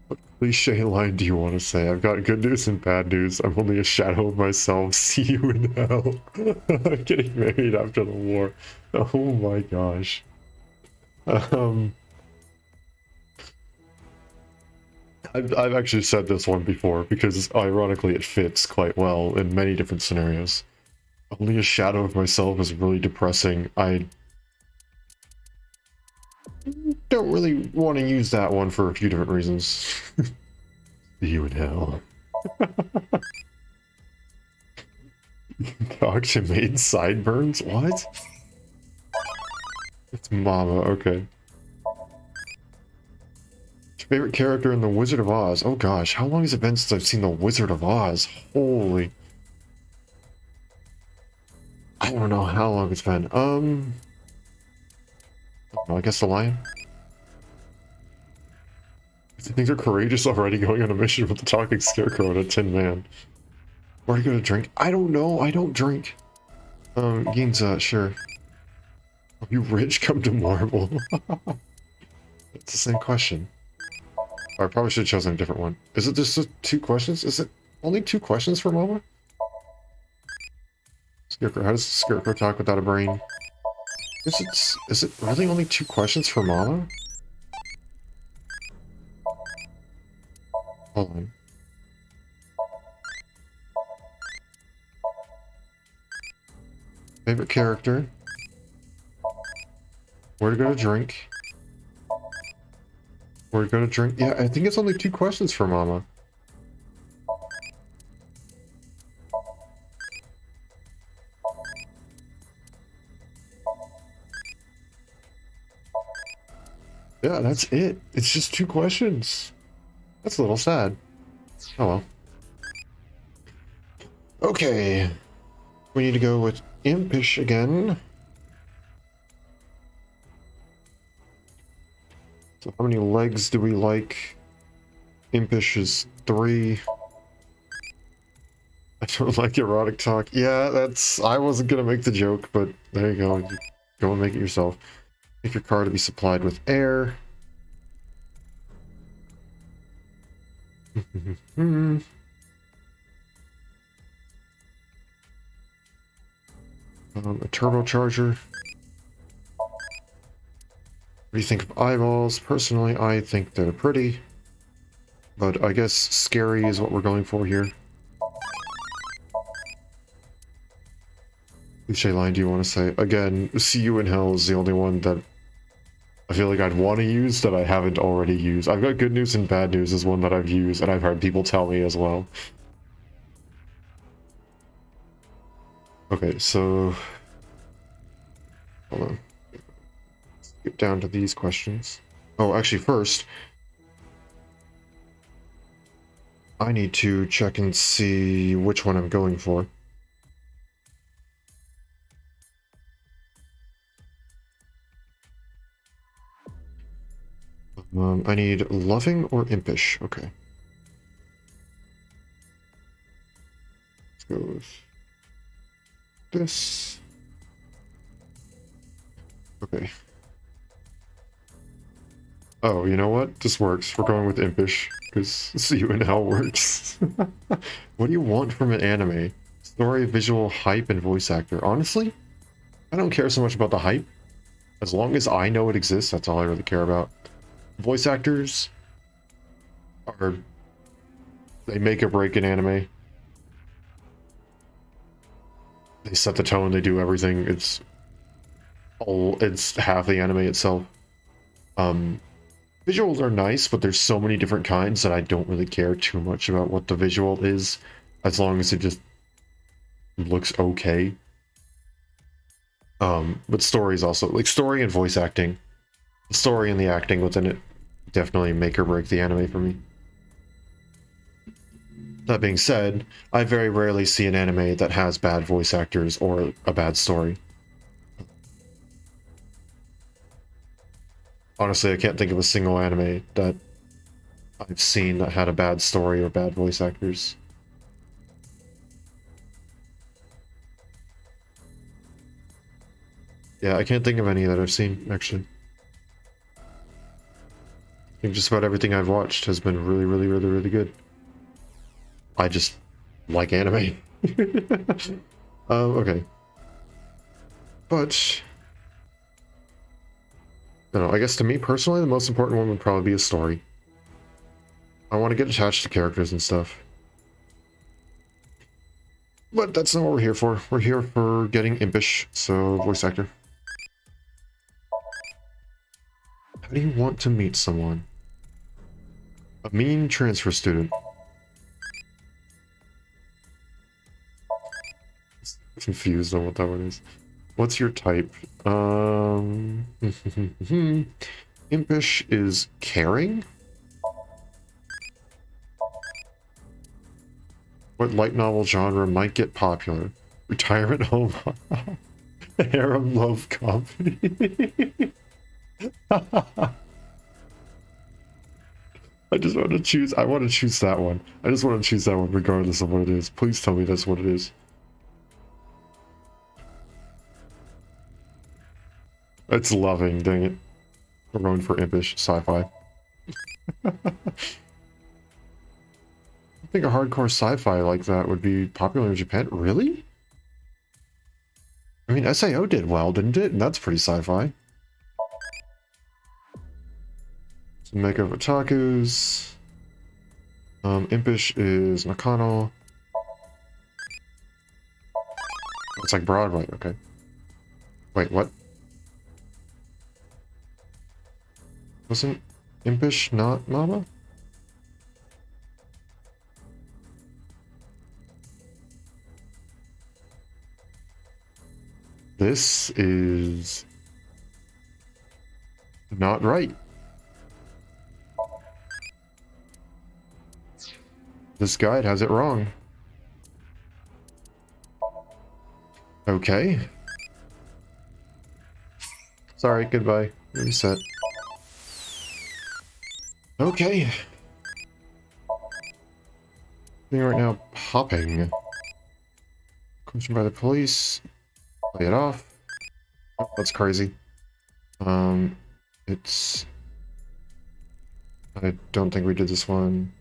What cliche line do you want to say? I've got good news and bad news. I'm only a shadow of myself. See you in hell. I'm getting married after the war. Oh my gosh. I've actually said this one before because ironically it fits quite well in many different scenarios. Only a shadow of myself is really depressing. I don't really want to use that one for a few different reasons. See you in hell. Cocked and made sideburns? What? It's Mama, okay. Favorite character in The Wizard of Oz? Oh gosh, how long has it been since I've seen The Wizard of Oz? Holy... I don't know how long it's been. I guess the lion? I think they're courageous already, going on a mission with the talking scarecrow and a tin man. Where are you gonna drink? I don't know, I don't drink. Ginza, sure. Are you rich? Come to Marvel. It's the same question. I probably should have chosen a different one. Is it just 2 questions? Is it only 2 questions for Mama? Scarecrow, how does the Scarecrow talk without a brain? Is it really only 2 questions for Mama? Hold on. Favorite character? Where to go to drink? Where to go to drink? Yeah, I think it's only 2 questions for Mama. Yeah, that's it. It's just 2 questions. That's a little sad. Oh well. Okay. We need to go with Impish again. So how many legs do we like? Impish is 3. I don't like erotic talk. Yeah, that's... I wasn't gonna make the joke, but there you go. Go and make it yourself. Make your car to be supplied with air. A turbocharger. What do you think of eyeballs? Personally, I think they're pretty. But I guess scary is what we're going for here. Which line do you want to say? Again, See You in Hell is the only one that I feel like I'd want to use that I haven't already used. I've got Good News and Bad News is one that I've used, and I've heard people tell me as well. Okay, so... Hold on. Let's get down to these questions. Oh, actually, first... I need to check and see which one I'm going for. I need loving or impish. Okay. Let's go with this. Okay. Oh, you know what? This works. We're going with impish, because See You in Hell works. What do you want from an anime? Story, visual, hype, and voice actor. Honestly, I don't care so much about the hype. As long as I know it exists, that's all I really care about. Voice actors are... they make or break an anime. They set the tone, they do everything. It's half the anime itself. Visuals are nice, but there's so many different kinds that I don't really care too much about what the visual is, as long as it just looks okay. But stories also, like story and voice acting. The story and the acting within it definitely make or break the anime for me. That being said, I very rarely see an anime that has bad voice actors or a bad story. Honestly, I can't think of a single anime that I've seen that had a bad story or bad voice actors. Yeah, I can't think of any that I've seen, actually. I think just about everything I've watched has been really, really, really, really good. I just like anime. Okay. But... I don't know, I guess to me personally, the most important one would probably be a story. I want to get attached to characters and stuff. But that's not what we're here for. We're here for getting impish, so voice actor. How do you want to meet someone? A mean transfer student. Confused on what that one is. What's your type? Impish is caring? What light novel genre might get popular? Retirement home. Harem love comedy. I just want to choose. I want to choose that one. I just want to choose that one regardless of what it is. Please tell me that's what it is. It's loving, dang it. We're going for impish sci-fi. I think a hardcore sci-fi like that would be popular in Japan. Really? I mean, SAO did well, didn't it? And that's pretty sci-fi. Some Mega Otakus. Impish is Nakano. It's like Broadway, okay. Wait, what? Wasn't Impish not Mama? This is not right. This guide has it wrong. Okay. Sorry, goodbye. Reset. Okay. Being right now, popping. Questioned by the police. Play it off. Oh, that's crazy. It's... I don't think we did this one.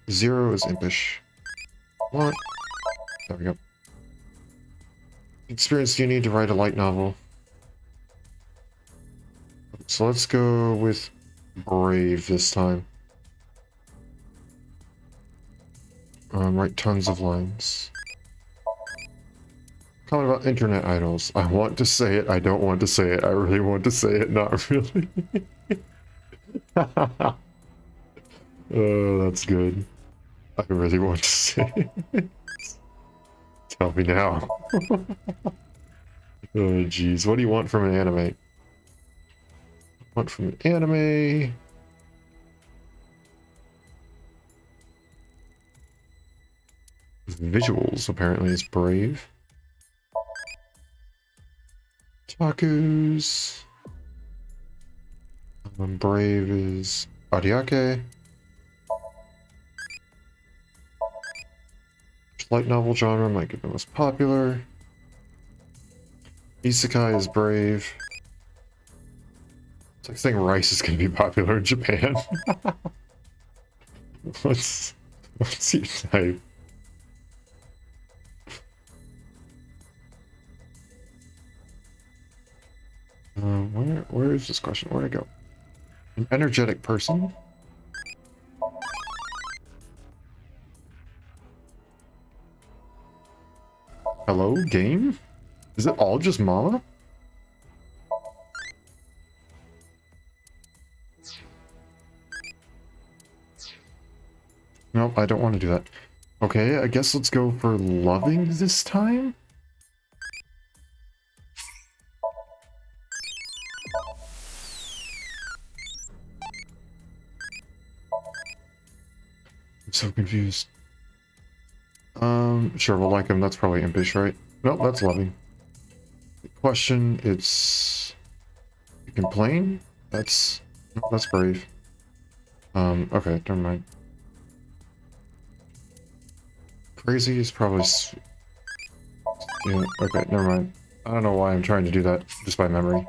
0 is impish. What? There we go. Experience do you need to write a light novel? So let's go with brave this time. Write tons of lines. Comment about internet idols. I want to say it, I don't want to say it. I really want to say it, not really. Oh, that's good. I really want to say it. Tell me now. Oh, jeez. What do you want from an anime? Want from an anime? Visuals, apparently, is brave. Tacos. Brave is Ariake. Light novel genre might be the most popular. Isekai is brave. It's like saying rice is going to be popular in Japan. What's your type? Where is this question? Where'd it go? An energetic person? Hello, game? Is it all just Mama? Nope, I don't want to do that. Okay, I guess let's go for loving this time? I'm so confused. Sure, we'll like him. That's probably impish, right? Nope, that's loving. Question, it's... You complain? That's... Nope, that's brave. Okay, never mind. Crazy is probably... Yeah, okay, never mind. I don't know why I'm trying to do that, just by memory.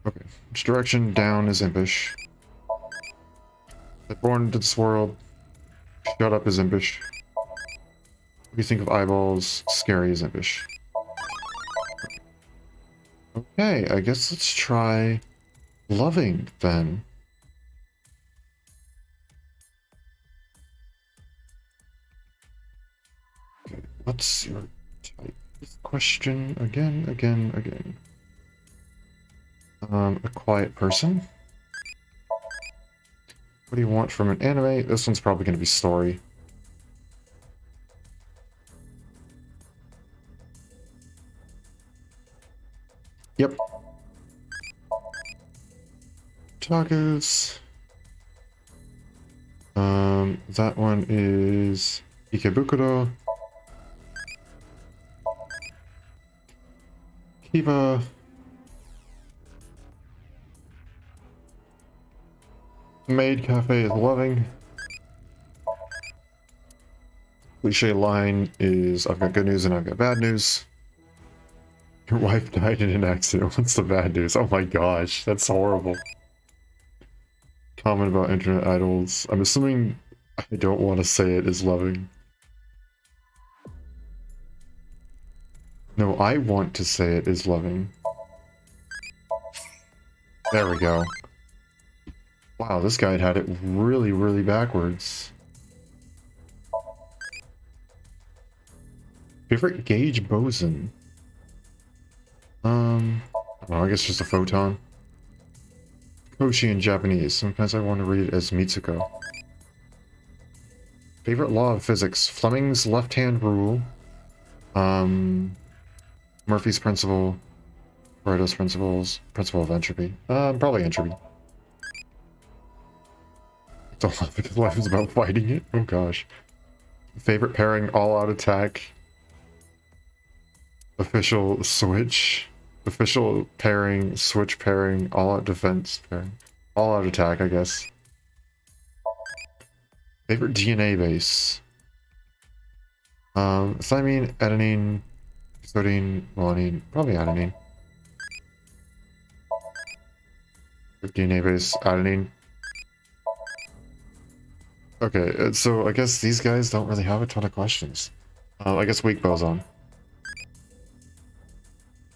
Okay, which direction? Down is impish. Born into this world. Shut up is impish. What do you think of eyeballs? Scary is impish. Okay, I guess let's try loving then. Okay, what's your type? Question again. A quiet person. What do you want from an anime? This one's probably going to be story. Yep. Tacos. That one is Ikebukuro. Kiba. Maid Cafe is loving. Cliche line is, I've got good news and I've got bad news. Your wife died in an accident. What's the bad news? Oh my gosh, that's horrible. Comment about internet idols. I'm assuming I don't want to say it is loving. No, I want to say it is loving. There we go. Wow, this guy had it really, really backwards. Favorite gauge boson? Well, I guess just a photon. Koshi in Japanese. Sometimes I want to read it as Mitsuko. Favorite law of physics? Fleming's left-hand rule. Murphy's principle. Pareto's principle of entropy. Probably entropy. Don't laugh because life is about fighting it. Oh gosh. Favorite pairing, all-out attack. Official switch. Official pairing, switch pairing, all-out defense pairing. All-out attack, I guess. Favorite DNA base. Thymine, adenine, sodium, guanine, probably adenine. DNA base, adenine. Okay, so I guess these guys don't really have a ton of questions. I guess weak boson.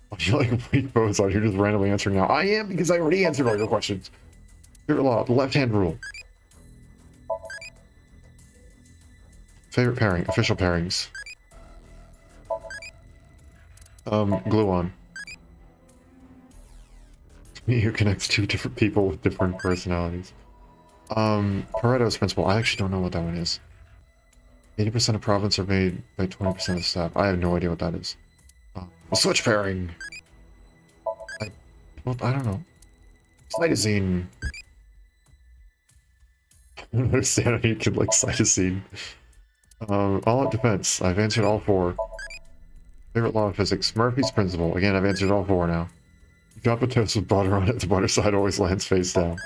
I feel like weak boson, you're just randomly answering now. I am, because I already answered all your questions. Favorite law, the left-hand rule. Favorite pairing, official pairings. Gluon. Me who connects two different people with different personalities. Pareto's principle. I actually don't know what that one is. 80% of profits are made by 20% of staff. I have no idea what that is. Switch pairing. I don't know. Cytosine. I don't understand how you could like cytosine. All-out defense. I've answered all 4. Favorite law of physics. Murphy's principle. Again, I've answered all 4 now. Drop a toast with butter on it. The butter side always lands face down.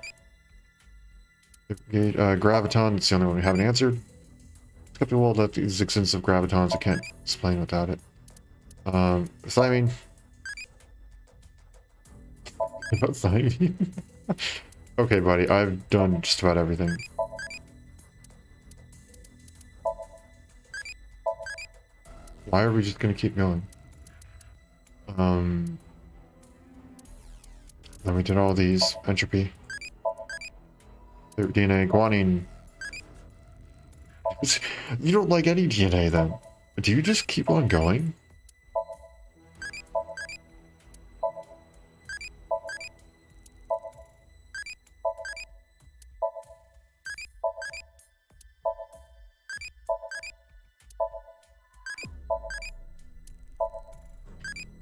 Graviton. It's the only one we haven't answered. Skeptic world left these extensive gravitons. I can't explain without it. Thymine. About thymine? Okay, buddy. I've done just about everything. Why are we just gonna keep going? Then we did all these. Entropy. DNA, guanine. You don't like any DNA then? Do you just keep on going?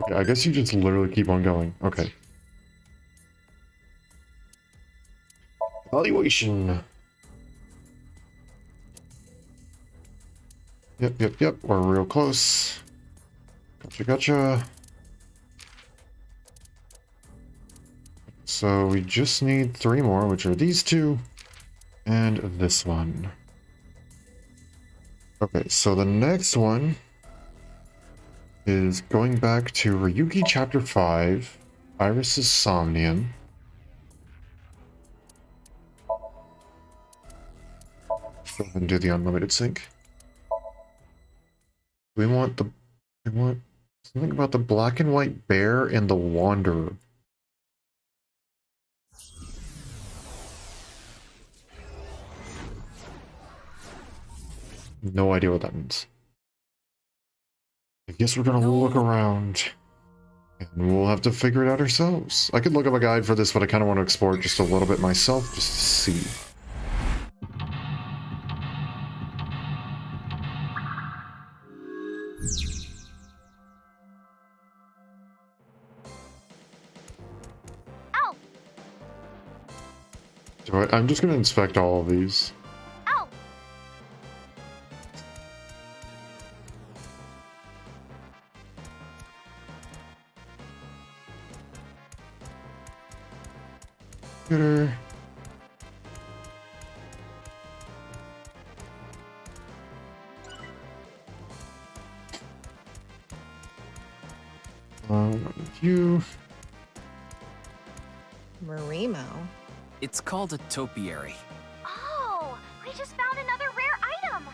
Okay, I guess you just literally keep on going. Okay. Evaluation. Yep. We're real close. Gotcha. So we just need 3 more, which are these 2 and this one. Okay, so the next one is going back to Ryuki Chapter 5, Iris's Somnium. Go ahead and do the unlimited sync. We want something about the black and white bear and the wanderer. No idea what that means. I guess we're gonna look around and we'll have to figure it out ourselves. I could look up a guide for this, but I kind of want to explore it just a little bit myself, just to see. So I'm just going to inspect all of these. Computer. You. Marimo. It's called a topiary. Oh, we just found another rare item.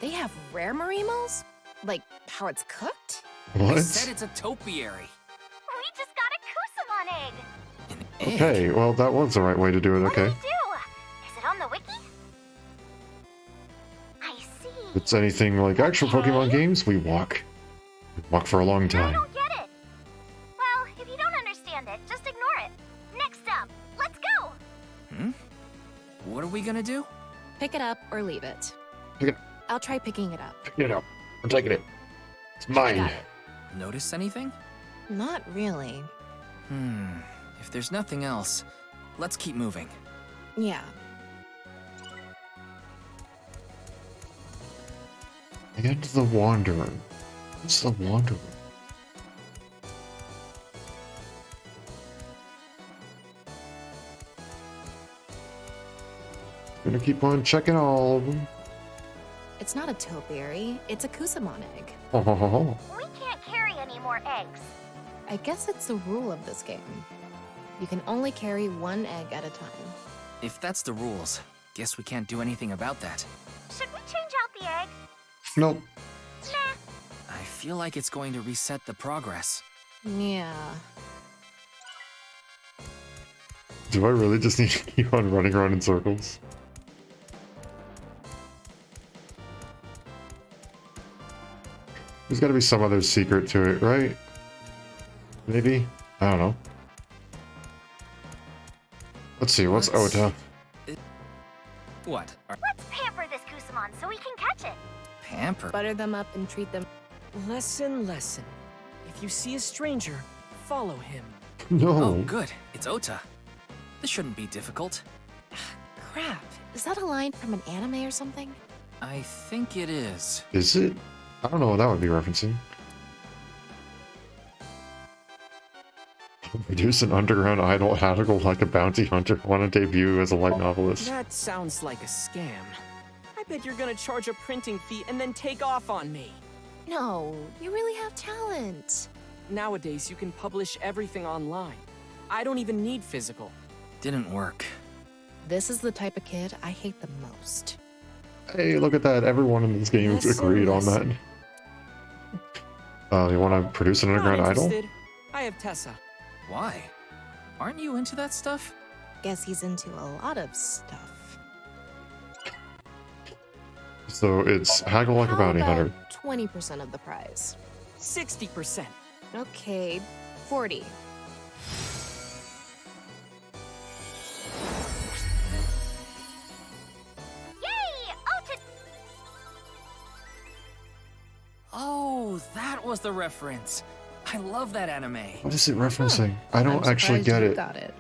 They have rare Marimos? Like how it's cooked? What? I said it's a topiary. We just got a Kusamon egg. Okay, well that was the right way to do it, okay. What do? Is it on the wiki? I see. If it's anything like actual Pokemon games, we walk. We walk for a long I time. don't get it. Well, if you don't understand it, just ignore it. Next up, let's go. What are we gonna do? Pick it up or leave it. Pick it. I'll try picking it up. You know, I'm taking it. It's mine. Notice anything? Not really. If there's nothing else, let's keep moving. Yeah. And the Wanderer. What's the Wanderer? Gonna keep on checking all of them. It's not a topiary, it's a Kusamon egg. Ho ho ho ho. We can't carry any more eggs. I guess it's the rule of this game. You can only carry one egg at a time. If that's the rules, guess we can't do anything about that. Should we change out the egg? Nope. Nah. I feel like it's going to reset the progress. Yeah. Do I really just need to keep on running around in circles? There's gotta be some other secret to it, right? Maybe? I don't know. Let's see, what's Ota? What? Let's pamper this Kusamon so we can catch it. Pamper? Butter them up and treat them. Lesson. If you see a stranger, follow him. No. Oh, good. It's Ota. This shouldn't be difficult. Crap. Is that a line from an anime or something? I think it is. Is it? I don't know what that would be referencing. Produce an underground idol article like a bounty hunter. Want to debut as a light novelist. That sounds like a scam. I bet you're gonna charge a printing fee and then take off on me. No, you really have talent. Nowadays, you can publish everything online. I don't even need physical. Didn't work. This is the type of kid I hate the most. Hey, look at that. Everyone in this game agreed on that. You want to produce an underground idol? Interested. I have Tessa. Why? Aren't you into that stuff? Guess he's into a lot of stuff. So it's haggle like a bounty hunter. 20% of the prize. 60%. Okay, 40. Oh, that was the reference. I love that anime. What is it referencing? I don't actually get it. Got it.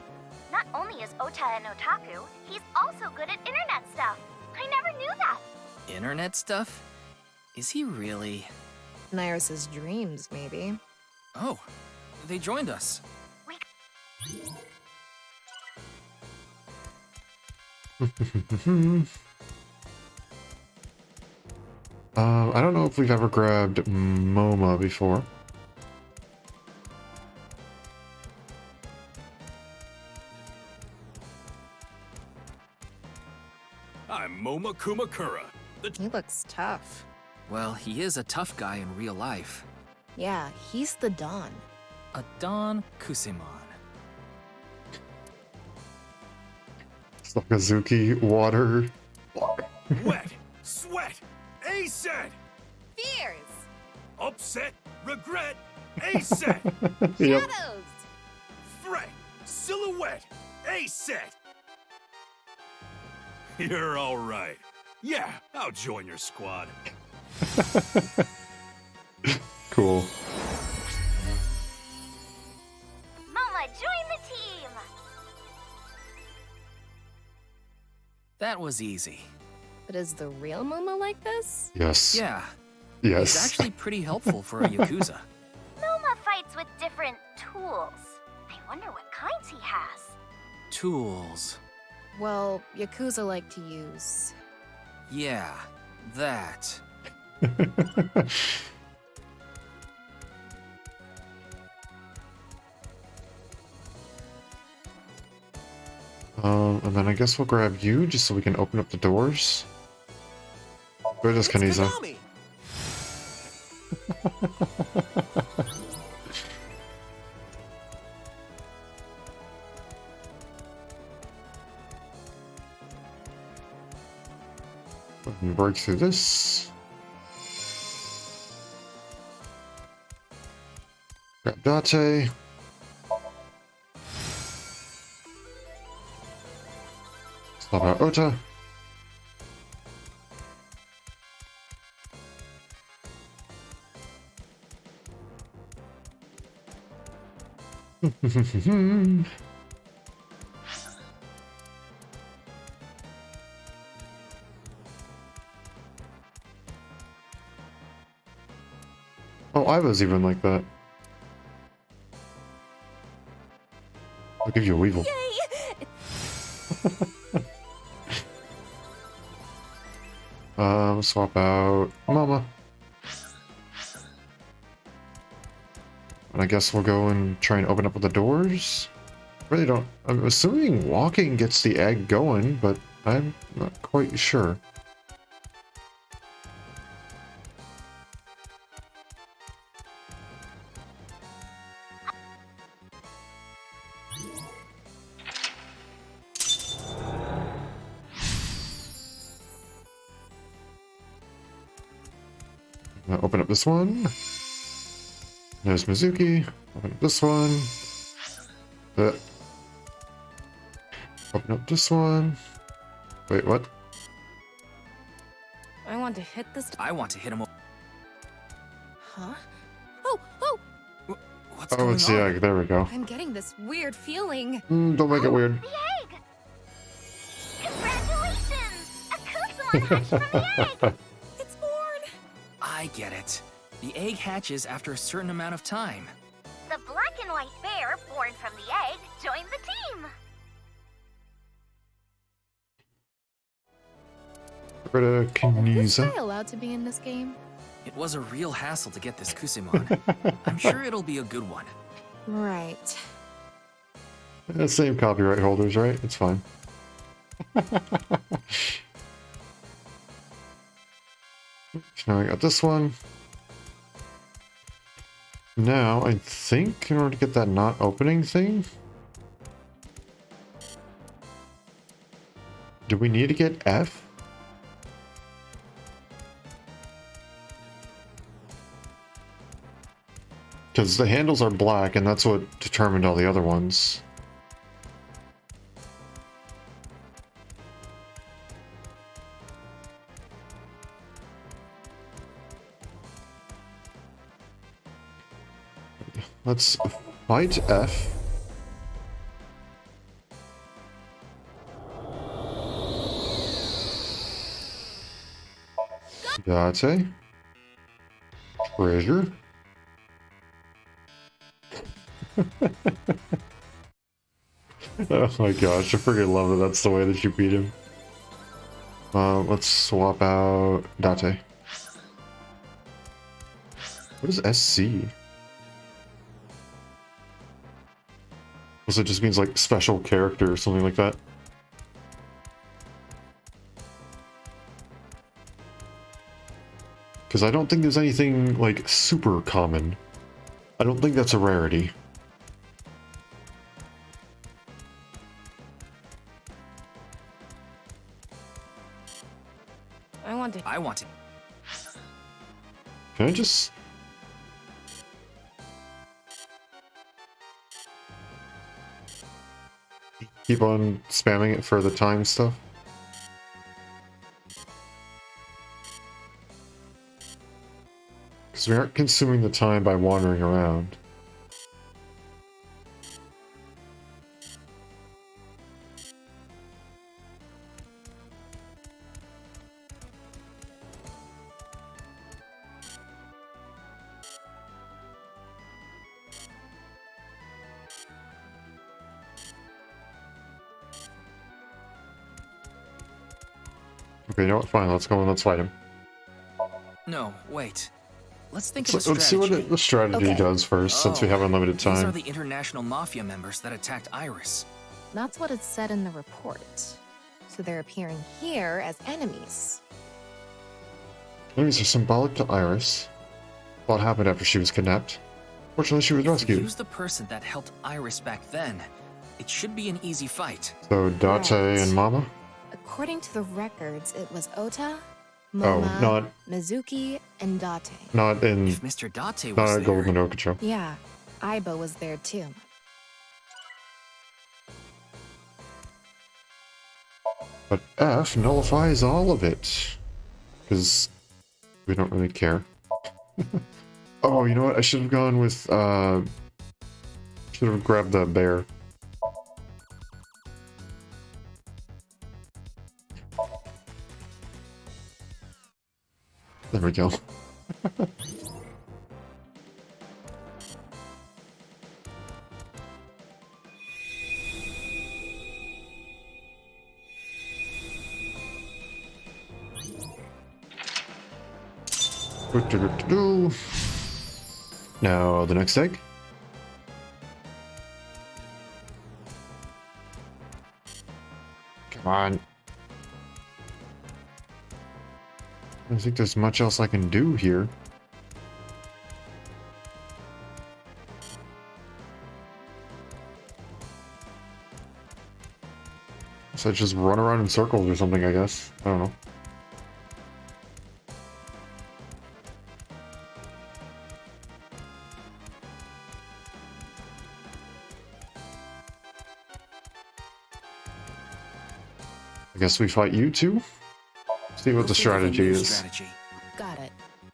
Not only is Ota an otaku, he's also good at internet stuff. I never knew that. Internet stuff? Is he really? Nyrus's dreams, maybe. Oh, they joined us. I don't know if we've ever grabbed MoMA before. I'm Moma Kumakura. He looks tough. Well, he is a tough guy in real life. Yeah, he's the Don. A Don Kusemon. Sakazuki, water. Wet, sweat, ASET. Fears. Upset, regret, ASET. Yep. Shadows. Threat, silhouette, ASET. You're all right. Yeah, I'll join your squad. Cool. Mama, join the team. That was easy. But is the real Momo like this? Yes. Yeah. Yes. He's actually pretty helpful for a Yakuza. Moma fights with different tools. I wonder what kinds he has. Tools. Well, Yakuza like to use... Yeah, that. And then I guess we'll grab you just so we can open up the doors. Where's this Kaniza? And break through this. Grab Date. Swap out Ota. Oh, I was even like that. I'll give you a weevil. Swap out Mama. And I guess we'll go and try and open up the doors. Really don't. I'm assuming walking gets the egg going, but I'm not quite sure. Open up this one. There's Mizuki. Open up this one. Open up this one. Wait, what? I want to hit this. I want to hit him. Huh? Oh, oh! What's Oh, going it's on? the egg. There we go. I'm getting this weird feeling. Don't make it weird. The egg! Congratulations! A Kusamon hatched from the egg! It's born! I get it. The egg hatches after a certain amount of time. The black and white bear, born from the egg, joined the team! Is Is this guy allowed to be in this game? It was a real hassle to get this Kusamon. I'm sure it'll be a good one. Right. Same copyright holders, right? It's fine. So now I got this one. Now, I think in order to get that not opening thing, do we need to get F? Because the handles are black, and that's what determined all the other ones. Let's fight F. Date. Treasure. Oh my gosh, I freaking love it. That's the way that you beat him. Let's swap out Date. What is SC? Also, it just means like special character or something like that. Because I don't think there's anything like super common. I don't think that's a rarity. I want it. Can I just... keep on spamming it for the time stuff? Because we aren't consuming the time by wandering around. Okay, you know what? Fine, let's go and let's fight him. No, wait. Let's think Let's of a see strategy. what the strategy does first, since we have unlimited These are time. the international mafia members that attacked Iris. That's what it said in the report. So they're appearing here as enemies. Enemies are symbolic to Iris. What happened after she was kidnapped? Fortunately, she was If we rescued. use the person that helped Iris back then, it should be an easy fight. So, Date and Mama? According to the records, it was Ota, Oh, Moma, not Mizuki, and Date. not in If Mr. Date not was at there, Golden Okacho. Yeah, Aiba was there too. But F nullifies all of it. Because we don't really care. Oh, you know what? I should have gone with should have grabbed the bear. There we go. Now the next egg. Come on. I don't think there's much else I can do here. So I just run around in circles or something, I guess. I don't know. I guess we fight you two? See what the strategy is. Got it.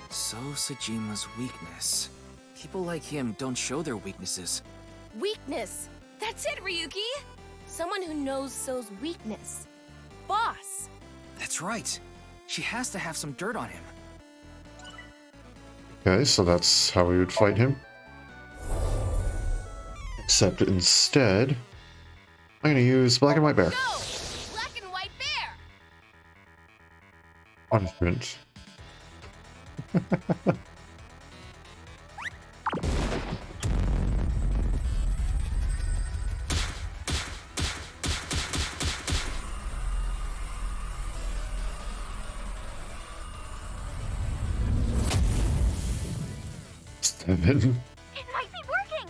So Sejima's weakness. People like him don't show their weaknesses. Weakness! That's it, Ryuki! Someone who knows So's weakness. Boss! That's right. She has to have some dirt on him. Okay, so that's how we would fight him. Except instead, I'm gonna use Black and White Bear. Go! Black and White Bear! Punishment. Seven. It might be working!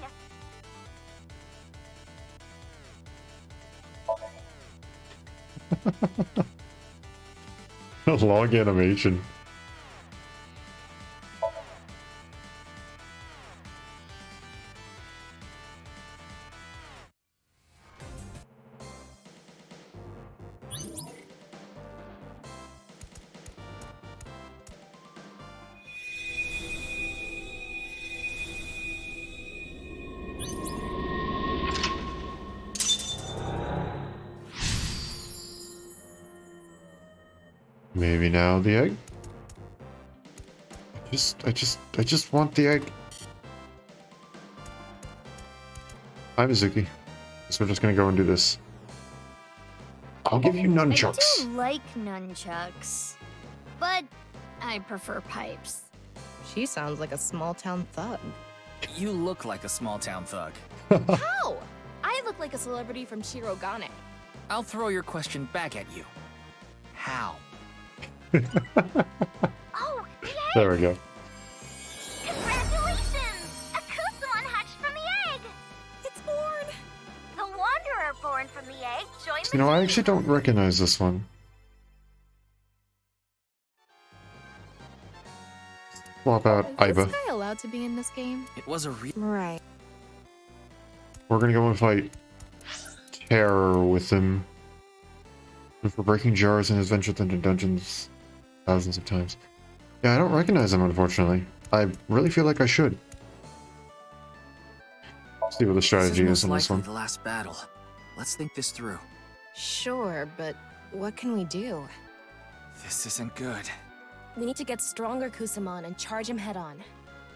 A long animation. Maybe now the egg? I just want the egg. Hi, Mizuki. So we're just gonna go and do this. I'll give you nunchucks. I do like nunchucks, but I prefer pipes. She sounds like a small-town thug. You look like a small-town thug. How? I look like a celebrity from Shirogane. I'll throw your question back at you. How? Oh, yay! There we go. Congratulations! A Kusamon hatched from the egg! It's born! The Wanderer born from the egg joined You know, I actually don't recognize this one. Swap out Is Iba. this guy allowed to be in this game? It was a real... Right. We're gonna go and fight Terror with him. For breaking jars and his venture into dungeons thousands of times. Yeah, I don't recognize him, unfortunately. I really feel like I should. See what the strategy is in this one. The last battle. Let's think this through. Sure, but what can we do? This isn't good. We need to get stronger Kusamon and charge him head on.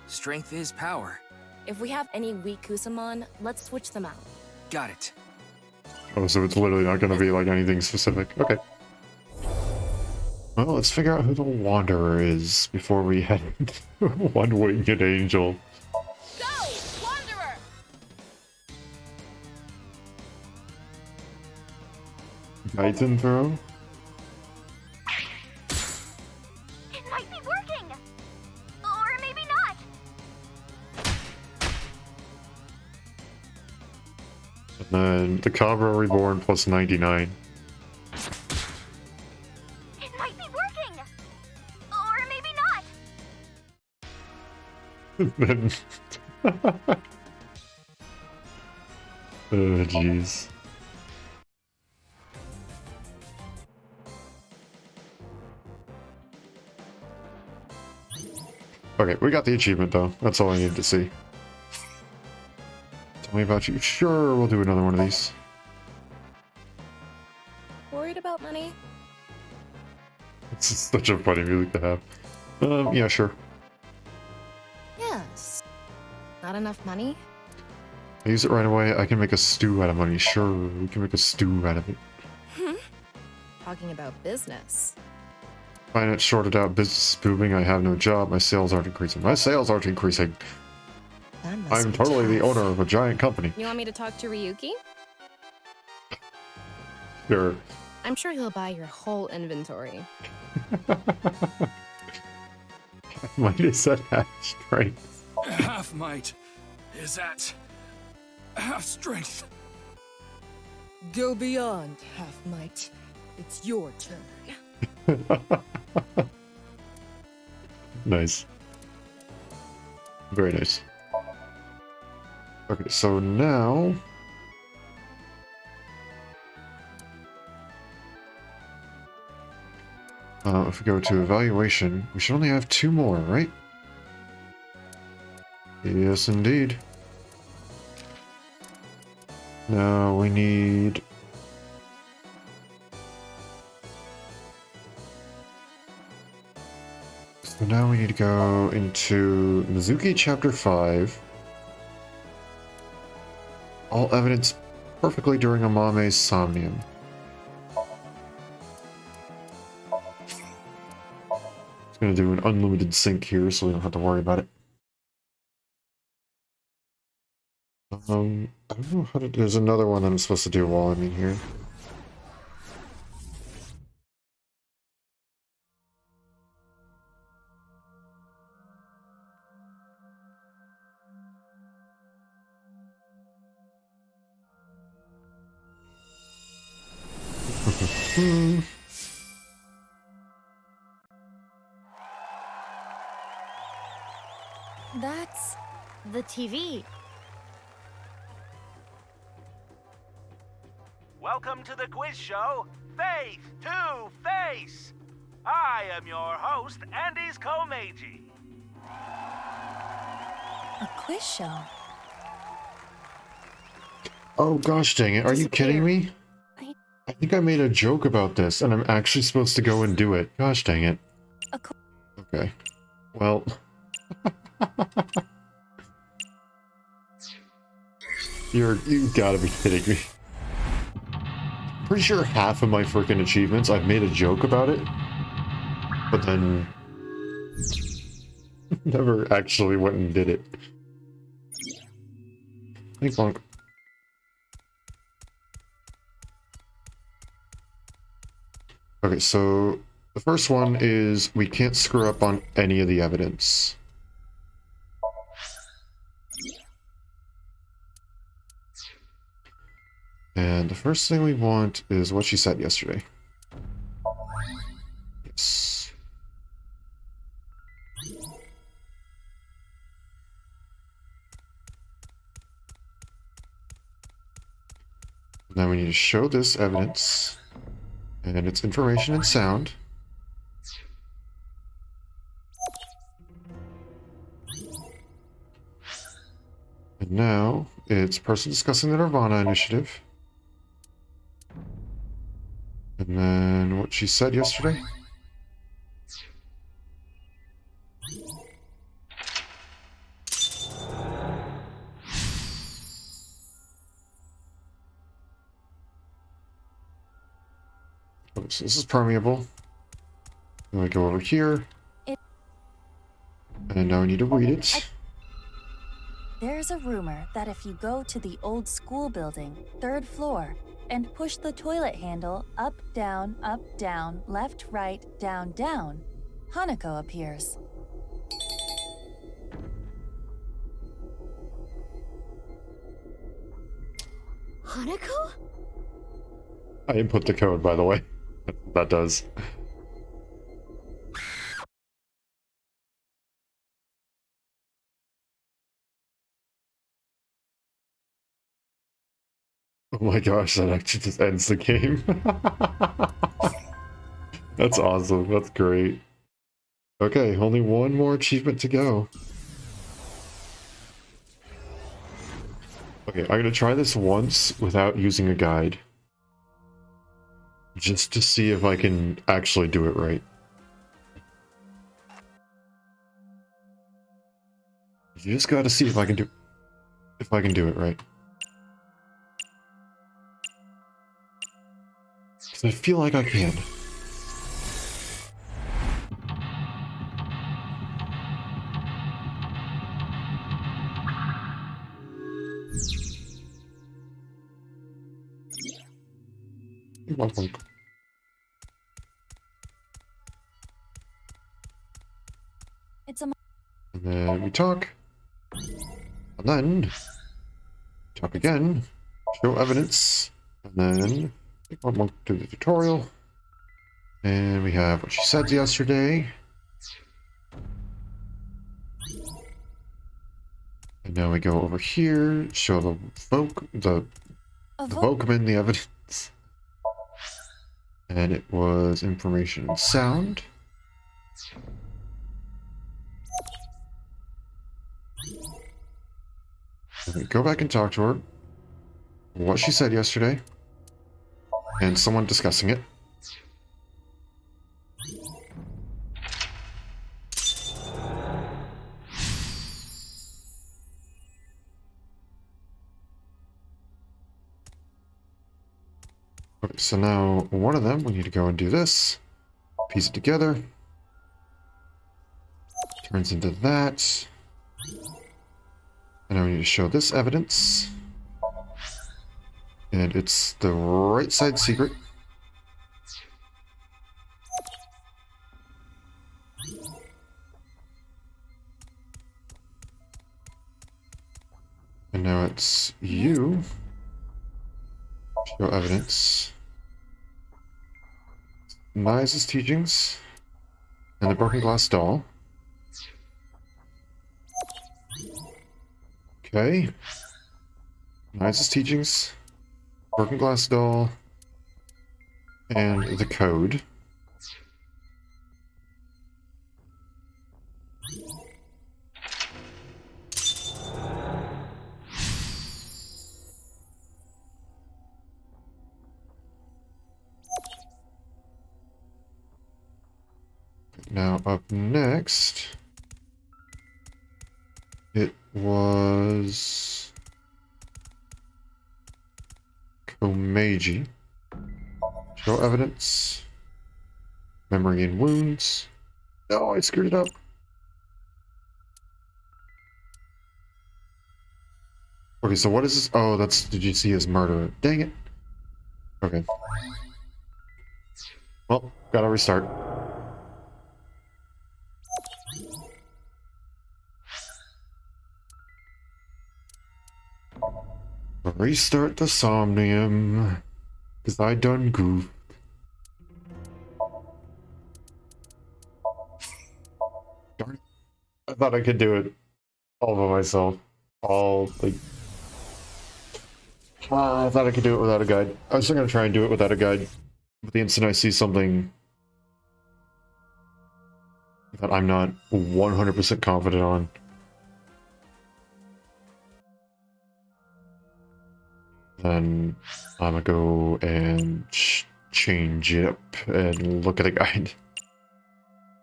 Strength is power. If we have any weak Kusamon, let's switch them out. Got it. Oh, so it's literally not gonna be like anything specific. Okay. Well, let's figure out who the Wanderer is before we head into One-Winged Angel. Go, Wanderer! Titan throw? It might be working! Or maybe not! And then the Cabra Reborn plus 99. It might be working! Or maybe not! Then... oh, jeez. Okay, we got the achievement though. That's all I needed to see. Tell me about you. Sure, we'll do another one of these. Worried about money? It's such a funny music to have. Yeah, sure. Yes. Not enough money? I use it right away. I can make a stew out of money. Sure, we can make a stew out of it. Talking about business. Finance sorted out, business is booming, I have no job, my sales aren't increasing. My sales aren't increasing. That must I'm be totally the tough. owner of a giant company. You want me to talk to Ryuki? Sure. I'm sure he'll buy your whole inventory. Might is at half strength. Half might is at half strength. Go beyond half might. It's your turn. Nice. Very nice. Okay, so now... if we go to evaluation, we should only have 2 more, right? Yes, indeed. Now we need... So now we need to go into Mizuki Chapter 5. All evidence perfectly during Amame's Somnium. Just gonna do an unlimited sync here so we don't have to worry about it. I don't know how to... There's another one that I'm supposed to do while I'm in here. That's the TV. Welcome to the quiz show, Faith to Face. I am your host, Andy's Komeiji. A quiz show. Oh gosh dang it, are you kidding me? I think I made a joke about this, and I'm actually supposed to go and do it. Gosh dang it. Okay. Well... You gotta be kidding me. Pretty sure half of my freaking achievements, I've made a joke about it, but then never actually went and did it. Thanks, Bonk. Okay, so the first one is we can't screw up on any of the evidence. And the first thing we want is what she said yesterday. Yes. Now we need to show this evidence, and it's information and sound. And now it's person discussing the NirvanA initiative. And then what she said yesterday. Okay, so this is permeable. Then we go over here. And now we need to read it. There's a rumor that if you go to the old school building, 3rd floor, and push the toilet handle up, down, left, right, down, down, Hanako appears. Hanako? I input the code, by the way. That does. Oh my gosh, that actually just ends the game. That's awesome. That's great. Okay, only one more achievement to go. Okay, I'm gonna try this once without using a guide. Just to see if I can actually do it right. You just gotta see if I can do it right. Because I feel like I can. Bonk, bonk. It's a And then we talk. And then talk again. Show evidence. And then bonk, bonk, do the tutorial. And we have what she said yesterday. And now we go over here, show the Vokeman the evidence. And it was information and sound. And we go back and talk to her. What she said yesterday. And someone discussing it. Okay, so now one of them, we need to go and do this. Piece it together. Turns into that. And now we need to show this evidence. And it's the right side secret. And now it's you. Show evidence. Nice's teachings. And the broken glass doll. Okay. Nice's teachings. Broken glass doll. And the code. Now up next, it was Komeiji. Show evidence. Memory and wounds. No, I screwed it up. Okay, so what is this? Oh, that's, did you see his murderer? Dang it. Okay. Well, gotta restart. Restart the Somnium, because I done goofed. Darn it. I thought I could do it all by myself. I thought I could do it without a guide. I was still going to try and do it without a guide, but the instant I see something that I'm not 100% confident on, then I'm gonna go and change it up and look at a guide.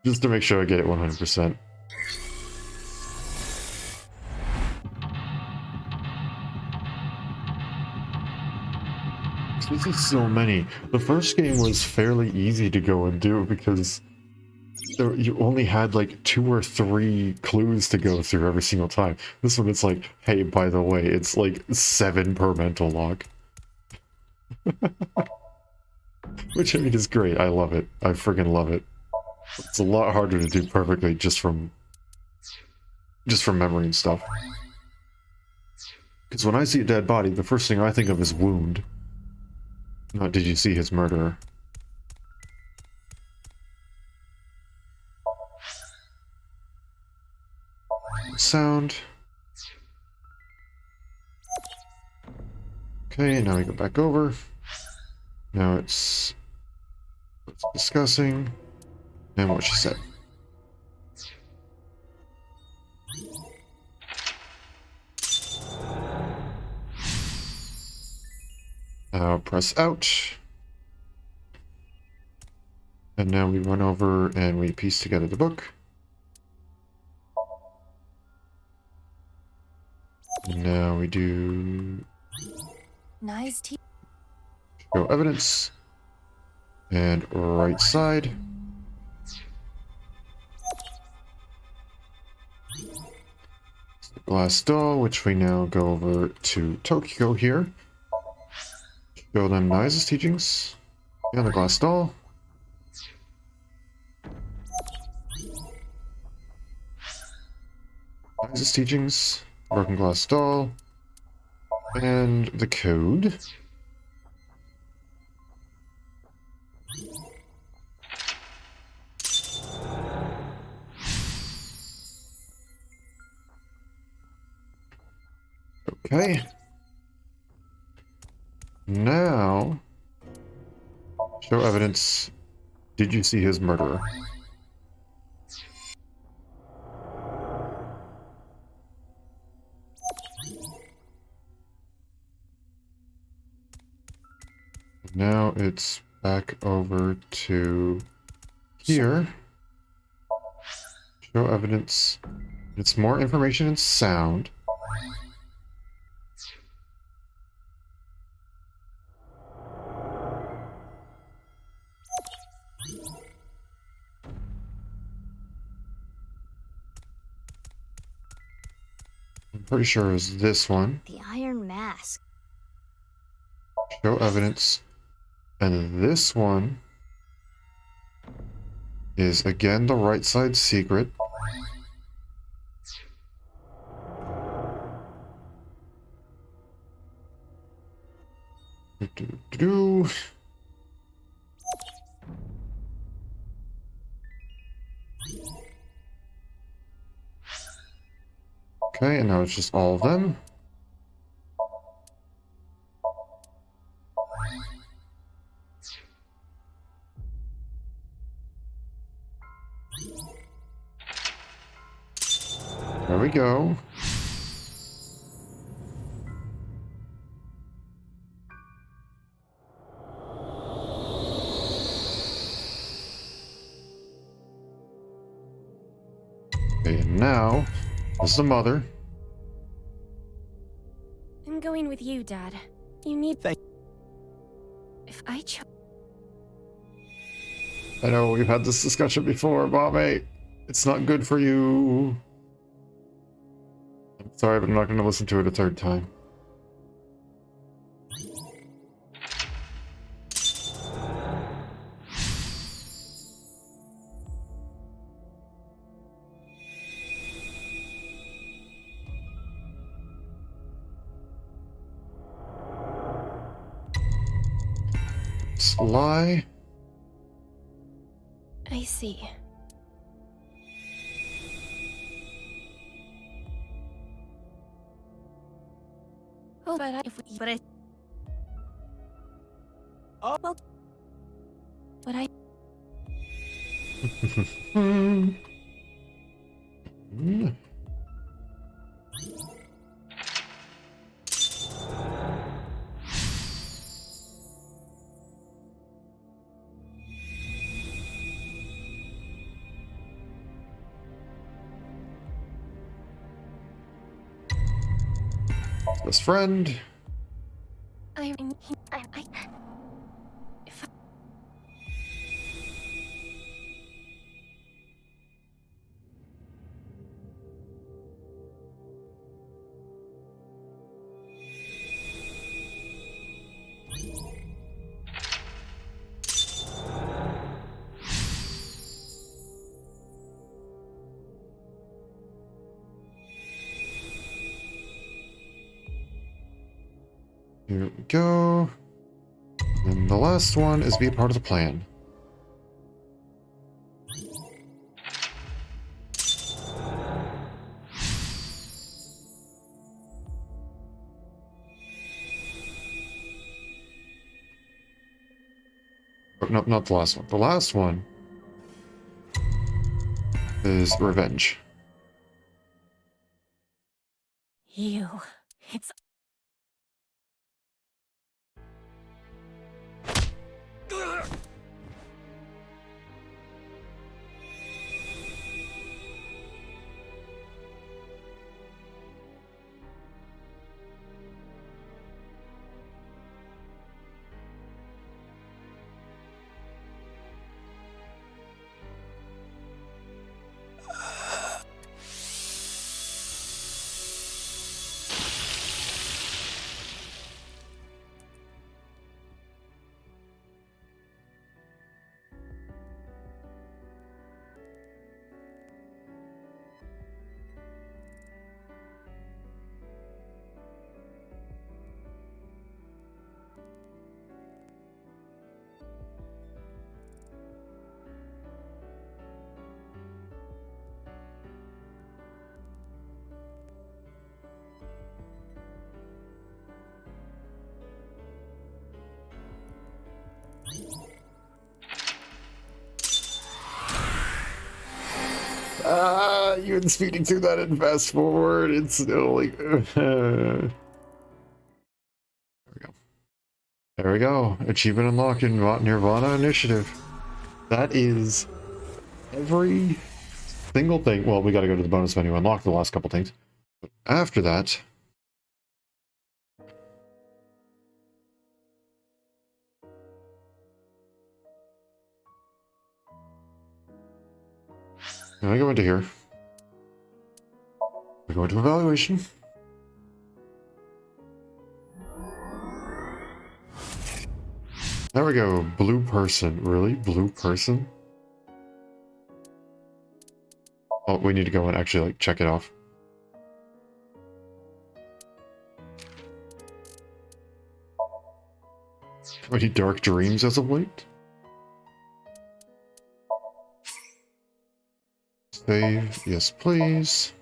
Just to make sure I get it 100%. This is so many. The first game was fairly easy to go and do because you only had like 2 or 3 clues to go through every single time. This one, it's like, hey, by the way, it's like 7 per mental log. Which, I mean, is great. I love it. I friggin' love it. It's a lot harder to do perfectly just from memory and stuff. Because when I see a dead body, the first thing I think of is wound. Not did you see his murderer. Sound. Okay, now we go back over. Now it's discussing and what she said. Now press out. And now we run over and we piece together the book. And now we do Nice show evidence and right side. Glass doll, which we now go over to Tokyo here. Show them Nice's teachings And the glass doll. His teachings, broken glass doll, and the code. Okay. Now, show evidence. Did you see his murderer? Now it's back over to here. Show evidence. It's more information and sound. I'm pretty sure it's this one. The Iron Mask. Show evidence. And this one is again the right side secret. Do-do-do-do. Okay, and now it's just all of them. There we go. Okay, and now is the mother. I'm going with you, Dad. You need. If I chose. I know we've had this discussion before, Mommy. It's not good for you. I'm sorry, but I'm not going to listen to it a third time. Lie. I see. Oh, But I. Oh. Well. But I. Best friend. If I... Here we go. And the last one is be a part of the plan. Oh, no, not the last one. The last one is revenge. It's... Even speeding through that and fast forward, it's still like... There we go. There we go. Achievement unlocked in NirvanA Initiative. That is every single thing. Well, we gotta go to the bonus menu, unlock the last couple things. But after that... Now I go into here. We go into evaluation. There we go. Blue person. Really? Blue person? Oh, we need to go and actually, like, check it off. Any dark dreams as of late? Save. Yes, please.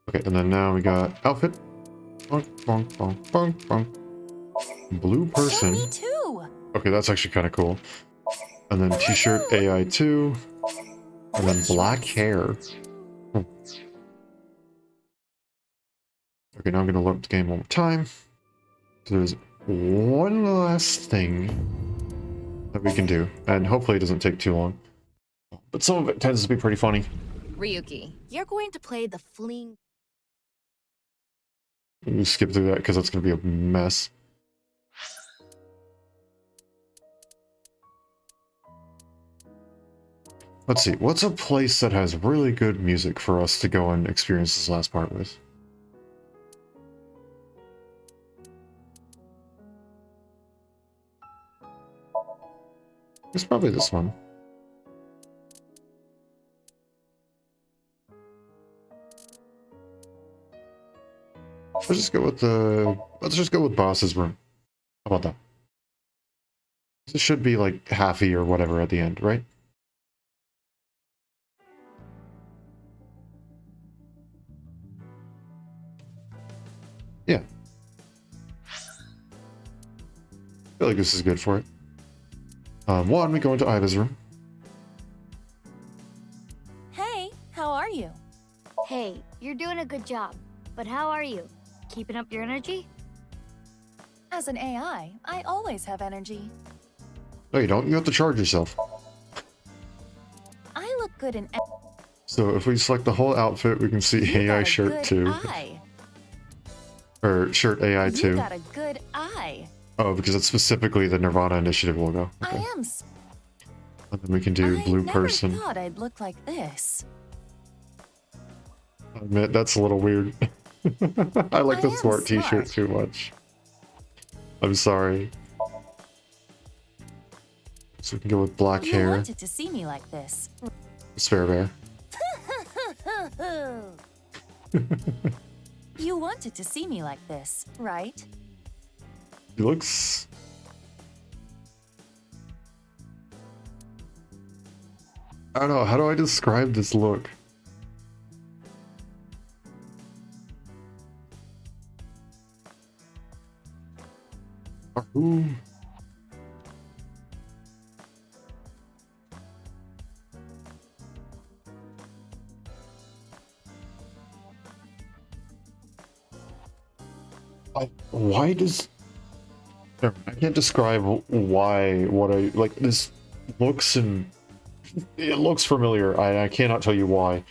Okay, and then now we got outfit. Bonk, bonk, bonk, bonk, bonk. Blue person. Me too. Okay, that's actually kind of cool. And then t-shirt AI2. And then black hair. Hmm. Okay, now I'm going to load the game one more time. So there's one last thing that we can do. And hopefully it doesn't take too long. But some of it tends to be pretty funny. Ryuki, you're going to play the fleeing... We'll skip through that because that's going to be a mess. Let's see, what's a place that has really good music for us to go and experience this last part with? It's probably this one. Let's just go with Boss's room. How about that? This should be like halfy or whatever at the end, right? Yeah. I feel like this is good for it. One, we go into Iva's room. Hey, how are you? Hey, you're doing a good job. But how are you? Keeping up your energy? As an AI, I always have energy. No, you don't. You have to charge yourself. I look good in... So if we select the whole outfit, we can see AI shirt 2. Eye. Or shirt AI 2. You got a good eye. Oh, because it's specifically the NirvanA Initiative logo. Okay. I am... And then we can do blue person. I never thought I'd look like this. I admit, that's a little weird. I like the smart t-shirt too much. I'm sorry. So we can go with black hair. You wanted to see me like this. Spare bear. You wanted to see me like this, right? He looks... I don't know, how do I describe this look? Who? Why does... I can't describe why, what I... Like, this looks and... It looks familiar. I cannot tell you why.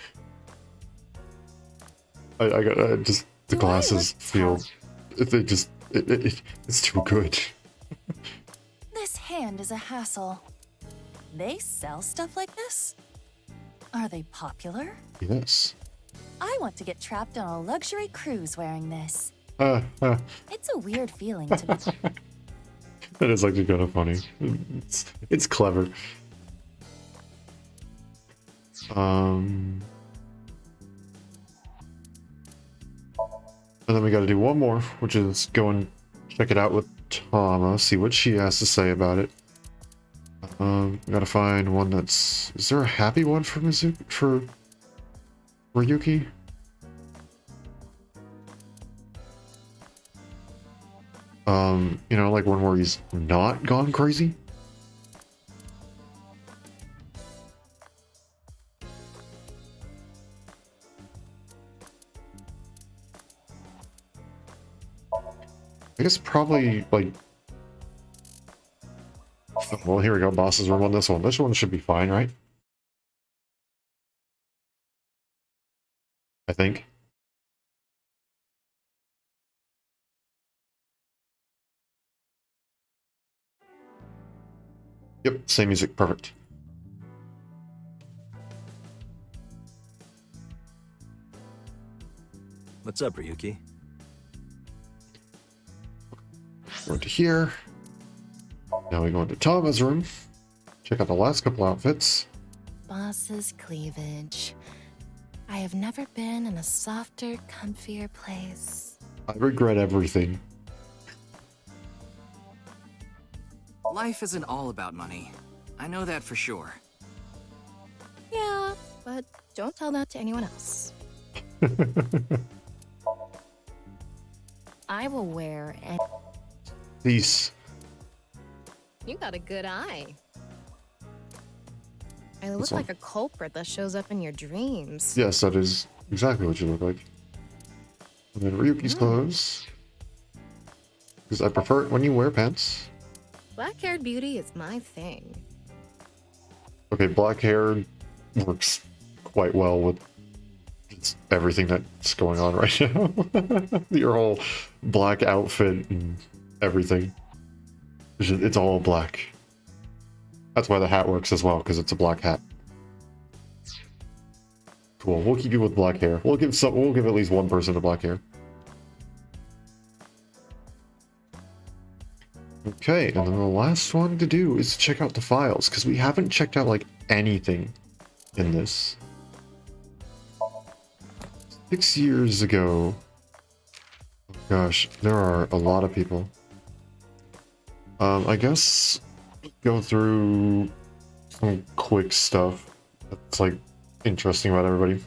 I got... just... The glasses feel... They just... It's too good. This hand is a hassle. They sell stuff like this? Are they popular? Yes. I want to get trapped on a luxury cruise wearing this. It's a weird feeling to be... That is actually kind of funny. It's clever. And then we got to do one more, which is go and check it out with Tama, see what she has to say about it. We gotta find one that's... Is there a happy one for Ryuki? You know, like one where he's not gone crazy. I guess probably, like... Well, here we go, boss's room on this one. This one should be fine, right? I think. Yep, same music, perfect. What's up, Ryuki? Go into here. Now we go into Tama's room. Check out the last couple outfits. Boss's cleavage. I have never been in a softer, comfier place. I regret everything. Life isn't all about money. I know that for sure. Yeah, but don't tell that to anyone else. I will wear any... Peace. You got a good eye. I look That's all. like a culprit that shows up in your dreams. Yes, that is exactly what you look like. And then Ryuki's clothes. Because I prefer it when you wear pants. Black-haired beauty is my thing. Okay, black hair works quite well with everything that's going on right now. Your whole black outfit and everything. It's all black. That's why the hat works as well, because it's a black hat. Cool. We'll keep you with black hair. We'll give at least one person the black hair. Okay, and then the last one to do is check out the files, because we haven't checked out like anything in this. 6 years ago. Oh gosh, there are a lot of people. I guess go through some quick stuff that's like interesting about everybody.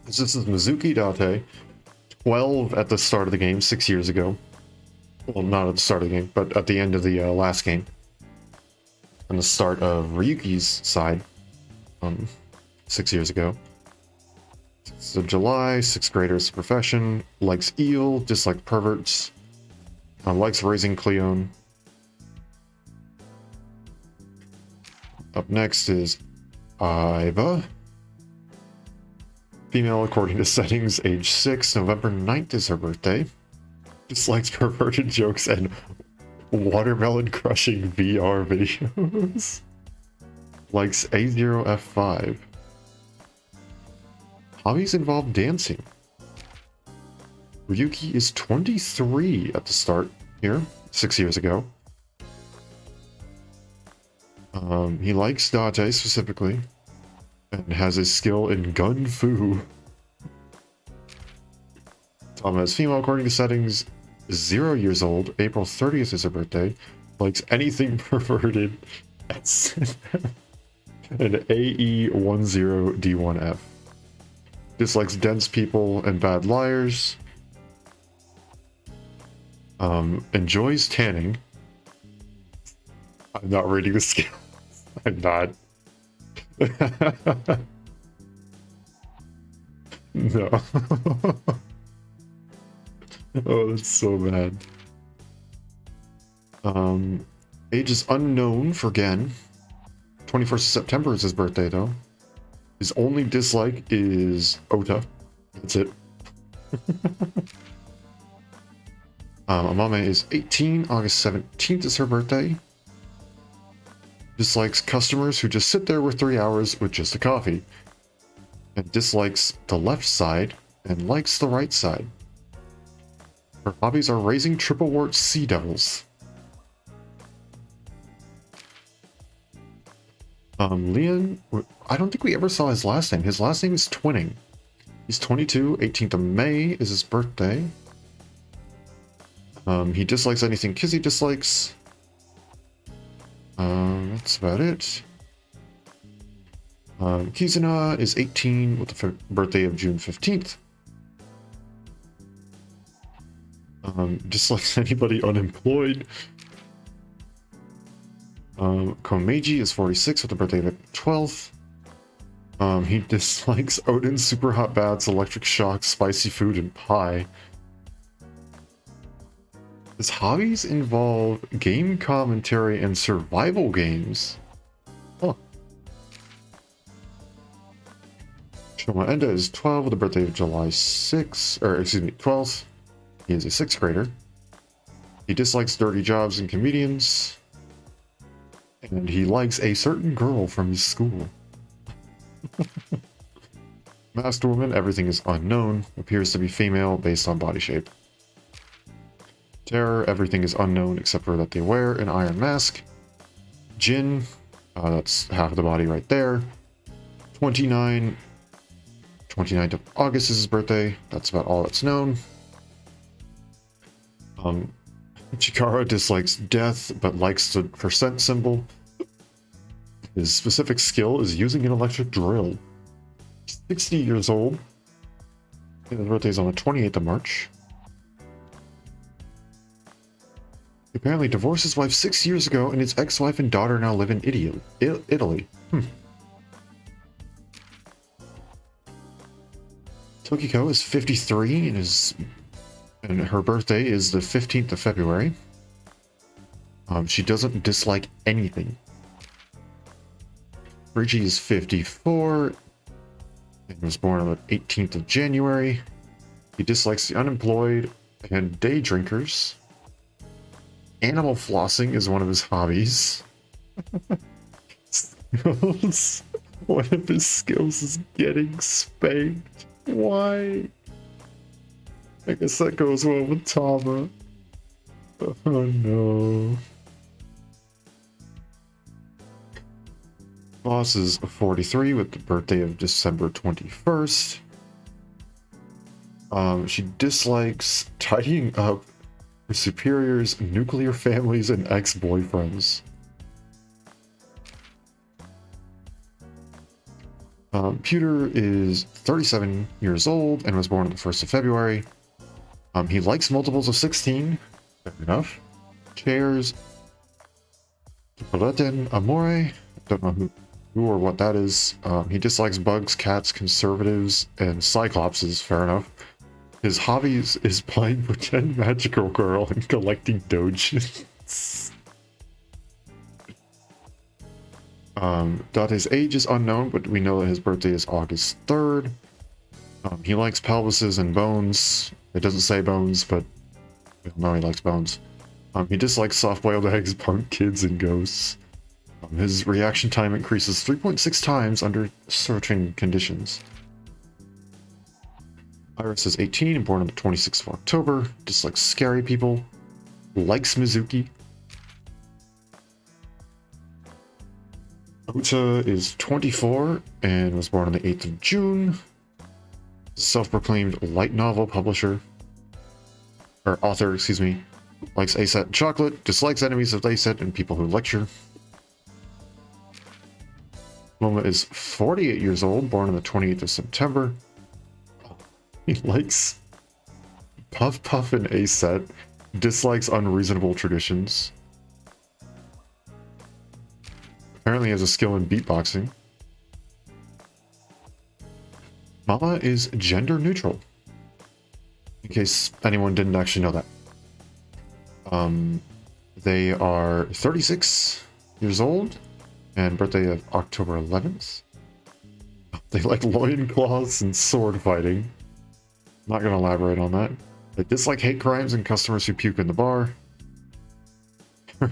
This is Mizuki Date, 12 at the start of the game 6 years ago. Well, not at the start of the game, but at the end of the last game. And the start of Ryuki's side 6 years ago. So July, 6th graders profession, likes eel, dislikes perverts, likes raising Cleone. Up next is Iva. Female according to settings, age 6, November 9th is her birthday. Dislikes perverted jokes and watermelon crushing VR videos. Likes A0F5. Hobbies involve dancing. Ryuki is 23 at the start here, 6 years ago. He likes Date specifically, and has a skill in Gun Fu. Tama is female according to settings, 0 years old, April 30th is her birthday, likes anything perverted, and AE10D1F. Dislikes dense people and bad liars. Enjoys tanning. I'm not reading the skill. I'm not. No. Oh, that's so bad. Age is unknown for Gen. 21st of September is his birthday, though. His only dislike is Ota. That's it. Amame is 18. August 17th is her birthday. Dislikes customers who just sit there for 3 hours with just a coffee. And dislikes the left side and likes the right side. Her hobbies are raising triple wart sea devils. Leon, I don't think we ever saw his last name. His last name is Twinning. He's 22, 18th of May is his birthday. He dislikes anything Kizzy dislikes. That's about it. Kizuna is 18 with the birthday of June 15th. Dislikes anybody unemployed. Komeiji is 46 with a birthday of April 12th. He dislikes Odin's super hot baths, electric shocks, spicy food, and pie. His hobbies involve game commentary and survival games. Huh. Shoma Enda is 12 with a birthday of July 12th. He is a 6th grader. He dislikes dirty jobs and comedians. And he likes a certain girl from his school. Masked woman, everything is unknown. Appears to be female based on body shape. Terror, everything is unknown except for that they wear an iron mask. Jin, that's half of the body right there. 29th of August is his birthday. That's about all that's known. Chikara dislikes death, but likes the percent symbol. His specific skill is using an electric drill. 60 years old. His birthday is on the 28th of March. He apparently divorced his wife 6 years ago, and his ex-wife and daughter now live in Italy. Tokiko is 53 and her birthday is the 15th of February. She doesn't dislike anything. Richie is 54 and was born on the 18th of January. He dislikes the unemployed and day drinkers. Animal flossing is one of his hobbies. Skills. One of his skills is getting spanked. Why? I guess that goes well with Tama. Oh no. Boss is 43 with the birthday of December 21st. She dislikes tidying up her superiors, nuclear families, and ex-boyfriends. Pewter is 37 years old and was born on the 1st of February. He likes multiples of 16. Fair enough. Chairs. Poleten Amore. Don't know who or what that is. He dislikes bugs, cats, conservatives, and cyclopses. Fair enough. His hobbies is playing pretend magical girl and collecting dojins. Date's age is unknown, but we know that his birthday is August 3rd. He likes pelvises and bones. It doesn't say bones, but we all know he likes bones. He dislikes soft-boiled eggs, punk kids, and ghosts. His reaction time increases 3.6 times under certain conditions. Iris is 18 and born on the 26th of October. Dislikes scary people. Likes Mizuki. Ota is 24 and was born on the 8th of June. Self-proclaimed light novel publisher. Or author, excuse me. Likes ASET and chocolate. Dislikes enemies of ASET and people who lecture. Moma is 48 years old, born on the 28th of September. He likes Puff Puff and ASET. Dislikes unreasonable traditions. Apparently has a skill in beatboxing. Mama is gender neutral. In case anyone didn't actually know that. They are 36 years old and birthday of October 11th. They like loincloths and sword fighting. Not gonna elaborate on that. They dislike hate crimes and customers who puke in the bar.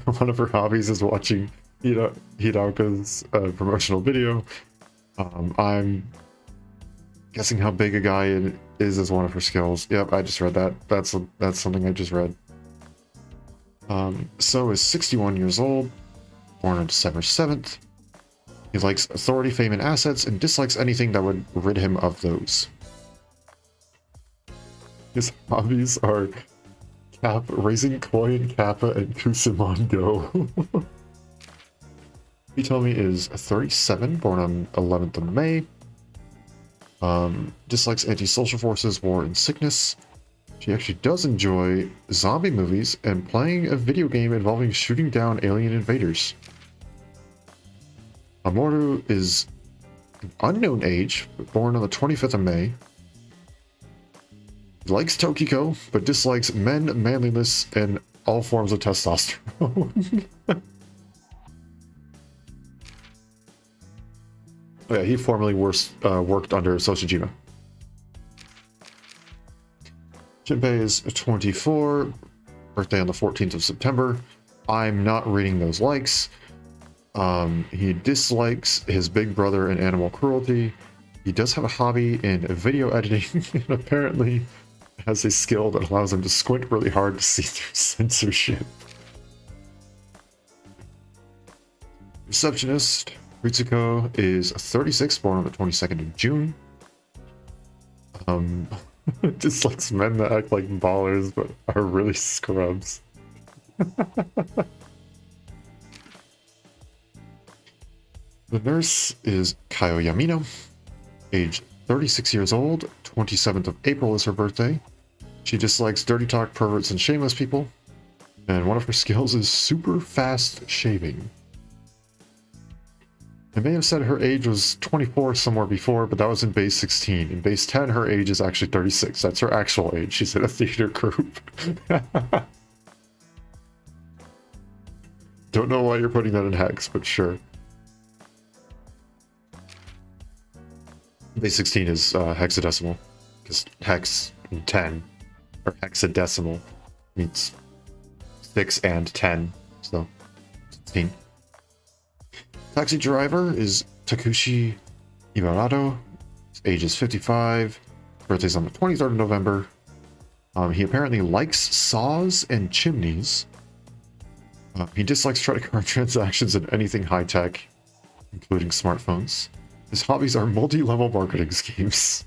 One of her hobbies is watching Hidauka's promotional video. I'm guessing how big a guy is as one of her skills. Yep, I just read that. That's something I just read. So is 61 years old, born on December 7th. He likes authority, fame, and assets, and dislikes anything that would rid him of those. His hobbies are raising koi and kappa and Kusamon Go. Hitomi is 37, born on 11th of May. Dislikes anti-social forces, war, and sickness. She actually does enjoy zombie movies and playing a video game involving shooting down alien invaders. Amoru is an unknown age, born on the 25th of May. Likes Tokiko, but dislikes men, manliness, and all forms of testosterone. Oh, yeah, he formerly worked under Sosajima. Jinbei is 24, birthday on the 14th of September. I'm not reading those likes. He dislikes his big brother in animal cruelty. He does have a hobby in video editing and apparently has a skill that allows him to squint really hard to see through censorship. Receptionist Ritsuko is 36, born on the 22nd of June. Dislikes men that act like ballers but are really scrubs. The nurse is Kayo Yamino, age 36 years old, 27th of April is her birthday. She dislikes dirty talk, perverts, and shameless people. And one of her skills is super fast shaving. I may have said her age was 24 somewhere before, but that was in base 16. In base 10, her age is actually 36. That's her actual age. She's in a theater group. Don't know why you're putting that in hex, but sure. Base 16 is hexadecimal, because hex and 10, or hexadecimal, means 6 and 10, so 16. Taxi driver is Takushi Ibarado. His age is 55. Birthday's on the 23rd of November. He apparently likes saws and chimneys. He dislikes credit card transactions and anything high-tech, including smartphones. His hobbies are multi-level marketing schemes.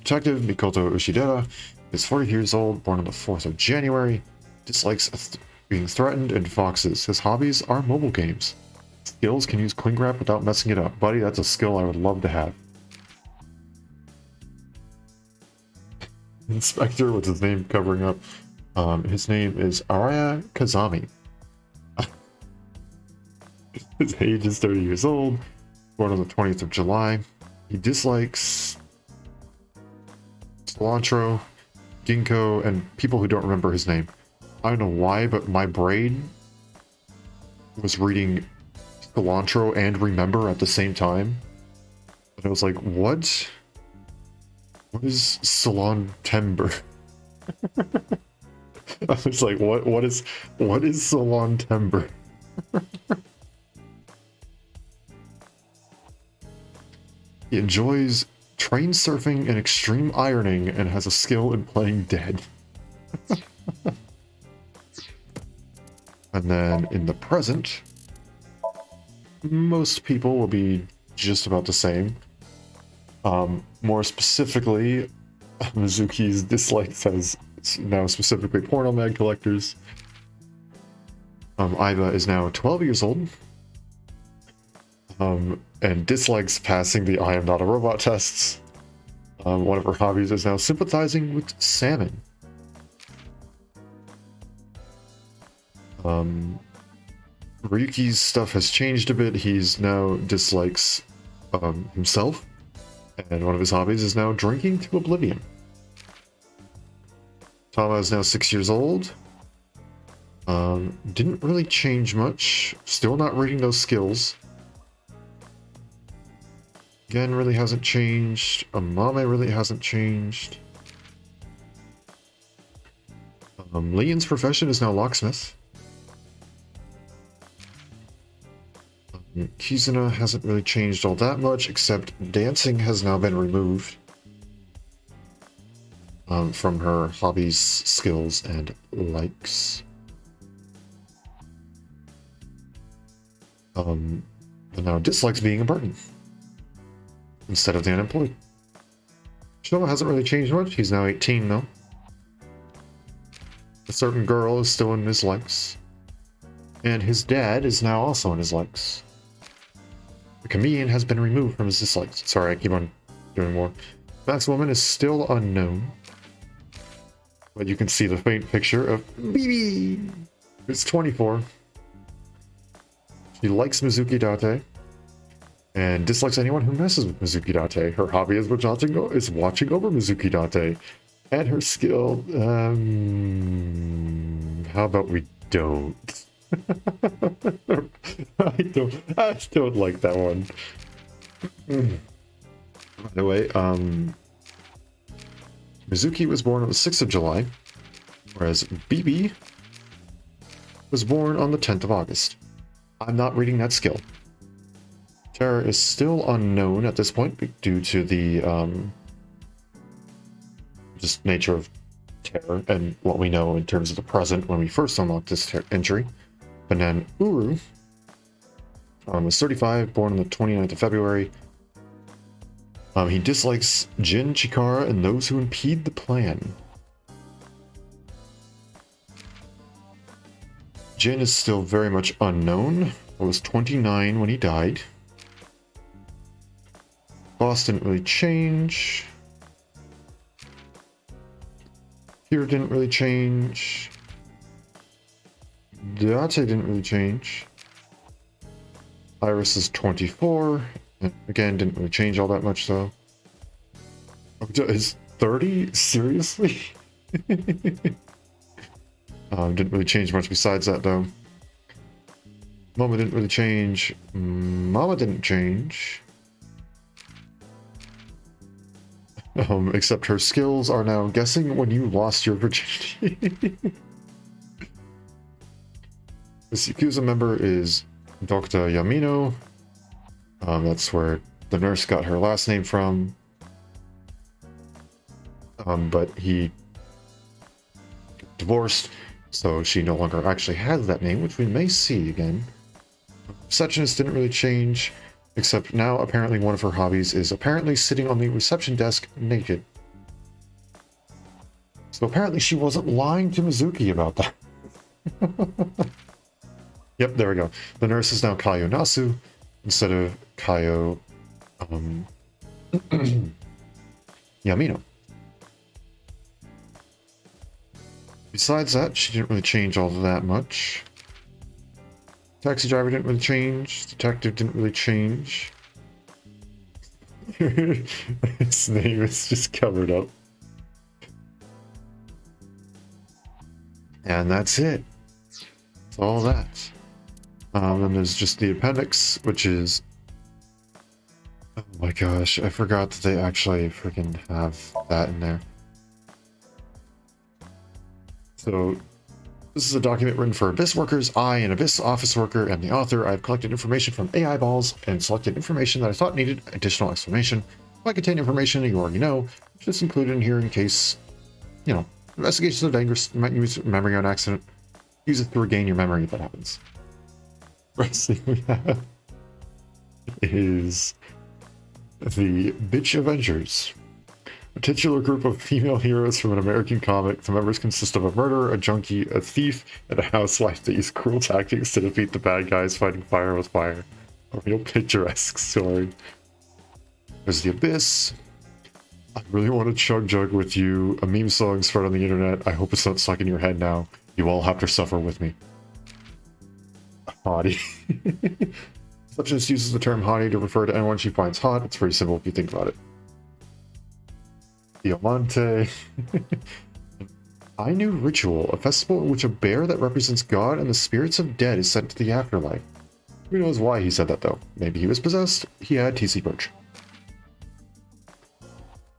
Detective Mikoto Ushidera is 40 years old, born on the 4th of January. Dislikes being threatened and foxes. His hobbies are mobile games. Skills can use cling wrap without messing it up. Buddy, that's a skill I would love to have. Inspector with his name covering up. His name is Araya Kazami. His age is 30 years old, born on the 20th of July. He dislikes cilantro, ginkgo, and people who don't remember his name. I don't know why, but my brain was reading cilantro and remember at the same time. And I was like, what? What is Salantember? I was like, what is Salantember? He enjoys train surfing and extreme ironing and has a skill in playing dead. And then in the present, most people will be just about the same. More specifically, Mizuki's dislikes has now specifically porno mag collectors. Aiba is now 12 years old. And dislikes passing the I am not a robot tests. One of her hobbies is now sympathizing with salmon. Ryuki's stuff has changed a bit. He's now dislikes himself. And one of his hobbies is now drinking to oblivion. Tama is now 6 years old. Didn't really change much. Still not reading those skills. Again, really hasn't changed. Amame really hasn't changed. Leon's profession is now locksmith. Kizuna hasn't really changed all that much, except dancing has now been removed from her hobbies, skills, and likes. And now dislikes being a burden instead of the unemployed. Shoma hasn't really changed much. He's now 18 though. A certain girl is still in his likes. And his dad is now also in his likes. The comedian has been removed from his dislikes. Sorry, I keep on doing more. Next woman is still unknown. But you can see the faint picture of BB. It's 24. She likes Mizuki Date and dislikes anyone who messes with Mizuki Date. Her hobby is watching over Mizuki Date. And her skill, how about we don't? I don't like that one. By the way, Mizuki was born on the 6th of July, whereas BB was born on the 10th of August. I'm not reading that skill. Terror is still unknown at this point due to the just nature of Terror and what we know in terms of the present when we first unlocked this entry. And then Uru was 35, born on the 29th of February. He dislikes Jin, Chikara, and those who impede the plan. Jin is still very much unknown. He was 29 when he died. Boss didn't really change. Here didn't really change. Date didn't really change. Iris is 24. And again, didn't really change all that much though. Is 30? Seriously? Didn't really change much besides that though. Mama didn't really change. Mama didn't change. Except her skills are now guessing when you lost your virginity. The Yakuza member is Dr. Yamino. That's where the nurse got her last name from. But he divorced, so she no longer actually has that name, which we may see again. Receptionist didn't really change, except now apparently one of her hobbies is apparently sitting on the reception desk naked. So apparently she wasn't lying to Mizuki about that. Yep, there we go. The nurse is now Kayo Nasu instead of Kayo Yamino. Besides that, she didn't really change all that much. Taxi driver didn't really change. Detective didn't really change. His name is just covered up. And that's it. That's all that. Then there's just the appendix, which is... Oh my gosh, I forgot that they actually freaking have that in there. So, this is a document written for Abyss workers. I, an Abyss office worker, and the author. I've collected information from AI balls and selected information that I thought needed additional explanation. Might contain information you already know, which is included in here in case, you know, investigations are dangerous. You might use memory on accident. Use it to regain your memory if that happens. First thing we have is the Bitch Avengers. A titular group of female heroes from an American comic. The members consist of a murderer, a junkie, a thief, and a housewife that use cruel tactics to defeat the bad guys fighting fire with fire. A real picturesque story. There's the Abyss. I really want to chug jug with you. A meme song spread on the internet. I hope it's not stuck in your head now. You all have to suffer with me. Hottie. Receptionist uses the term hottie to refer to anyone she finds hot. It's pretty simple if you think about it. Diamante. I Knew Ritual, a festival in which a bear that represents God and the spirits of dead is sent to the afterlife. Who knows why he said that though? Maybe he was possessed. He had TC Birch.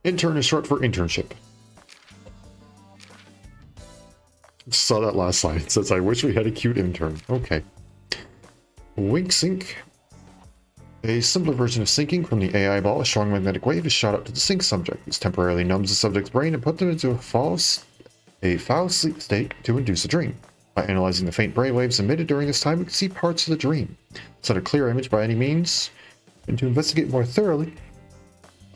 Intern is short for internship. Saw that last line. It says, I wish we had a cute intern. Okay. Wink Sync. A simpler version of syncing from the AI ball. A strong magnetic wave is shot up to the sync subject. This temporarily numbs the subject's brain and puts them into a foul sleep state to induce a dream. By analyzing the faint brainwaves emitted during this time, we can see parts of the dream. It's not a clear image by any means, and to investigate more thoroughly,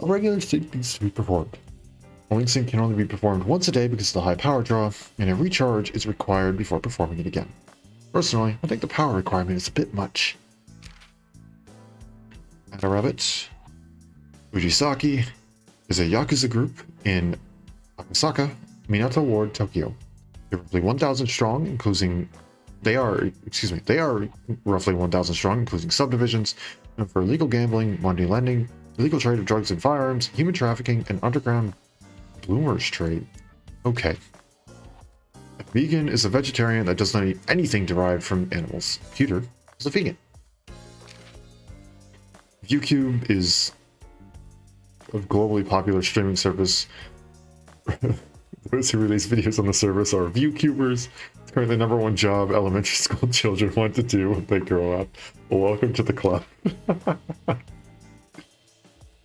a regular sync needs to be performed. A wink sync can only be performed once a day because of the high power draw, and a recharge is required before performing it again. Personally, I think the power requirement is a bit much. Rabbit, Fujisaki, is a Yakuza group in Akasaka, Minato Ward, Tokyo. They're roughly 1,000 strong, including... They are roughly 1,000 strong, including subdivisions, known for illegal gambling, money lending, illegal trade of drugs and firearms, human trafficking, and underground bloomers trade. Okay. A vegan is a vegetarian that does not eat anything derived from animals. Pewter is a vegan. ViewCube is a globally popular streaming service. Those who release videos on the service are ViewCubers. It's currently the #1 job elementary school children want to do when they grow up. Well, welcome to the club.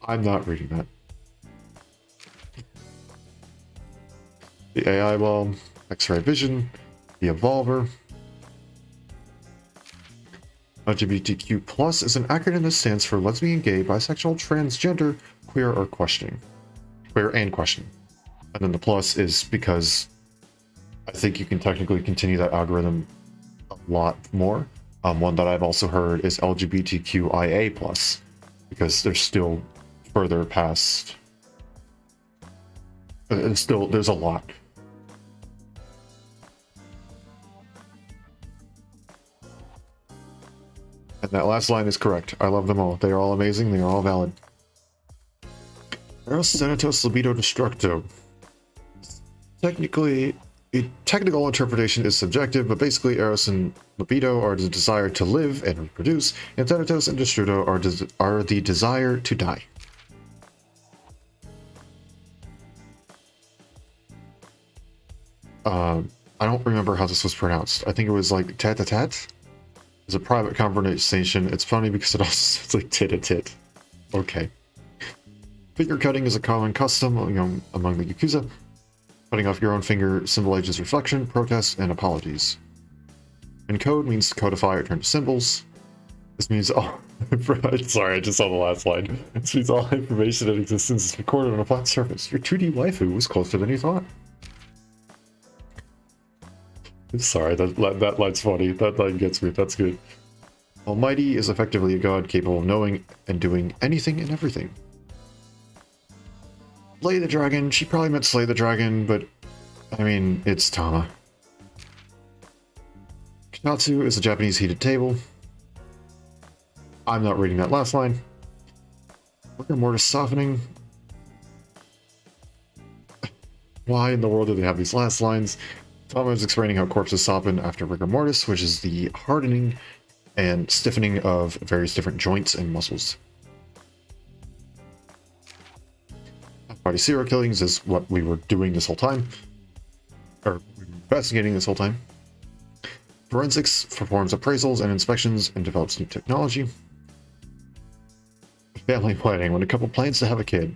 I'm not reading that. The AI Ball, X-Ray Vision, the Evolver. LGBTQ plus is an acronym that stands for lesbian, gay, bisexual, transgender, queer, or questioning. Queer and questioning. And then the plus is because I think you can technically continue that algorithm a lot more. One that I've also heard is LGBTQIA plus, because they're still further past. There's a lot. And that last line is correct. I love them all. They are all amazing. They are all valid. Eros Thanatos Libido Destructo. Technically, a technical interpretation is subjective, but basically Eros and Libido are the desire to live and reproduce, and Thanatos and Destructo are the desire to die. I don't remember how this was pronounced. I think it was like tat-a-tat. It's a private conversation. It's funny because it also sounds like tit-a-tit. Okay. Finger cutting is a common custom among the Yakuza. Cutting off your own finger symbolizes reflection, protest, and apologies. And code means to codify or turn to symbols. This means all... Sorry, I just saw the last line. This means all information in existence is recorded on a flat surface. Your 2D waifu was closer than you thought. Sorry, that line's funny. That line gets me. That's good. Almighty is effectively a god capable of knowing and doing anything and everything. Slay the dragon. She probably meant slay the dragon, but I mean, it's Tama. Kinatsu is a Japanese heated table. I'm not reading that last line. Rigor mortis softening. Why in the world do they have these last lines? Tama is explaining how corpses soften after rigor mortis, which is the hardening and stiffening of various different joints and muscles. Body serial killings is what we were doing this whole time, or investigating this whole time. Forensics performs appraisals and inspections and develops new technology. Family planning, when a couple plans to have a kid.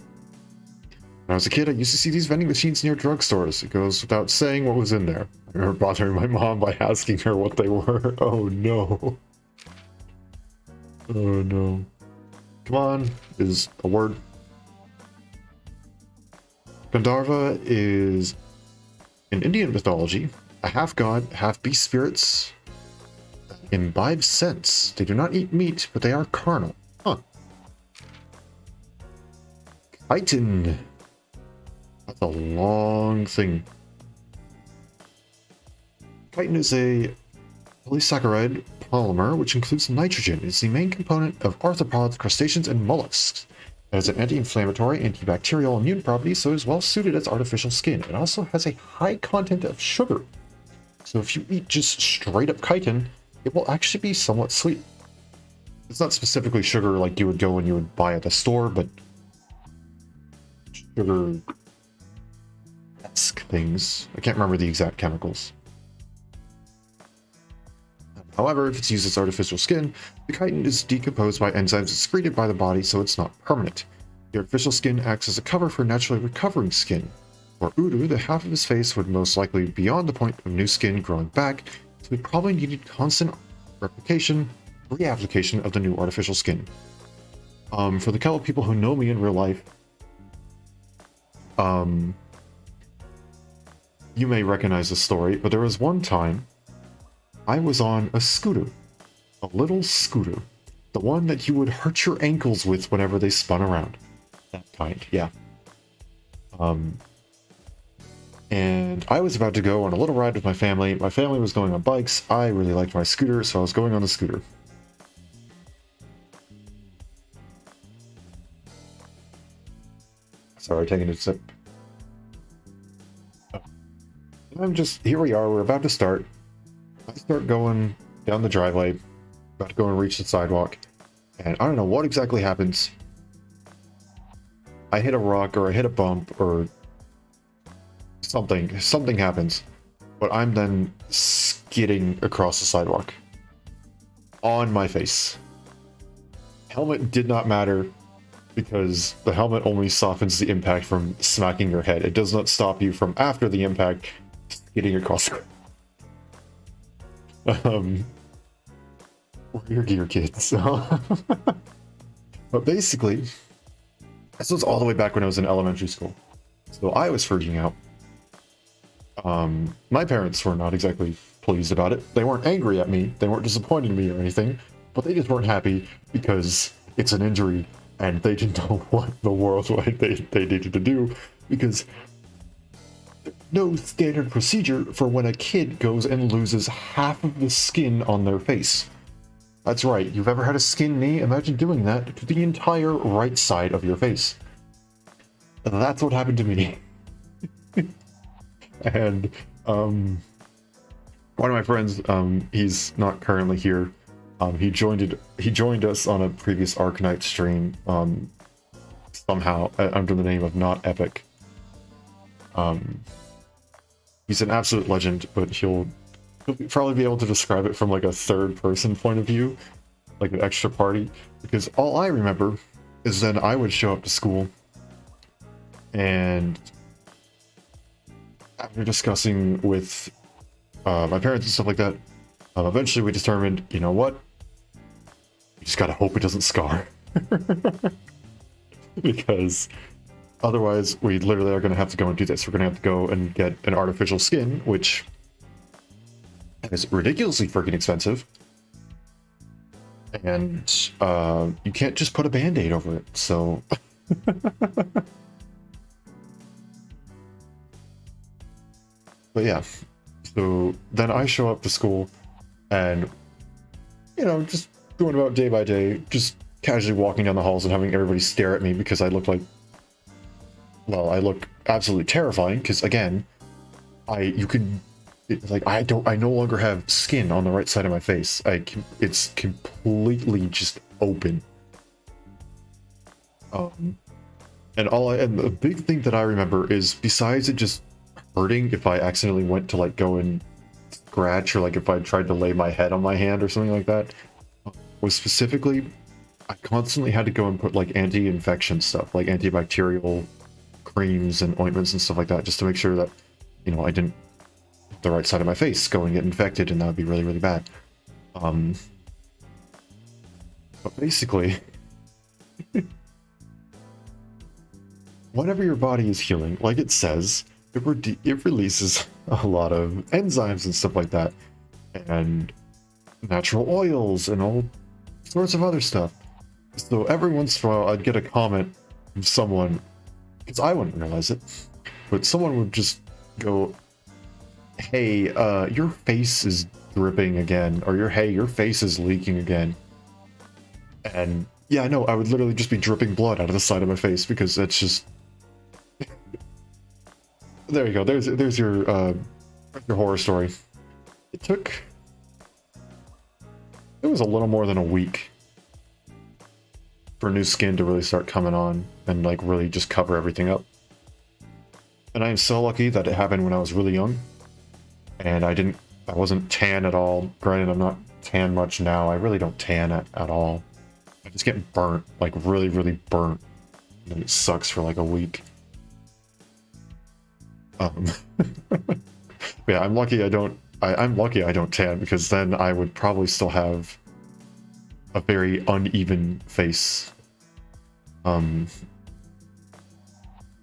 When I was a kid, I used to see these vending machines near drugstores. It goes without saying what was in there. I remember bothering my mom by asking her what they were. Oh no. Oh no. Come on is a word. Gandharva is, in Indian mythology, a half-god, half-beast spirits that imbibe sense. They do not eat meat, but they are carnal. Huh. Chitin. That's a long thing. Chitin is a polysaccharide polymer which includes nitrogen. It's the main component of arthropods, crustaceans, and mollusks. It has an anti-inflammatory, antibacterial immune properties, so it is well suited as artificial skin. It also has a high content of sugar. So if you eat just straight up chitin, it will actually be somewhat sweet. It's not specifically sugar like you would go and you would buy at the store, but sugar-esque things. I can't remember the exact chemicals. However, if it's used as artificial skin, the chitin is decomposed by enzymes excreted by the body, so it's not permanent. The artificial skin acts as a cover for naturally recovering skin. For Uru, the half of his face would most likely be beyond the point of new skin growing back, so he probably needed constant reapplication of the new artificial skin. For the couple of people who know me in real life, you may recognize this story, but there was one time I was on a scooter. A little scooter. The one that you would hurt your ankles with whenever they spun around. That kind, yeah. And I was about to go on a little ride with my family. My family was going on bikes. I really liked my scooter, so I was going on the scooter. Sorry, taking a sip. Here we are, we're about to start. I start going down the driveway, about to go and reach the sidewalk, and I don't know what exactly happens. I hit a rock, or I hit a bump, or something happens, but I'm then skidding across the sidewalk on my face. Helmet did not matter because the helmet only softens the impact from smacking your head. It does not stop you from after the impact skidding across the we're your gear kids. But basically, this was all the way back when I was in elementary school, so I was freaking out. My parents were not exactly pleased about it. They weren't angry at me, they weren't disappointed in me or anything, but they just weren't happy because it's an injury and they didn't know what the world they needed to do, because there's no standard procedure for when a kid goes and loses half of the skin on their face. That's right, you've ever had a skin knee? Imagine doing that to the entire right side of your face. That's what happened to me. And one of my friends, he's not currently here. He joined us on a previous Arknight stream, somehow under the name of Not Epic. He's an absolute legend, but he'll probably be able to describe it from like a third-person point of view, like an extra party. Because all I remember is then I would show up to school, and after discussing with my parents and stuff like that, eventually we determined, you know what? You just gotta hope it doesn't scar. Because otherwise, we literally are gonna have to go and do this. We're gonna have to go and get an artificial skin, which is ridiculously freaking expensive. And you can't just put a band-aid over it, so... But yeah, so then I show up to school and, you know, just going about day by day, just casually walking down the halls and having everybody stare at me because I look like, well, I look absolutely terrifying because, again, I no longer have skin on the right side of my face. It's completely just open. And the big thing that I remember is, besides it just hurting if I accidentally went to like go and scratch, or like if I tried to lay my head on my hand or something like that, was specifically I constantly had to go and put like anti-infection stuff, like antibacterial creams and ointments and stuff like that, just to make sure that, you know, I didn't the right side of my face go and get infected, and that would be really, really bad. But basically, whenever your body is healing, like it says, it releases a lot of enzymes and stuff like that, and natural oils and all sorts of other stuff. So every once in a while I'd get a comment from someone, because I wouldn't realize it, but someone would just go, hey, your face is dripping again, or hey, your face is leaking again. And yeah, I know, I would literally just be dripping blood out of the side of my face, because that's just... There you go. There's your horror story. It was a little more than a week for new skin to really start coming on and like really just cover everything up. And I am so lucky that it happened when I was really young, and I wasn't tan at all. Granted, I'm not tan much now. I really don't tan at all. I just get burnt, like really, really burnt, and it sucks for like a week. Yeah, I'm lucky I don't tan, because then I would probably still have a very uneven face. And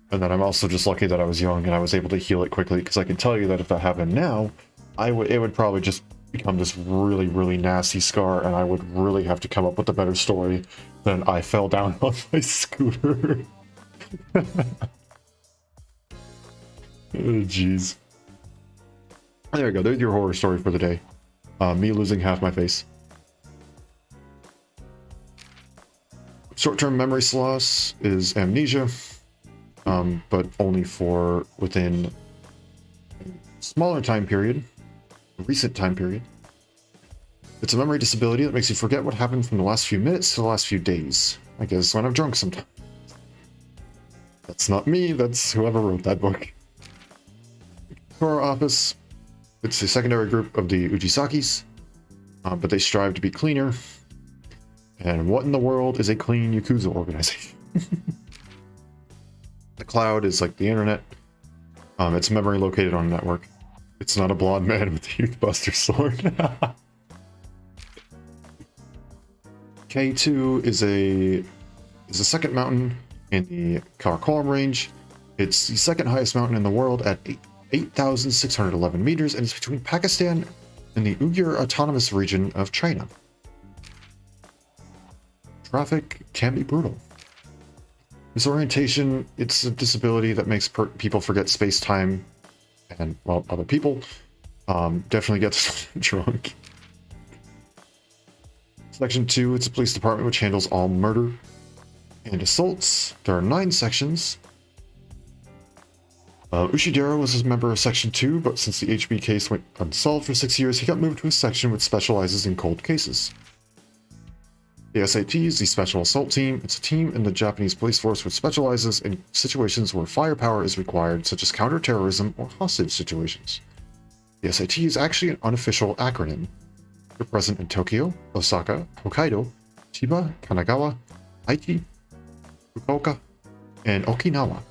then I'm also just lucky that I was young and I was able to heal it quickly, because I can tell you that if that happened now, it would probably just become this really, really nasty scar, and I would really have to come up with a better story than I fell down on my scooter. Jeez. There we go. There's your horror story for the day. Me losing half my face. Short-term memory loss is amnesia, but only for within a smaller time period, a recent time period. It's a memory disability that makes you forget what happened from the last few minutes to the last few days. I guess when I'm drunk sometimes. That's not me, that's whoever wrote that book. For our office, it's a secondary group of the Ujisakis, but they strive to be cleaner. And what in the world is a clean Yakuza organization? The cloud is like the internet. It's memory located on a network. It's not a blonde man with a Youth Buster sword. K2 is a second mountain in the Karakoram range. It's the second highest mountain in the world at 8,611 meters, and it's between Pakistan and the Uyghur Autonomous Region of China. Traffic can be brutal. Disorientation, it's a disability that makes people forget space-time and, well, other people. Definitely gets drunk. Section 2, it's a police department which handles all murder and assaults. There are 9 sections. Ushidera was a member of Section 2, but since the HB case went unsolved for 6 years, he got moved to a section which specializes in cold cases. The SAT is the Special Assault Team. It's a team in the Japanese police force which specializes in situations where firepower is required, such as counterterrorism or hostage situations. The SAT is actually an unofficial acronym. They're present in Tokyo, Osaka, Hokkaido, Chiba, Kanagawa, Aichi, Fukuoka, and Okinawa.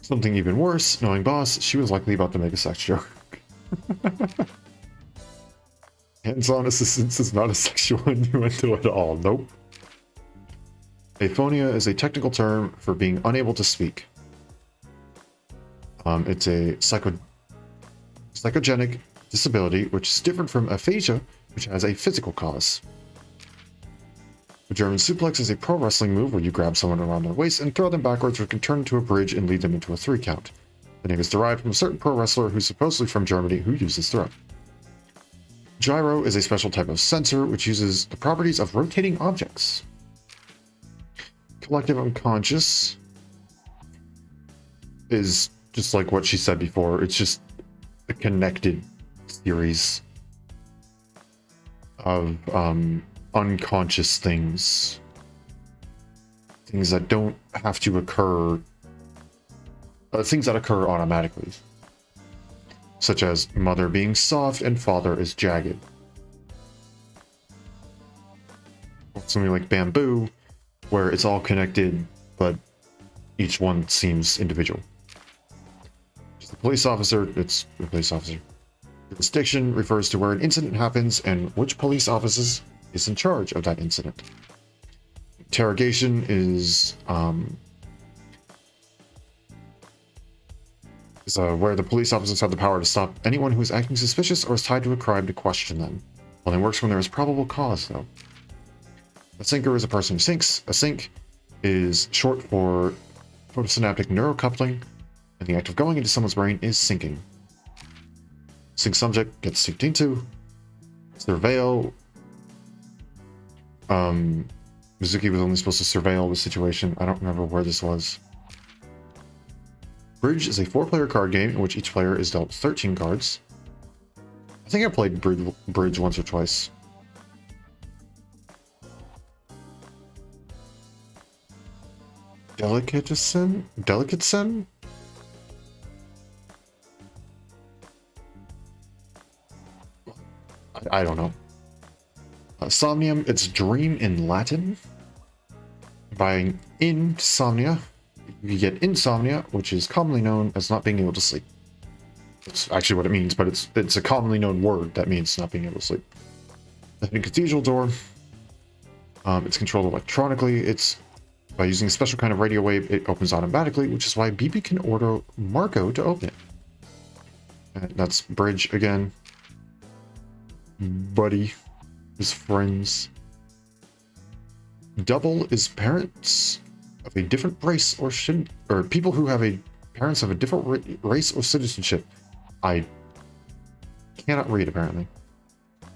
Something even worse, knowing boss, she was likely about to make a sex joke. Hands-on assistance is not a sexual innuendo at all, nope. Aphonia is a technical term for being unable to speak. It's a psychogenic disability, which is different from aphasia, which has a physical cause. The German suplex is a pro wrestling move where you grab someone around their waist and throw them backwards, or can turn into a bridge and lead them into a 3 count. The name is derived from a certain pro wrestler who's supposedly from Germany who uses throw. Gyro is a special type of sensor which uses the properties of rotating objects. Collective unconscious is just like what she said before. It's just a connected series of unconscious things. Things that don't have to occur. Things that occur automatically. Such as mother being soft and father is jagged. Something like bamboo, where it's all connected, but each one seems individual. Just a police officer, it's a police officer. Jurisdiction refers to where an incident happens and which police office is in charge of that incident. Interrogation is where the police officers have the power to stop anyone who is acting suspicious or is tied to a crime to question them. Only works when there is probable cause, though. A sinker is a person who sinks. A sink is short for photosynaptic neurocoupling, and the act of going into someone's brain is sinking. Sink subject gets sinked into. Surveil. Mizuki was only supposed to surveil the situation. I don't remember where this was. Bridge is a 4-player card game in which each player is dealt 13 cards. I think I played Bridge once or twice. Delicatessen? I don't know. Somnium, it's dream in Latin. By insomnia, you get insomnia, which is commonly known as not being able to sleep. That's actually what it means, but it's a commonly known word that means not being able to sleep. The Hidden Cathedral door, it's controlled electronically. It's by using a special kind of radio wave, it opens automatically, which is why BB can order Marco to open it. And that's Bridge again. Buddy, his friends. Double is parents of a different race or people who have a parents of a different race or citizenship. I cannot read, apparently.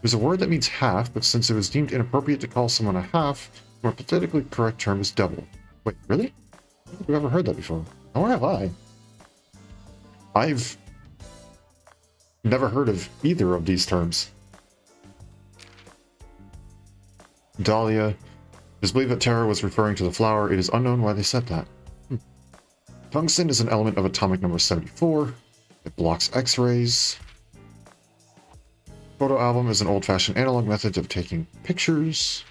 There's a word that means half, but since it was deemed inappropriate to call someone a half, the more politically correct term is double. Wait, really? I don't think I've ever heard that before. Or have I? I've never heard of either of these terms. Dahlia. It is believed that Terra was referring to the flower. It is unknown why they said that. Tungsten is an element of atomic number 74. It blocks X-rays. Photo album is an old-fashioned analog method of taking pictures.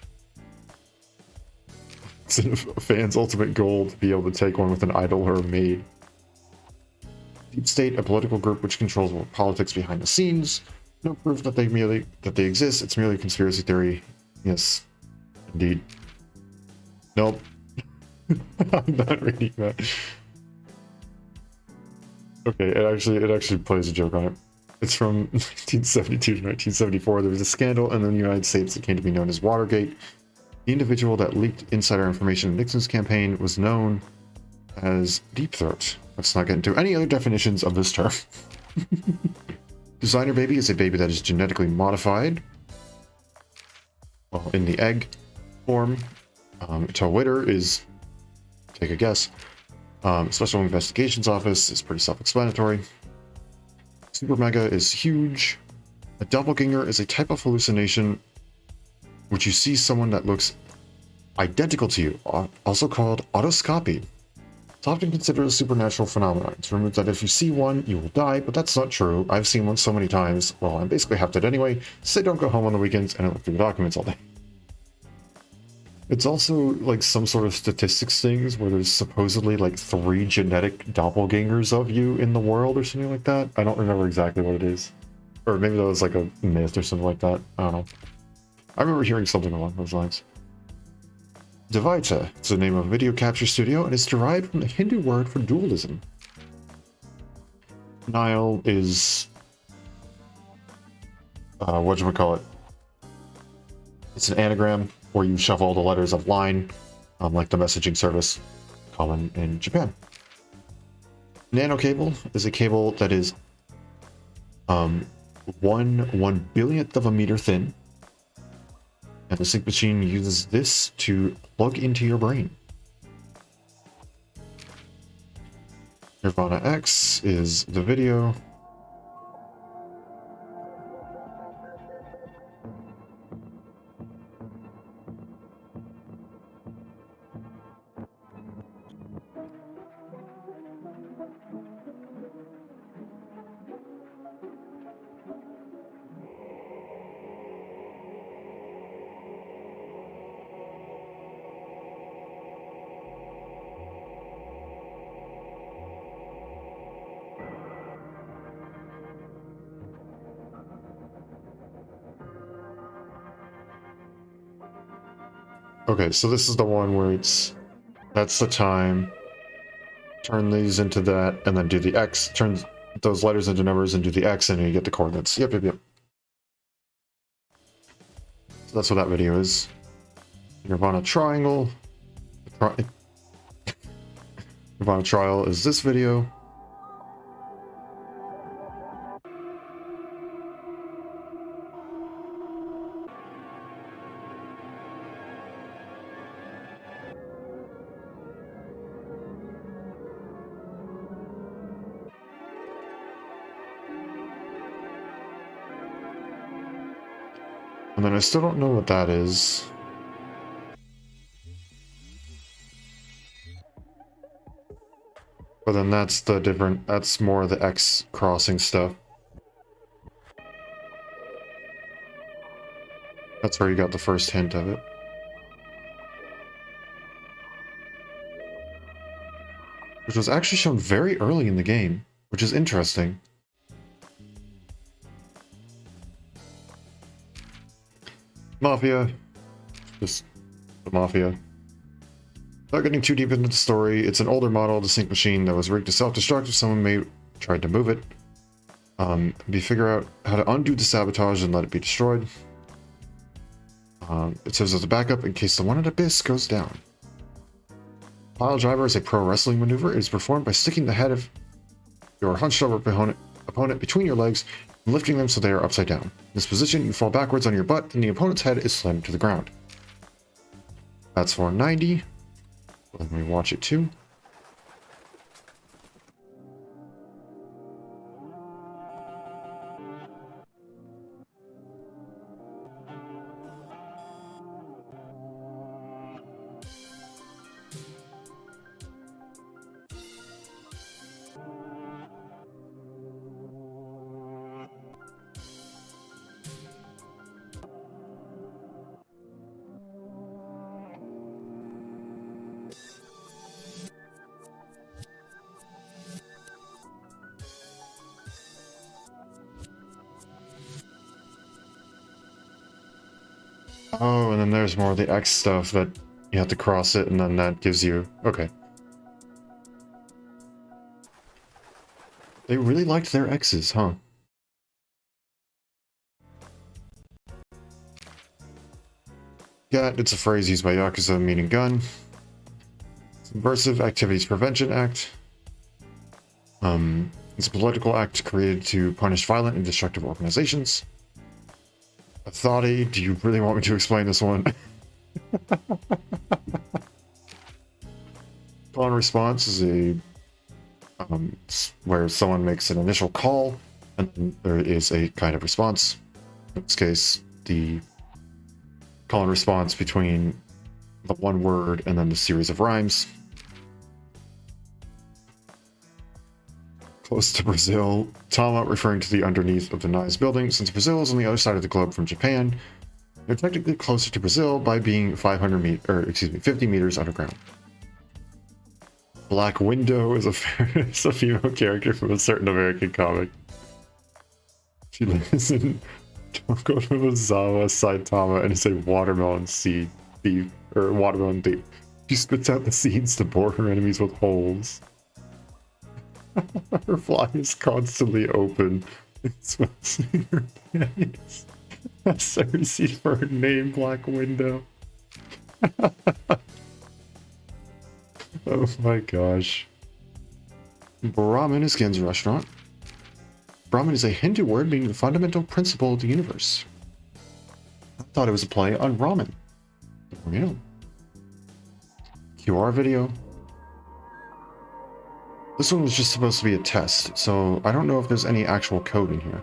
It's a fan's ultimate goal to be able to take one with an idol or a maid. Deep State, a political group which controls politics behind the scenes. No proof that they exist. It's merely a conspiracy theory. Yes, indeed. Nope. I'm not reading that. Okay, it actually plays a joke on it. It's from 1972 to 1974. There was a scandal in the United States that came to be known as Watergate. The individual that leaked insider information in Nixon's campaign was known as Deep Throat. Let's not get into any other definitions of this term. Designer baby is a baby that is genetically modified. Well, in the egg form. Twitter is, take a guess. Special Investigations Office is pretty self-explanatory. Super Mega is huge. A doppelganger is a type of hallucination which you see someone that looks identical to you, also called autoscopy. It's often considered a supernatural phenomenon. It's rumored that if you see one, you will die, but that's not true. I've seen one so many times. Well, I'm basically half dead anyway, so I don't go home on the weekends and I look through the documents all day. It's also like some sort of statistics things where there's supposedly like 3 genetic doppelgangers of you in the world or something like that. I don't remember exactly what it is. Or maybe that was like a myth or something like that. I don't know. I remember hearing something along those lines. Dvaita is the name of a video capture studio and is derived from the Hindu word for dualism. Nile is... whatchamacallit? It's an anagram where you shuffle all the letters of line, like the messaging service common in Japan. Nanocable is a cable that is 1/1 of a meter thin, and the sync machine uses this to plug into your brain. NirvanA X is the video. Okay, so this is the one where that's the time, turn these into that, and then do the X, turn those letters into numbers and do the X, and you get the coordinates. Yep. So that's what that video is. NirvanA Triangle. NirvanA Trial is this video. And then I still don't know what that is. But then that's that's more of the X crossing stuff. That's where you got the first hint of it. Which was actually shown very early in the game, which is interesting. Mafia. Just the Mafia. Without getting too deep into the story, it's an older model of the sync machine that was rigged to self-destruct if someone may try to move it. You figure out how to undo the sabotage and let it be destroyed. It serves as a backup in case the one at Abyss goes down. Pile driver is a pro wrestling maneuver. It is performed by sticking the head of your hunched over opponent between your legs and lifting them so they are upside down. In this position, you fall backwards on your butt and the opponent's head is slammed to the ground. That's 490. Let me watch it too. Oh, and then there's more of the X stuff that you have to cross it, and then that gives you... Okay. They really liked their X's, huh? Gat, it's a phrase used by Yakuza meaning gun. Subversive Activities Prevention Act. It's a political act created to punish violent and destructive organizations. Authority, do you really want me to explain this one? Call and response is a where someone makes an initial call and then there is a kind of response. In this case, the call and response between the one word and then the series of rhymes. Close to Brazil, Tama referring to the underneath of the NICE building. Since Brazil is on the other side of the globe from Japan, they're technically closer to Brazil by being 50 meters underground. Black Widow is a female character from a certain American comic. She lives in Tokunozawa, Saitama, and is a watermelon seed thief, or watermelon thief. She spits out the seeds to bore her enemies with holes. Her fly is constantly open. It smells in her panties. That's a receipt for her name, Black Widow. Oh my gosh. Brahmin is Gen's restaurant. Brahmin is a Hindu word meaning the fundamental principle of the universe. I thought it was a play on ramen. You know. QR video. This one was just supposed to be a test, so I don't know if there's any actual code in here.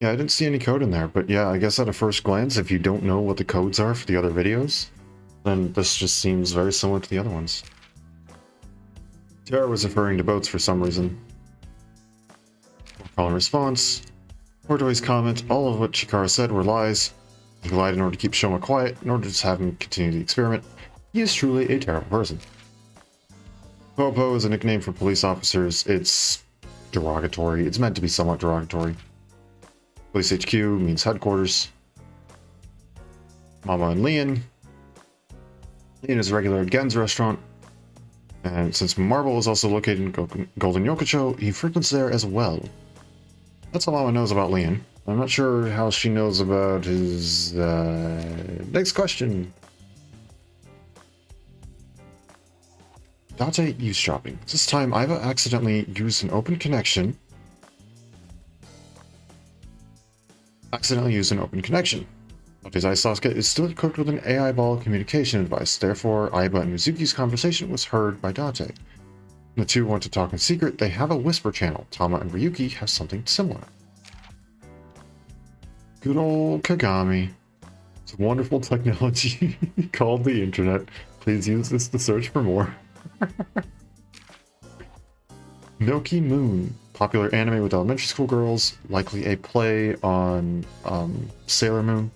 Yeah, I didn't see any code in there, but yeah, I guess at a first glance, if you don't know what the codes are for the other videos, then this just seems very similar to the other ones. Tara was referring to boats for some reason. Call and response. Hortoi's comment, all of what Chikara said were lies. He lied in order to keep Shoma quiet, in order to have him continue the experiment. He is truly a terrible person. Popo is a nickname for police officers. It's derogatory. It's meant to be somewhat derogatory. Police HQ means headquarters. Mama and Leon. Leon is a regular at Gen's restaurant. And since Marble is also located in Golden Yokocho, he frequents there as well. That's all Mama knows about Leon. I'm not sure how she knows about his... Next question. Date use shopping. This time, Iva accidentally used an open connection. Date's ice socket is still equipped with an AI ball communication device. Therefore, Aiba and Mizuki's conversation was heard by Date. The two want to talk in secret. They have a whisper channel. Tama and Ryuki have something similar. Good old Kagami. It's a wonderful technology called the internet. Please use this to search for more. Milky Moon, popular anime with elementary school girls, likely a play on Sailor Moon.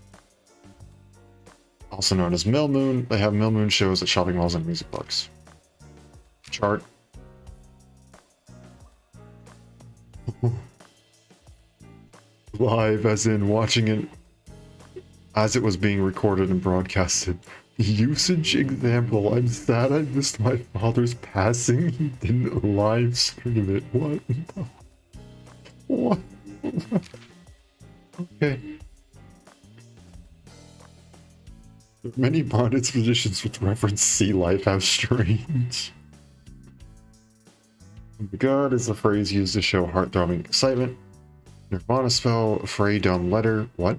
Also known as Mill Moon, they have Mill Moon shows at shopping malls and music parks. Chart. Live, as in watching it as it was being recorded and broadcasted. Usage example. I'm sad I missed my father's passing. He didn't live stream it. What? What? Okay. Many bondage positions which reference sea life. How strange. God is a phrase used to show heart-throbbing excitement. NirvanA spell, fray dumb letter. What?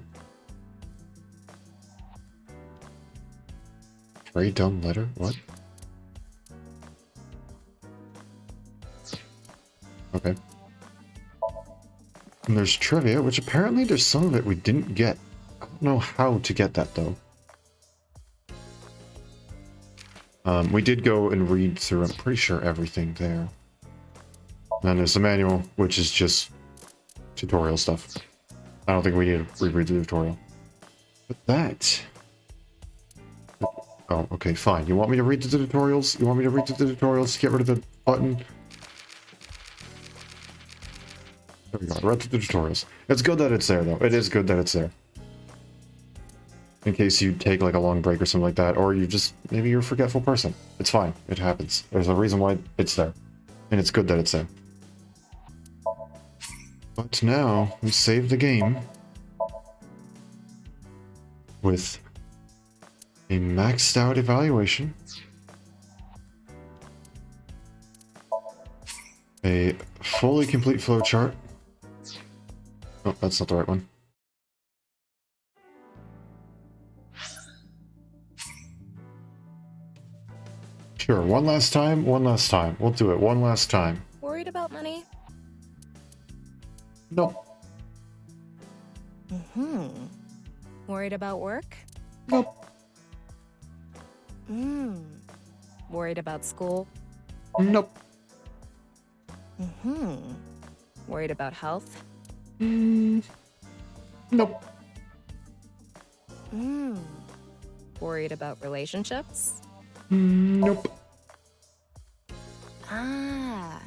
Fray dumb letter? What? Okay. And there's trivia, which apparently there's some of it we didn't get. I don't know how to get that though. We did go and read through, I'm pretty sure, everything there. And then there's the manual, which is just tutorial stuff. I don't think we need to reread the tutorial. But that... Oh, okay, fine. You want me to read the tutorials? You want me to read the tutorials? Get rid of the button? There we go. I read the tutorials. It's good that it's there, though. It is good that it's there. In case you take like a long break or something like that, or you just, maybe you're a forgetful person. It's fine. It happens. There's a reason why it's there. And it's good that it's there. But now, we save the game with a maxed out evaluation, a fully complete flowchart. Oh, that's not the right one. Sure, one last time, one last time. We'll do it one last time. Worried about money? Nope. Worried about work? Nope. Worried about school? Nope. Worried about health? Nope. Worried about relationships? Nope. Ah,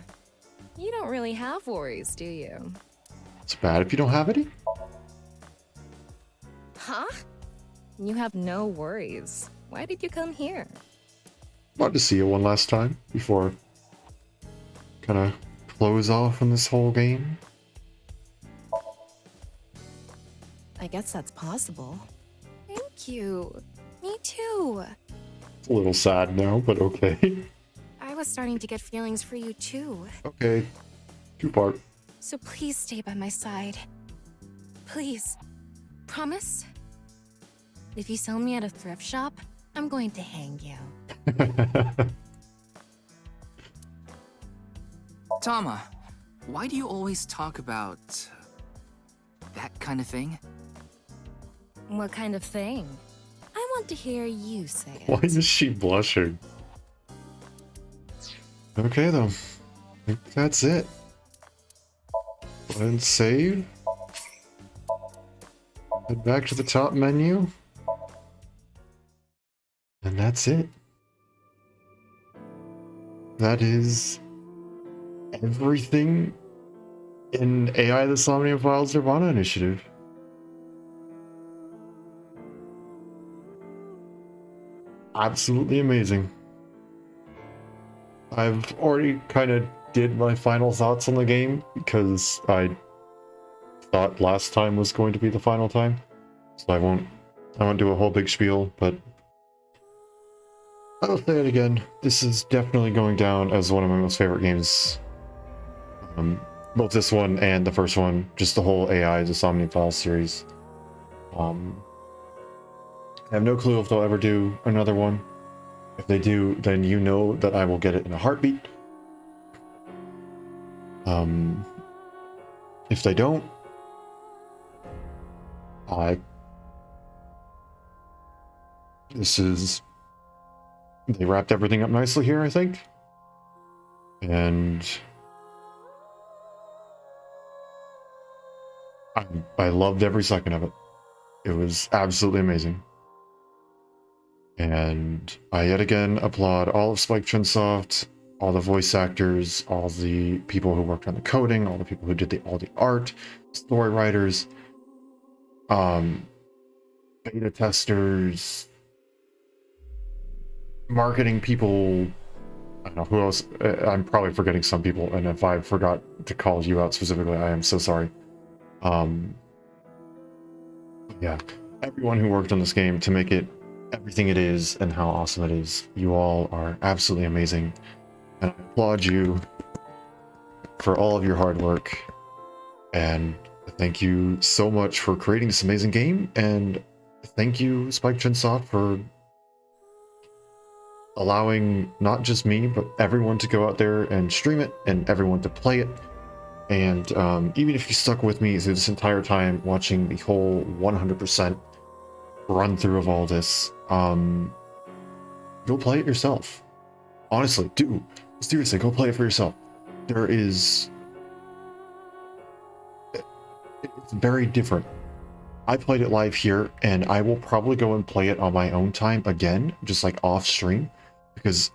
you don't really have worries, do you? It's bad if you don't have any. Huh? You have no worries. Why did you come here? Wanted to see you one last time before kind of close off on this whole game. I guess that's possible. Thank you. Me too. It's a little sad now, but okay. I was starting to get feelings for you too. Okay. Two-part. So please stay by my side. Please. Promise? If you sell me at a thrift shop, I'm going to hang you. Tama, why do you always talk about that kind of thing? What kind of thing? I want to hear you say it. Why is she blushing? Okay, though. I think that's it. Go ahead and save. Head back to the top menu. And that's it. That is everything in AI the Somnium Files NirvanA initiative. Absolutely amazing. I've already kind of did my final thoughts on the game because I thought last time was going to be the final time. So I won't do a whole big spiel, but I'll say it again. This is definitely going down as one of my most favorite games. Both this one and the first one, just the whole AI, the Somnium Files series. I have no clue if they'll ever do another one. If they do, then you know that I will get it in a heartbeat. If they don't, they wrapped everything up nicely here, I think. And I loved every second of it. It was absolutely amazing. And I yet again applaud all of Spike Chunsoft, all the voice actors, all the people who worked on the coding, all the people who did all the art, story writers, beta testers, marketing people. I don't know who else. I'm probably forgetting some people, and if I forgot to call you out specifically, I am so sorry. Yeah, everyone who worked on this game to make it everything it is and how awesome it is. You all are absolutely amazing, and I applaud you for all of your hard work. And thank you so much for creating this amazing game, and thank you, Spike Chunsoft, for allowing not just me, but everyone to go out there and stream it, and everyone to play it. And even if you stuck with me through this entire time, watching the whole 100% run through of all this, go play it yourself. Honestly, seriously, go play it for yourself. It's very different. I played it live here, and I will probably go and play it on my own time again, just like off stream, because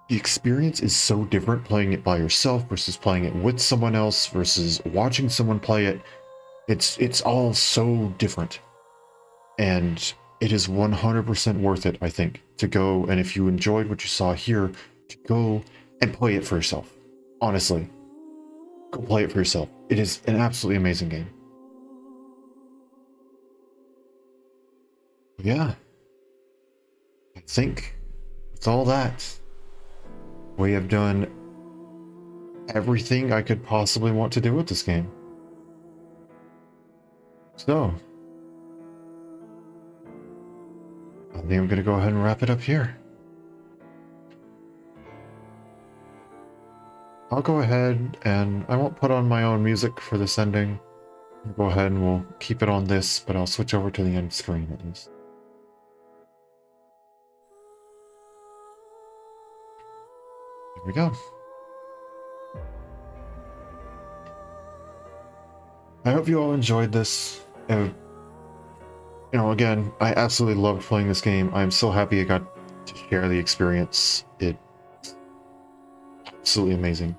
the experience is so different playing it by yourself versus playing it with someone else versus watching someone play it. It's all so different, and it is 100% worth it, I think, to go, and if you enjoyed what you saw here, to go and play it for yourself. Honestly, go play it for yourself. It is an absolutely amazing game. Yeah, I think with all that, we have done everything I could possibly want to do with this game. So, I think I'm going to go ahead and wrap it up here. I'll go ahead and I won't put on my own music for this ending. I'll go ahead and we'll keep it on this, but I'll switch over to the end screen at least. Here we go. I hope you all enjoyed this. You know, again, I absolutely loved playing this game. I'm so happy I got to share the experience. It's absolutely amazing.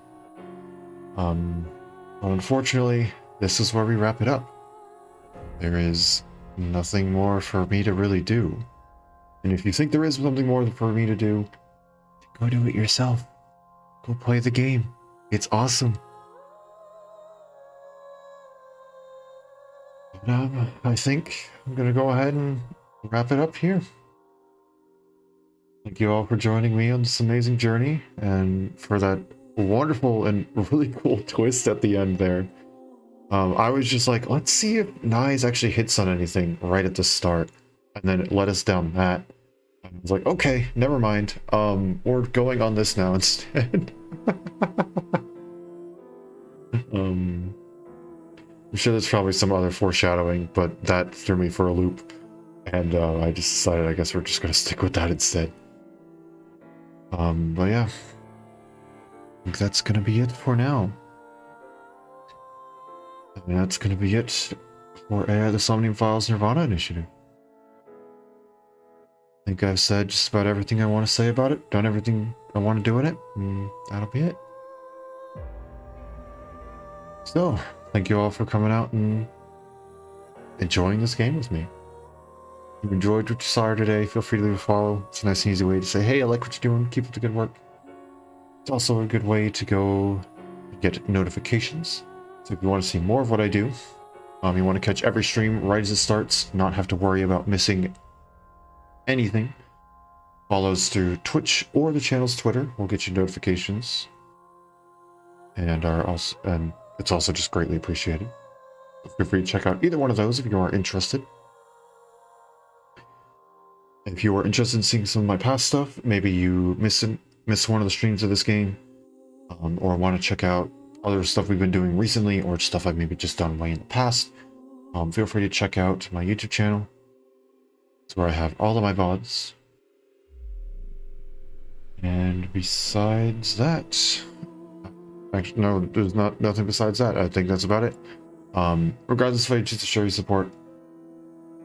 But unfortunately, this is where we wrap it up. There is nothing more for me to really do. And if you think there is something more for me to do, go do it yourself. Go play the game. It's awesome. But, I think I'm going to go ahead and wrap it up here. Thank you all for joining me on this amazing journey, and for that wonderful and really cool twist at the end there. I was just like, let's see if Nyes actually hits on anything right at the start, and then it led us down that. I was like, okay, never mind. We're going on this now instead. I'm sure there's probably some other foreshadowing, but that threw me for a loop, and I just decided I guess we're just gonna stick with that instead. But yeah, I think that's gonna be it for now. And that's gonna be it for the Somnium Files NirvanA initiative. I think I've said just about everything I want to say about it, done everything I want to do in it, and that'll be it. So, thank you all for coming out and enjoying this game with me. If you enjoyed what you saw today, feel free to leave a follow. It's a nice and easy way to say, hey, I like what you're doing, keep up the good work. It's also a good way to go get notifications. So if you want to see more of what I do, you want to catch every stream right as it starts, not have to worry about missing anything, follow us through Twitch or the channel's Twitter. We'll get you notifications, and it's also just greatly appreciated. Feel free to check out either one of those if you are interested. If you are interested in seeing some of my past stuff, maybe you miss one of the streams of this game, or want to check out other stuff we've been doing recently, or stuff I've maybe just done way in the past, feel free to check out my YouTube channel. It's where I have all of my VODs. And besides that, actually, no, there's nothing besides that. I think that's about it. Regardless if I choose to show you support,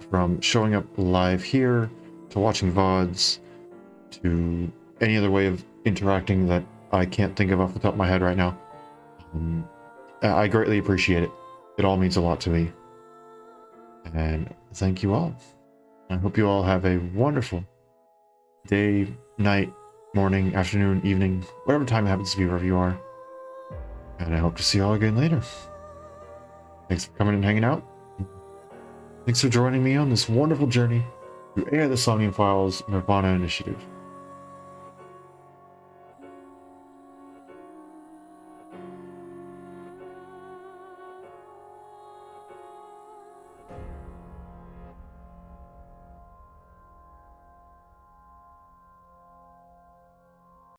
from showing up live here, to watching VODs, to any other way of interacting that I can't think of off the top of my head right now. I greatly appreciate it. It all means a lot to me. And thank you all. I hope you all have a wonderful day, night, morning, afternoon, evening, whatever time it happens to be wherever you are. And I hope to see you all again later. Thanks for coming and hanging out. Thanks for joining me on this wonderful journey through the Somnium Files NirvanA Initiative.